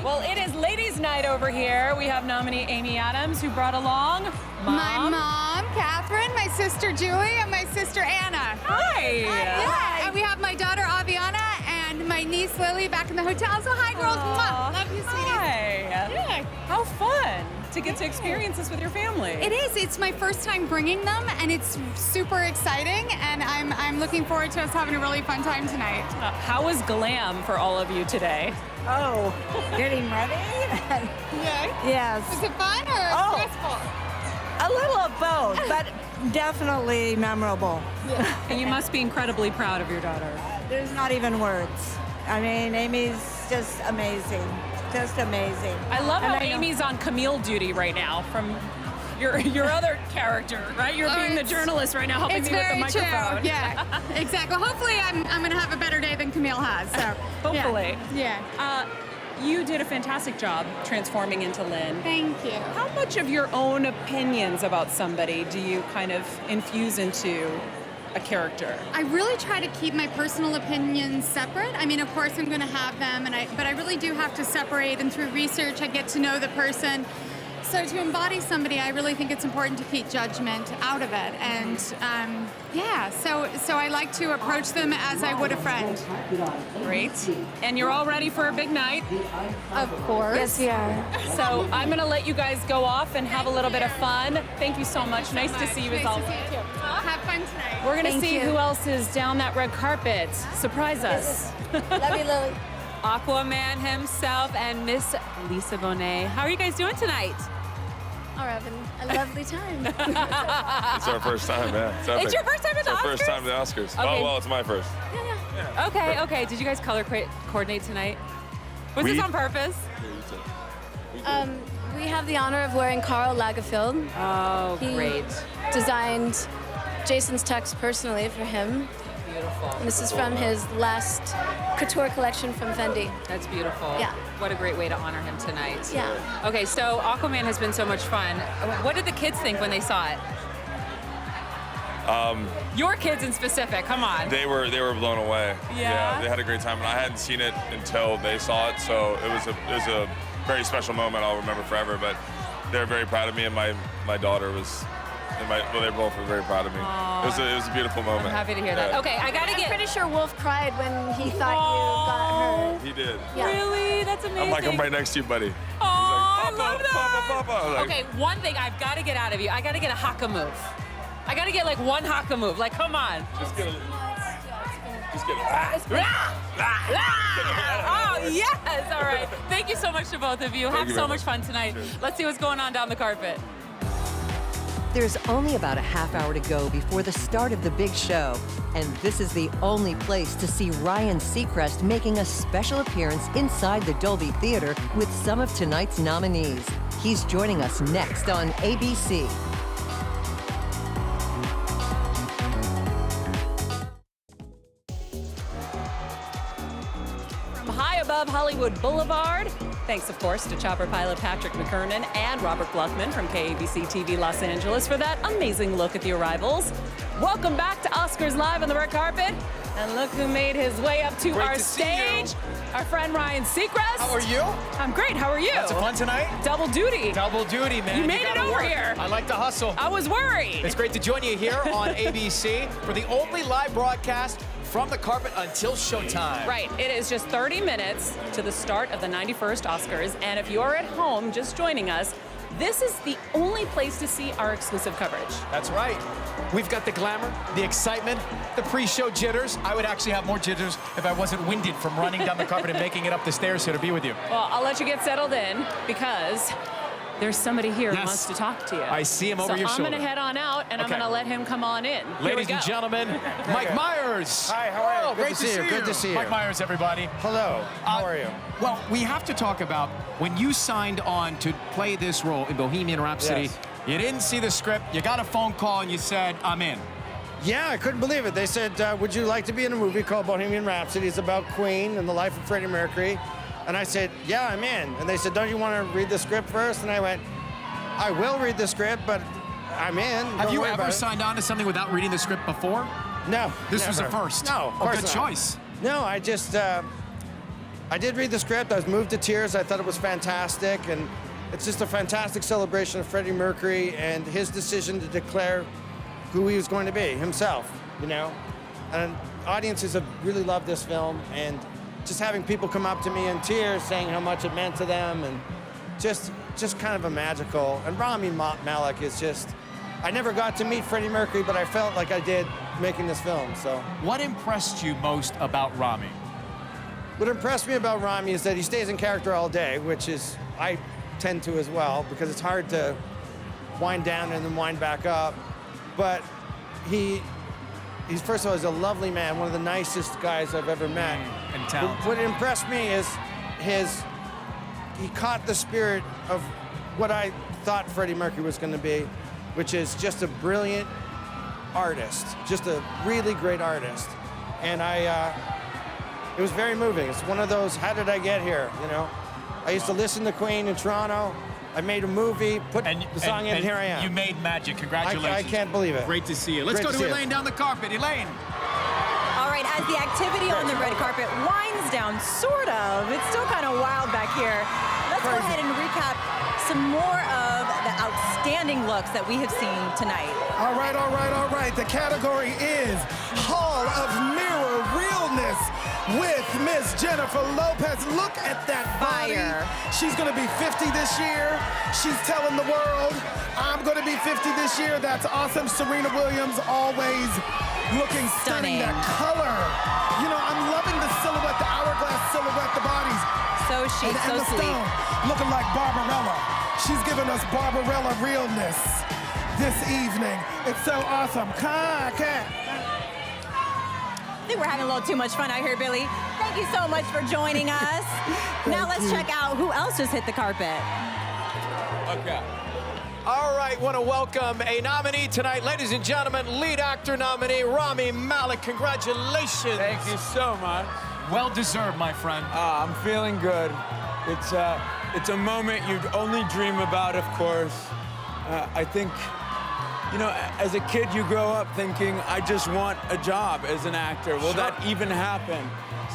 Well, it is ladies' night over here. We have nominee Amy Adams, who brought along my mom, Catherine, my sister Julie, and my sister Anna. Hi. Yeah, and we have my daughter Aviana and my niece Lily back in the hotel. So hi, girls. Mwah. Love you, sweetie. Hi. Yeah. How fun to get to experience this with your family. It is. It's my first time bringing them, and it's super exciting. And I'm looking forward to us having a really fun time tonight. How was glam for all of you today? Oh, getting ready? Yeah. Yes. Is it fun or stressful? A little of both, but definitely memorable. And you must be incredibly proud of your daughter. There's not even words. I mean, Amy's just amazing. Just amazing. I love And how I know- Amy's on Camille duty right now from your other character, right? You're being the journalist right now, helping It's me with the very microphone. true. Yeah, exactly. Hopefully, I'm going to have a better day than Camille has. So Hopefully. Yeah. You did a fantastic job transforming into Lynn. Thank you. How much of your own opinions about somebody do you kind of infuse into a character? I really try to keep my personal opinions separate. I mean, of course, I'm going to have them, but I really do have to separate. And through research, I get to know the person. So to embody somebody, I really think it's important to keep judgment out of it. And so I like to approach them as I would a friend. Great. And you're all ready for a big night? Of course. Yes, we are. So I'm going to let you guys go off and have a little bit of fun. Thank you so much. Nice to see you as always. Have fun tonight. We're going to see who else is down that red carpet. Surprise us. Love you, Lily. Aquaman himself and Miss Lisa Bonet. How are you guys doing tonight? We're having a lovely time. It's our first time, yeah. It's your first time at the Oscars? It's our first time at the Oscars. Okay. Oh, well, it's my first. Okay. Did you guys color coordinate tonight? Was this on purpose? We have the honor of wearing Karl Lagerfeld. Oh, He great. Designed Jason's tux personally for him. Beautiful. And this is from his last couture collection from Fendi. That's beautiful. Yeah. What a great way to honor him tonight. Yeah. Okay, so Aquaman has been so much fun. What did the kids think when they saw it? Your kids in specific, come on. They were blown away. Yeah? They had a great time, and I hadn't seen it until they saw it, so it was a very special moment I'll remember forever. But they're very proud of me, and my daughter was. They both were very proud of me. It was a beautiful moment. I'm happy to hear that. Yeah. Okay, I gotta I'm pretty sure Wolf cried when he thought you got hurt. He did. Yeah. Really? That's amazing. I'm like, I'm right next to you, buddy. Oh, I love that. Papa. I was like, Okay, one thing I've got to get out of you. I got to get a haka move. I got to get like one haka move. Like, come on. Just get it. Oh, yes. All right. Thank you so much to both of you. Thank Have you so very much much. fun tonight. Let's see what's going on down the carpet. There's only about a half hour to go before the start of the big show, and this is the only place to see Ryan Seacrest making a special appearance inside the Dolby Theater with some of tonight's nominees. He's joining us next on ABC. From high above Hollywood Boulevard, thanks, of course, to chopper pilot Patrick McKernan and Robert Gluckman from KABC TV Los Angeles for that amazing look at the arrivals. Welcome back to Oscars Live on the red carpet. And look who made his way up to Great our to see stage. Our friend Ryan Seacrest. How are you? I'm great. How are you? Lots of fun tonight? Double duty. Double duty, man. You made it gotta over work. here. I like to hustle. I was worried. It's great to join you here on ABC for the only live broadcast from the carpet until showtime. Right. It is just 30 minutes to the start of the 91st Oscars. And if you're at home just joining us, this is the only place to see our exclusive coverage. That's right. We've got the glamour, the excitement, the pre-show jitters. I would actually have more jitters if I wasn't winded from running down the carpet and making it up the stairs here to be with you. Well, I'll let you get settled in because there's somebody here who wants to talk to you. I see him over your So shoulder. I'm going to head on out, and I'm Okay. going to let him come on in. Ladies and gentlemen, Mike Myers. Hi, how are you? Oh, Good great to see you. Good to see you. Mike Myers, everybody. Hello. How are you? Well, we have to talk about when you signed on to play this role in Bohemian Rhapsody. Yes. You didn't see the script. You got a phone call and you said, "I'm in." Yeah, I couldn't believe it. They said, would you like to be in a movie called Bohemian Rhapsody? It's about Queen and the life of Freddie Mercury. And I said, yeah, I'm in. And they said, don't you want to read the script first? And I went, I will read the script, but I'm in. Have Don't you worry ever about it." signed on to something without reading the script before? No. This was a never. first. No, of Oh, course good not. choice. No, I just, I did read the script. I was moved to tears. I thought it was fantastic. And it's just a fantastic celebration of Freddie Mercury and his decision to declare who he was going to be, himself, you know? And audiences have really loved this film. And just having people come up to me in tears saying how much it meant to them and just kind of a magical. And Rami Malek is just, I never got to meet Freddie Mercury, but I felt like I did making this film, so. What impressed you most about Rami? What impressed me about Rami is that he stays in character all day, which is, I tend to as well, because it's hard to wind down and then wind back up. But he's first of all, he's a lovely man, one of the nicest guys I've ever met. And talented. What impressed me is he caught the spirit of what I thought Freddie Mercury was going to be, which is just a brilliant artist, just a really great artist. And it was very moving. It's one of those, how did I get here, you know? I used to listen to Queen in Toronto. I made a movie, put the song in, and here I am. You made magic. Congratulations. I can't believe it. Great to see you. Let's Great go to to see you. Elaine down the carpet. Elaine. All right, as the activity on the red carpet winds down, sort of, it's still kind of wild back here. Let's go ahead and recap some more of the outstanding looks that we have seen tonight. All right, all right, all right. The category is Hall of Mirror Realness with Miss Jennifer Lopez. Look at that body. Fire. She's going to be 50 this year. She's telling the world, I'm going to be 50 this year. That's awesome. Serena Williams always looking stunning. That color. You know, I'm loving the silhouette, the hourglass silhouette, the bodies. So chic, and so Emma sleek. Stone looking like Barbarella. She's giving us Barbarella realness this evening. It's so awesome. I think we're having a little too much fun out here, Billy. Thank you so much for joining us. Now let's check out who else just hit the carpet. Okay. All right, want to welcome a nominee tonight. Ladies and gentlemen, lead actor nominee, Rami Malek. Congratulations. Thank you so much. Well deserved, my friend. I'm feeling good. It's a moment you'd only dream about, of course. I think, you know, as a kid, you grow up thinking, I just want a job as an actor. Will that even happen?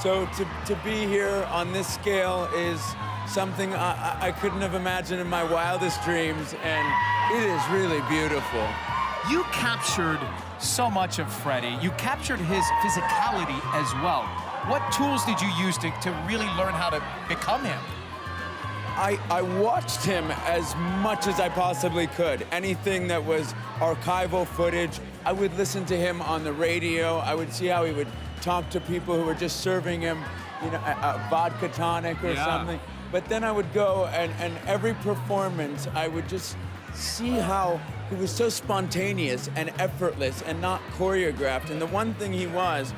So to be here on this scale is something I couldn't have imagined in my wildest dreams, and it is really beautiful. You captured so much of Freddie. You captured his physicality as well. What tools did you use to really learn how to become him? I watched him as much as I possibly could. Anything that was archival footage, I would listen to him on the radio. I would see how he would talk to people who were just serving him, you know, a vodka tonic or something. But then I would go and every performance, I would just see how he was so spontaneous and effortless and not choreographed. And the one thing he was,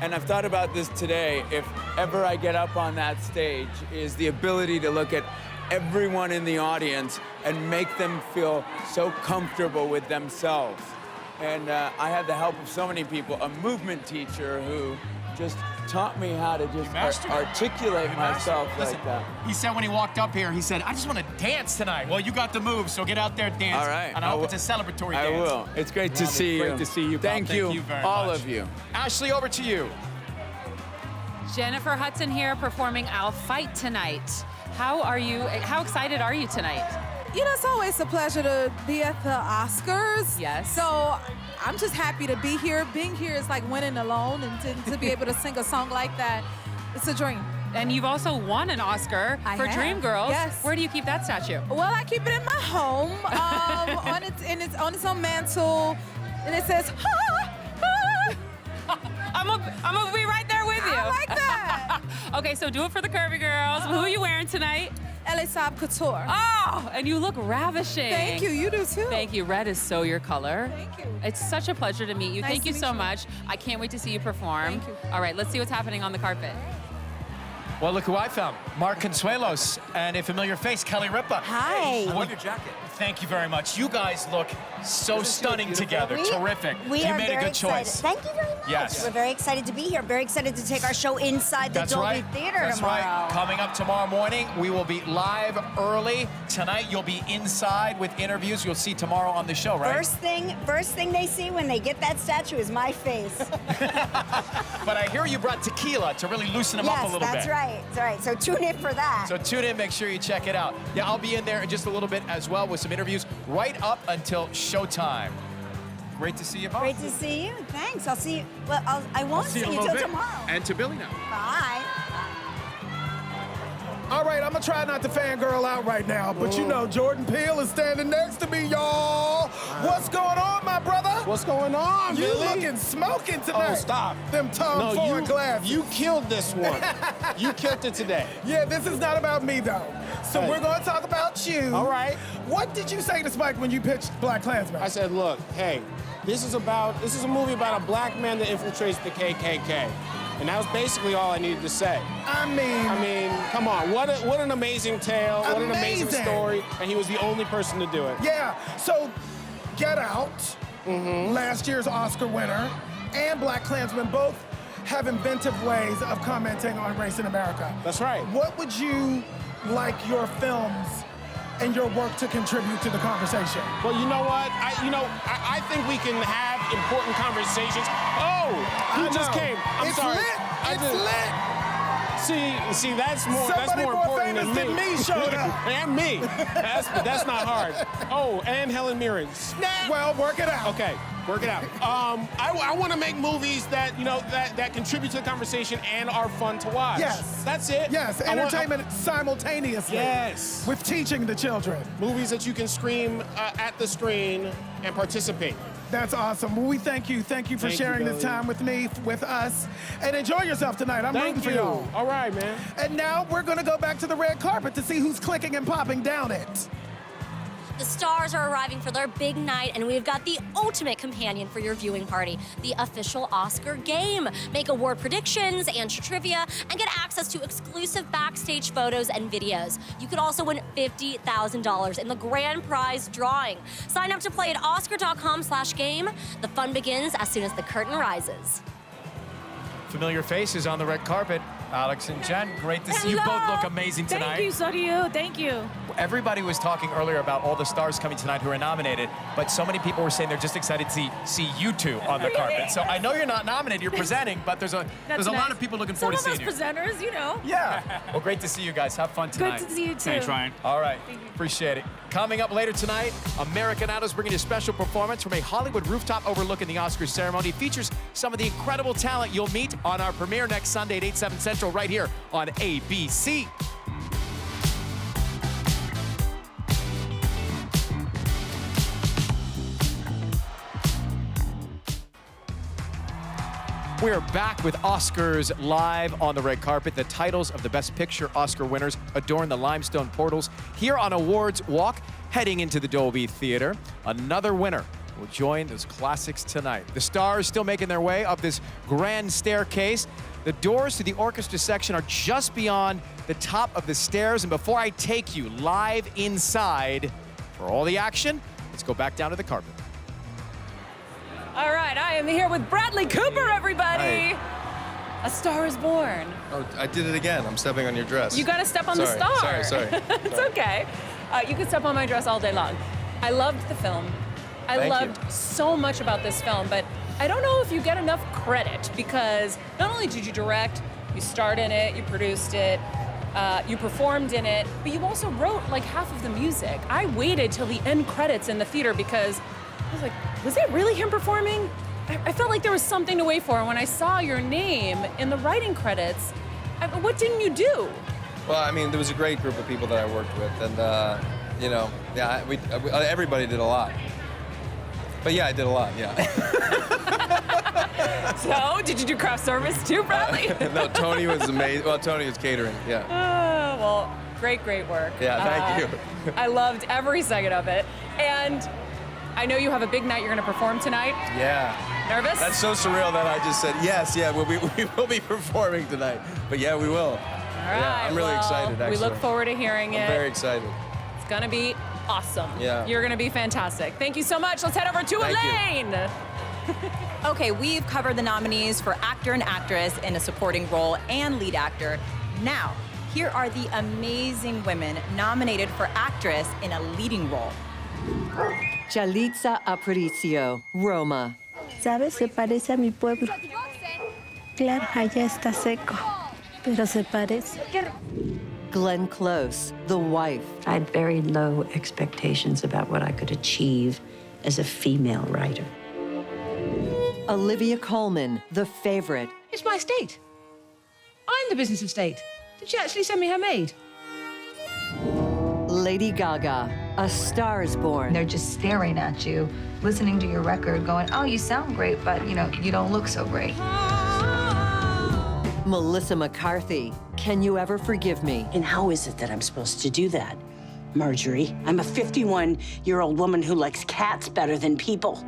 and I've thought about this today, if ever I get up on that stage, is the ability to look at everyone in the audience and make them feel so comfortable with themselves. And I had the help of so many people, a movement teacher who just taught me how to just articulate myself like that. He said when he walked up here, he said, I just want to dance tonight. Well, you got the move, so get out there and dance. All right. And I hope it's a celebratory I dance. will. It's great to see you. Great to see you, Bob. Thank you, very all much. of you. Ashley, over to you. Jennifer Hudson here performing I'll Fight tonight. How are you? How excited are you tonight? You know, it's always a pleasure to be at the Oscars. Yes. So I'm just happy to be here. Being here is like winning alone, and to be able to sing a song like that, it's a dream. And you've also won an Oscar for have. Dreamgirls. Yes. Where do you keep that statue? Well, I keep it in my home, on its own mantle, and it says, ha, ha. I'm gonna be right there with you. I like that. Okay, so do it for the Curvy Girls. Who are you wearing tonight? Elisab Couture. Oh, and you look ravishing. Thank you. You do too. Thank you. Red is so your color. Thank you. It's such a pleasure to meet you. Nice Thank to you meet so you. much. I can't wait to see you perform. Thank you. All right, let's see what's happening on the carpet. Well, look who I found. Mark Consuelos and a familiar face, Kelly Ripa. Hi. I love your jacket. Thank you very much. You guys look so stunning together. Terrific. We you are made very a good excited. choice. Thank you very much. Yes. We're very excited to be here. Very excited to take our show inside the That's Dolby right. Theater That's tomorrow. right. Coming up tomorrow morning, we will be live early. Tonight, you'll be inside with interviews you'll see tomorrow on the show, right? First thing they see when they get that statue is my face. But I hear you brought tequila to really loosen them up a little bit. Yes, that's right. That's right. So tune in for that. So tune in, make sure you check it out. Yeah, I'll be in there in just a little bit as well with some interviews right up until showtime. Great to see you both. Great to see you. Thanks. I'll see you. Well, I won't see you till tomorrow. And to Billy now. Bye. All right, I'm gonna try not to fangirl out right now, but you know Jordan Peele is standing next to me, y'all. What's going on, my brother? What's going on, You Billy? looking smoking tonight. Oh, stop. Them Tom Ford glasses. You killed this one. You killed it today. Yeah, this is not about me, though. So Hey. we're gonna talk about you. All right. What did you say to Spike when you pitched Black Klansman? I said, look, hey, this is a movie about a black man that infiltrates the KKK. And that was basically all I needed to say. I mean, come on, what an amazing tale, what an amazing Amazing. story, and he was the only person to do it. Yeah, so Get Out, last year's Oscar winner, and Black Klansman both have inventive ways of commenting on race in America. That's right. What would you like your films and your work to contribute to the conversation? Well, you know what? I think we can have important conversations. Oh, who just came? I'm It's sorry. lit. It's lit. See, that's more Somebody more important famous than me showed up. And me. That's not hard. Oh, and Helen Mirren. Snap. Well, work it out. Okay, work it out. I want to make movies that that contribute to the conversation and are fun to watch. Yes. That's it. Yes, entertainment simultaneously. Yes. With teaching the children. Movies that you can scream at the screen and participate. That's awesome. Well, we thank you. Thank you for Thank you, sharing this Billy. time with me, with us. And enjoy yourself tonight. I'm rooting Thank for you. y'all. All right, man. And now we're going to go back to the red carpet to see who's clicking and popping down it. The stars are arriving for their big night, and we've got the ultimate companion for your viewing party, the official Oscar game. Make award predictions, answer trivia, and get access to exclusive backstage photos and videos. You could also win $50,000 in the grand prize drawing. Sign up to play at oscar.com/game. The fun begins as soon as the curtain rises. Familiar faces on the red carpet. Alex and Jen, great to see you both look amazing tonight. Thank you, so do you. Thank you. Everybody was talking earlier about all the stars coming tonight who are nominated, but so many people were saying they're just excited to see you two on the carpet. So I know you're not nominated, you're presenting, but there's a lot of people looking forward to seeing you. Some of us presenters, you know. Yeah. Well, great to see you guys. Have fun tonight. Good to see you too. Thanks, Ryan. All right. Appreciate it. Coming up later tonight, American Idol's bringing you a special performance from a Hollywood rooftop overlooking the Oscars ceremony. It features some of the incredible talent you'll meet on our premiere next Sunday at 8, 7 Central right here on ABC. We're back with Oscars live on the red carpet. The titles of the Best Picture Oscar winners adorn the limestone portals here on Awards Walk, heading into the Dolby Theater. Another winner will join those classics tonight. The stars still making their way up this grand staircase. The doors to the orchestra section are just beyond the top of the stairs. And before I take you live inside for all the action, let's go back down to the carpet. All right, I am here with Bradley Cooper, everybody. A Star is Born. Oh, I did it again. I'm stepping on your dress. You got to step on the star. Sorry. It's okay. You can step on my dress all day long. I loved the film. I loved so much about this film, but I don't know if you get enough credit because not only did you direct, you starred in it, you produced it, you performed in it, but you also wrote like half of the music. I waited till the end credits in the theater because I was like, was it really him performing? I felt like there was something to wait for. And when I saw your name in the writing credits, What didn't you do? Well, I mean, there was a great group of people that I worked with, and you know, yeah, everybody did a lot. But yeah, I did a lot. Yeah. So, did you do craft service too, Bradley? No, Tony was amazing. Well, Tony was catering. Yeah. Well, great work. Yeah, thank you. I loved every second of it, and I know you have a big night you're going to perform tonight. Yeah. Nervous? That's so surreal that I just said yes. Yeah, we will be performing tonight. But yeah, we will. All right. Yeah, I'm really excited. Actually, we look forward to hearing it. I'm very excited. It's going to be awesome. Yeah. You're going to be fantastic. Thank you so much. Let's head over to Elaine. Okay, we've covered the nominees for actor and actress in a supporting role and lead actor. Now, here are the amazing women nominated for actress in a leading role. Chalitza Aparicio, Roma. ¿Sabes? Se parece a mi pueblo. Claro, allá está seco, pero se parece. Glenn Close, The Wife. I had very low expectations about what I could achieve as a female writer. Olivia Colman, The Favorite. It's my estate. I'm the business of state. Did she actually send me her maid? Lady Gaga, A Star is Born. They're just staring at you, listening to your record, going, oh, you sound great, but, you know, you don't look so great. Melissa McCarthy, Can You Ever Forgive Me? And how is it that I'm supposed to do that, Marjorie? I'm a 51-year-old woman who likes cats better than people.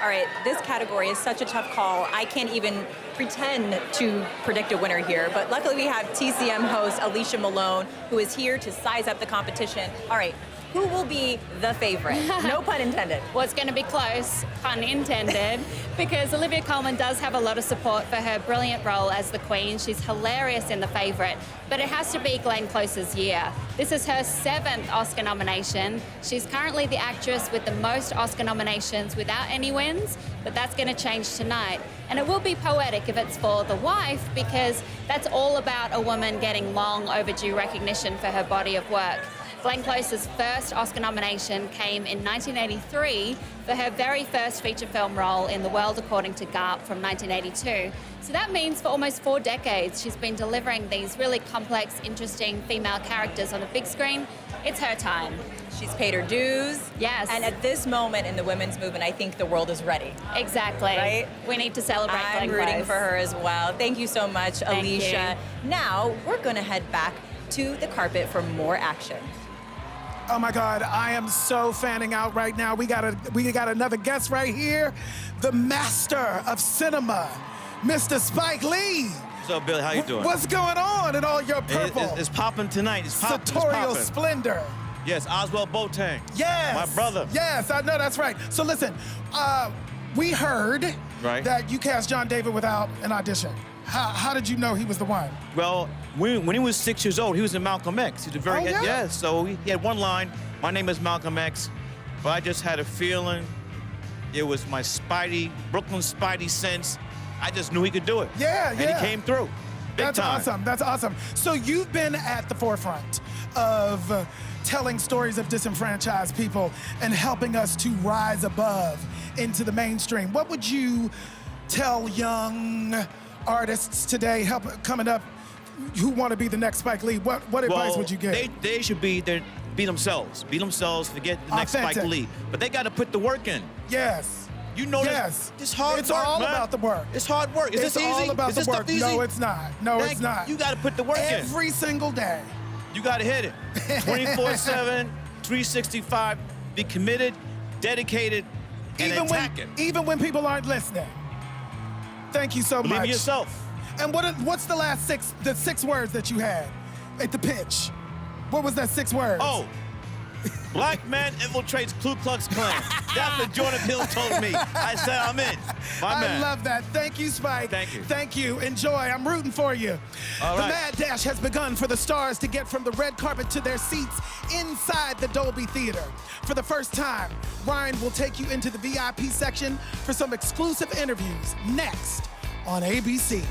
All right, this category is such a tough call. I can't even pretend to predict a winner here, but luckily we have TCM host Alicia Malone, who is here to size up the competition. All right, who will be the favorite? No pun intended. Well, it's going to be close, pun intended, because Olivia Colman does have a lot of support for her brilliant role as the Queen. She's hilarious in The Favourite, but it has to be Glenn Close's year. This is her 7th Oscar nomination. She's currently the actress with the most Oscar nominations without any wins, but that's going to change tonight. And it will be poetic if it's for The Wife, because that's all about a woman getting long overdue recognition for her body of work. Glenn Close's first Oscar nomination came in 1983 for her very first feature film role in The World According to Garp from 1982. So that means for almost 4 decades, she's been delivering these really complex, interesting female characters on the big screen. It's her time. She's paid her dues. Yes. And at this moment in the women's movement, I think the world is ready. Exactly. Right? We need to celebrate I'm Glenn rooting Close. for her as well. Thank you so much, Thank Alicia. you. Now, we're going to head back to the carpet for more action. Oh my God, I am so fanning out right now. We got another guest right here, the master of cinema, Mr. Spike Lee. What's up, Billy? How you doing? What's going on in all your purple? It's popping tonight. It's popping. Sartorial splendor. Yes, Oswald Boateng. Yes. My brother. Yes, I know that's right. So listen, we heard that you cast John David without an audition. How did you know he was the one? Well, when he was 6 years old, he was in Malcolm X. He's a very so he had one line, my name is Malcolm X, but I just had a feeling it was my Brooklyn Spidey sense. I just knew he could do it. Yeah, and he came through. Big That's time. awesome. That's awesome. So you've been at the forefront of telling stories of disenfranchised people and helping us to rise above into the mainstream. What would you tell young artists today coming up who want to be the next Spike Lee? What advice would you give? They should be themselves. Be themselves, forget the next Spike Lee. But they got to put the work in. Yes. You know this hard it's work, all man. about the work. It's hard work. Is this easy? It's all about Is the this work. stuff easy? No, it's not. No, it's not. You got to put the work in. Every single day. You got to hit it. 24/7, 365. Be committed, dedicated, and attack it. Even when people aren't listening. Thank you so much. Believe in yourself. And what's the last six words that you had at the pitch? What was that 6 words? Oh, black man infiltrates Ku Klux Klan. That's what Jordan Peele told me. I said I'm in. My man. I love that. Thank you, Spike. Thank you. Thank you. Enjoy. I'm rooting for you. All the right. Mad Dash has begun for the stars to get from the red carpet to their seats inside the Dolby Theater. For the first time, Ryan will take you into the VIP section for some exclusive interviews next on ABC.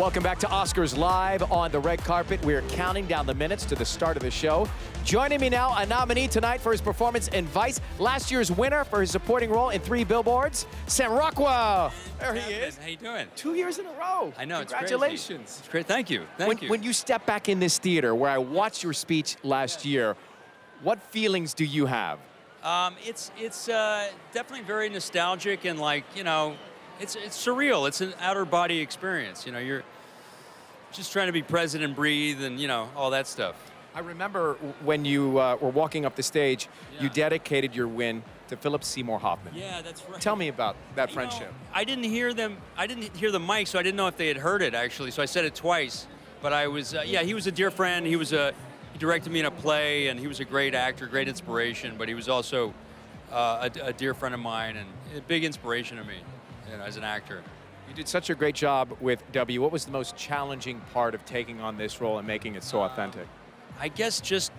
Welcome back to Oscars Live on the red carpet. We're counting down the minutes to the start of the show. Joining me now, a nominee tonight for his performance in Vice, last year's winner for his supporting role in 3 Billboards, Sam Rockwell. There he is. How you doing? 2 years in a row. I know, it's Congratulations. It's great. Thank you. Thank you. When you step back in this theater where I watched your speech last year, what feelings do you have? It's definitely very nostalgic and like, you know, it's surreal. It's an outer body experience. You know, you're just trying to be present and breathe and, you know, all that stuff. I remember when you were walking up the stage, you dedicated your win to Philip Seymour Hoffman. Yeah, that's right. Tell me about that friendship. I didn't hear them. I didn't hear the mic, so I didn't know if they had heard it, actually. So I said it twice. But I was, yeah, he was a dear friend. He directed me in a play, and he was a great actor, great inspiration. But he was also a dear friend of mine and a big inspiration to me, you know, as an actor. You did such a great job with W. What was the most challenging part of taking on this role and making it so authentic? I guess just,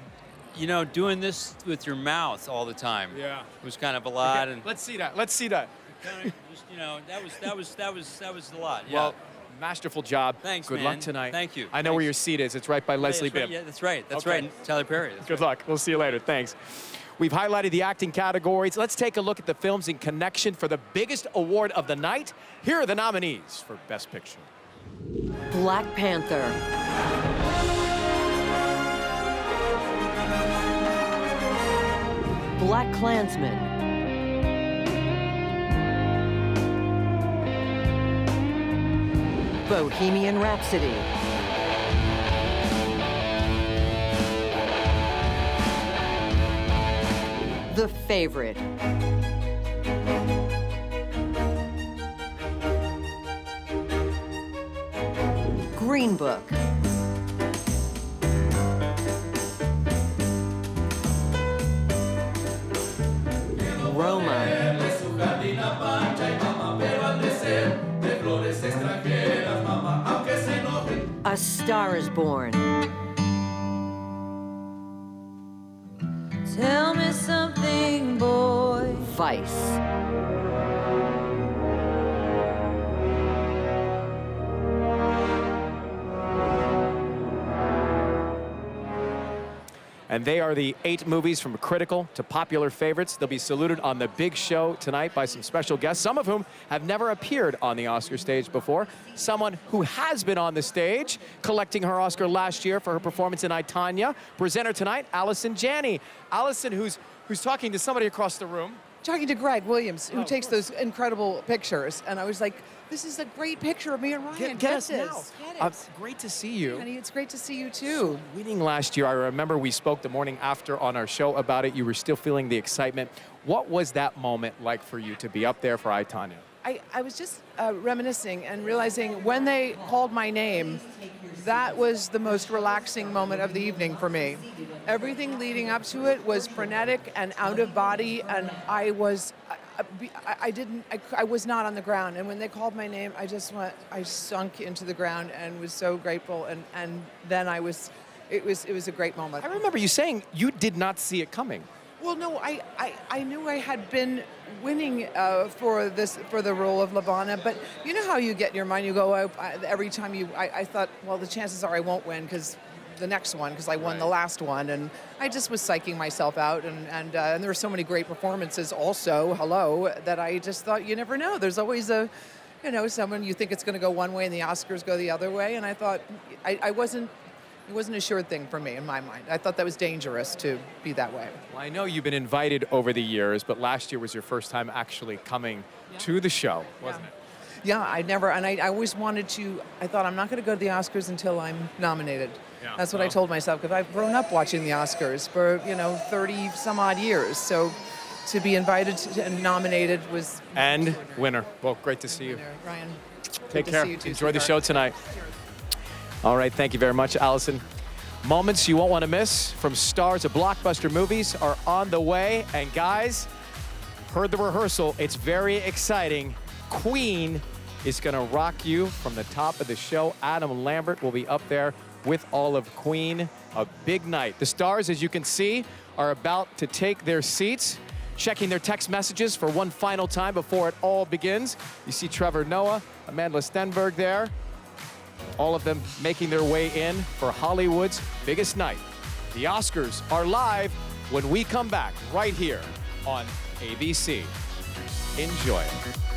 you know, doing this with your mouth all the time. Yeah. It was kind of a lot. Okay, and let's see that. Let's see that. Kind of just, you know, that was a lot. Yeah. Well, masterful job. Thanks, Good man. luck tonight. Thank you. I know where your seat is. It's right by Leslie that's right. Bibb. Yeah, that's right. That's Okay. right. Tyler Perry. That's Good luck. We'll see you later. Thanks. We've highlighted the acting categories. Let's take a look at the films in connection for the biggest award of the night. Here are the nominees for Best Picture. Black Panther. Black Klansman. Bohemian Rhapsody. The Favorite. Green Book. Roma. A Star is Born. Tell me something, boy. Vice. And they are the 8 movies from critical to popular favorites. They'll be saluted on the big show tonight by some special guests, some of whom have never appeared on the Oscar stage before. Someone who has been on the stage, collecting her Oscar last year for her performance in I, Tonya. Presenter tonight, Allison Janney. Allison, who's talking to somebody across the room. Talking to Greg Williams, who takes those incredible pictures. And I was like, this is a great picture of me and Ryan. Get us this. now. Get it. Great to see you. Honey, it's great to see you too. Winning last year, I remember we spoke the morning after on our show about it. You were still feeling the excitement. What was that moment like for you to be up there for I, Tonya? I was just reminiscing and realizing when they called my name, that was the most relaxing moment of the evening for me. Everything leading up to it was frenetic and out of body, and I was not on the ground. And when they called my name, I sunk into the ground and was so grateful. And then it was a great moment. I remember you saying you did not see it coming. Well, no, I knew I had been winning for the role of Levana, but you know how you get in your mind, you go, every time I thought, well, the chances are I won't win because the next one, because I won the last one, and I just was psyching myself out, and there were so many great performances also, that I just thought, you never know. There's always someone you think it's going to go one way and the Oscars go the other way, and I thought it wasn't a sure thing for me in my mind. I thought that was dangerous to be that way. Well, I know you've been invited over the years, but last year was your first time actually coming to the show, wasn't it? Yeah, I always wanted to, I thought I'm not going to go to the Oscars until I'm nominated. Yeah. That's what I told myself, because I've grown up watching the Oscars for, 30 some odd years. So to be invited and nominated was... And winner. Well, great to see you. Ryan, take care. See you too, Enjoy the sweetheart. show tonight. All right, thank you very much, Allison. Moments you won't want to miss from stars of blockbuster movies are on the way. And guys, heard the rehearsal. It's very exciting. Queen is going to rock you from the top of the show. Adam Lambert will be up there with all of Queen. A big night. The stars, as you can see, are about to take their seats, checking their text messages for one final time before it all begins. You see Trevor Noah, Amanda Stenberg there. all of them making their way in for Hollywood's biggest night. The Oscars are live when we come back right here on ABC. Enjoy it.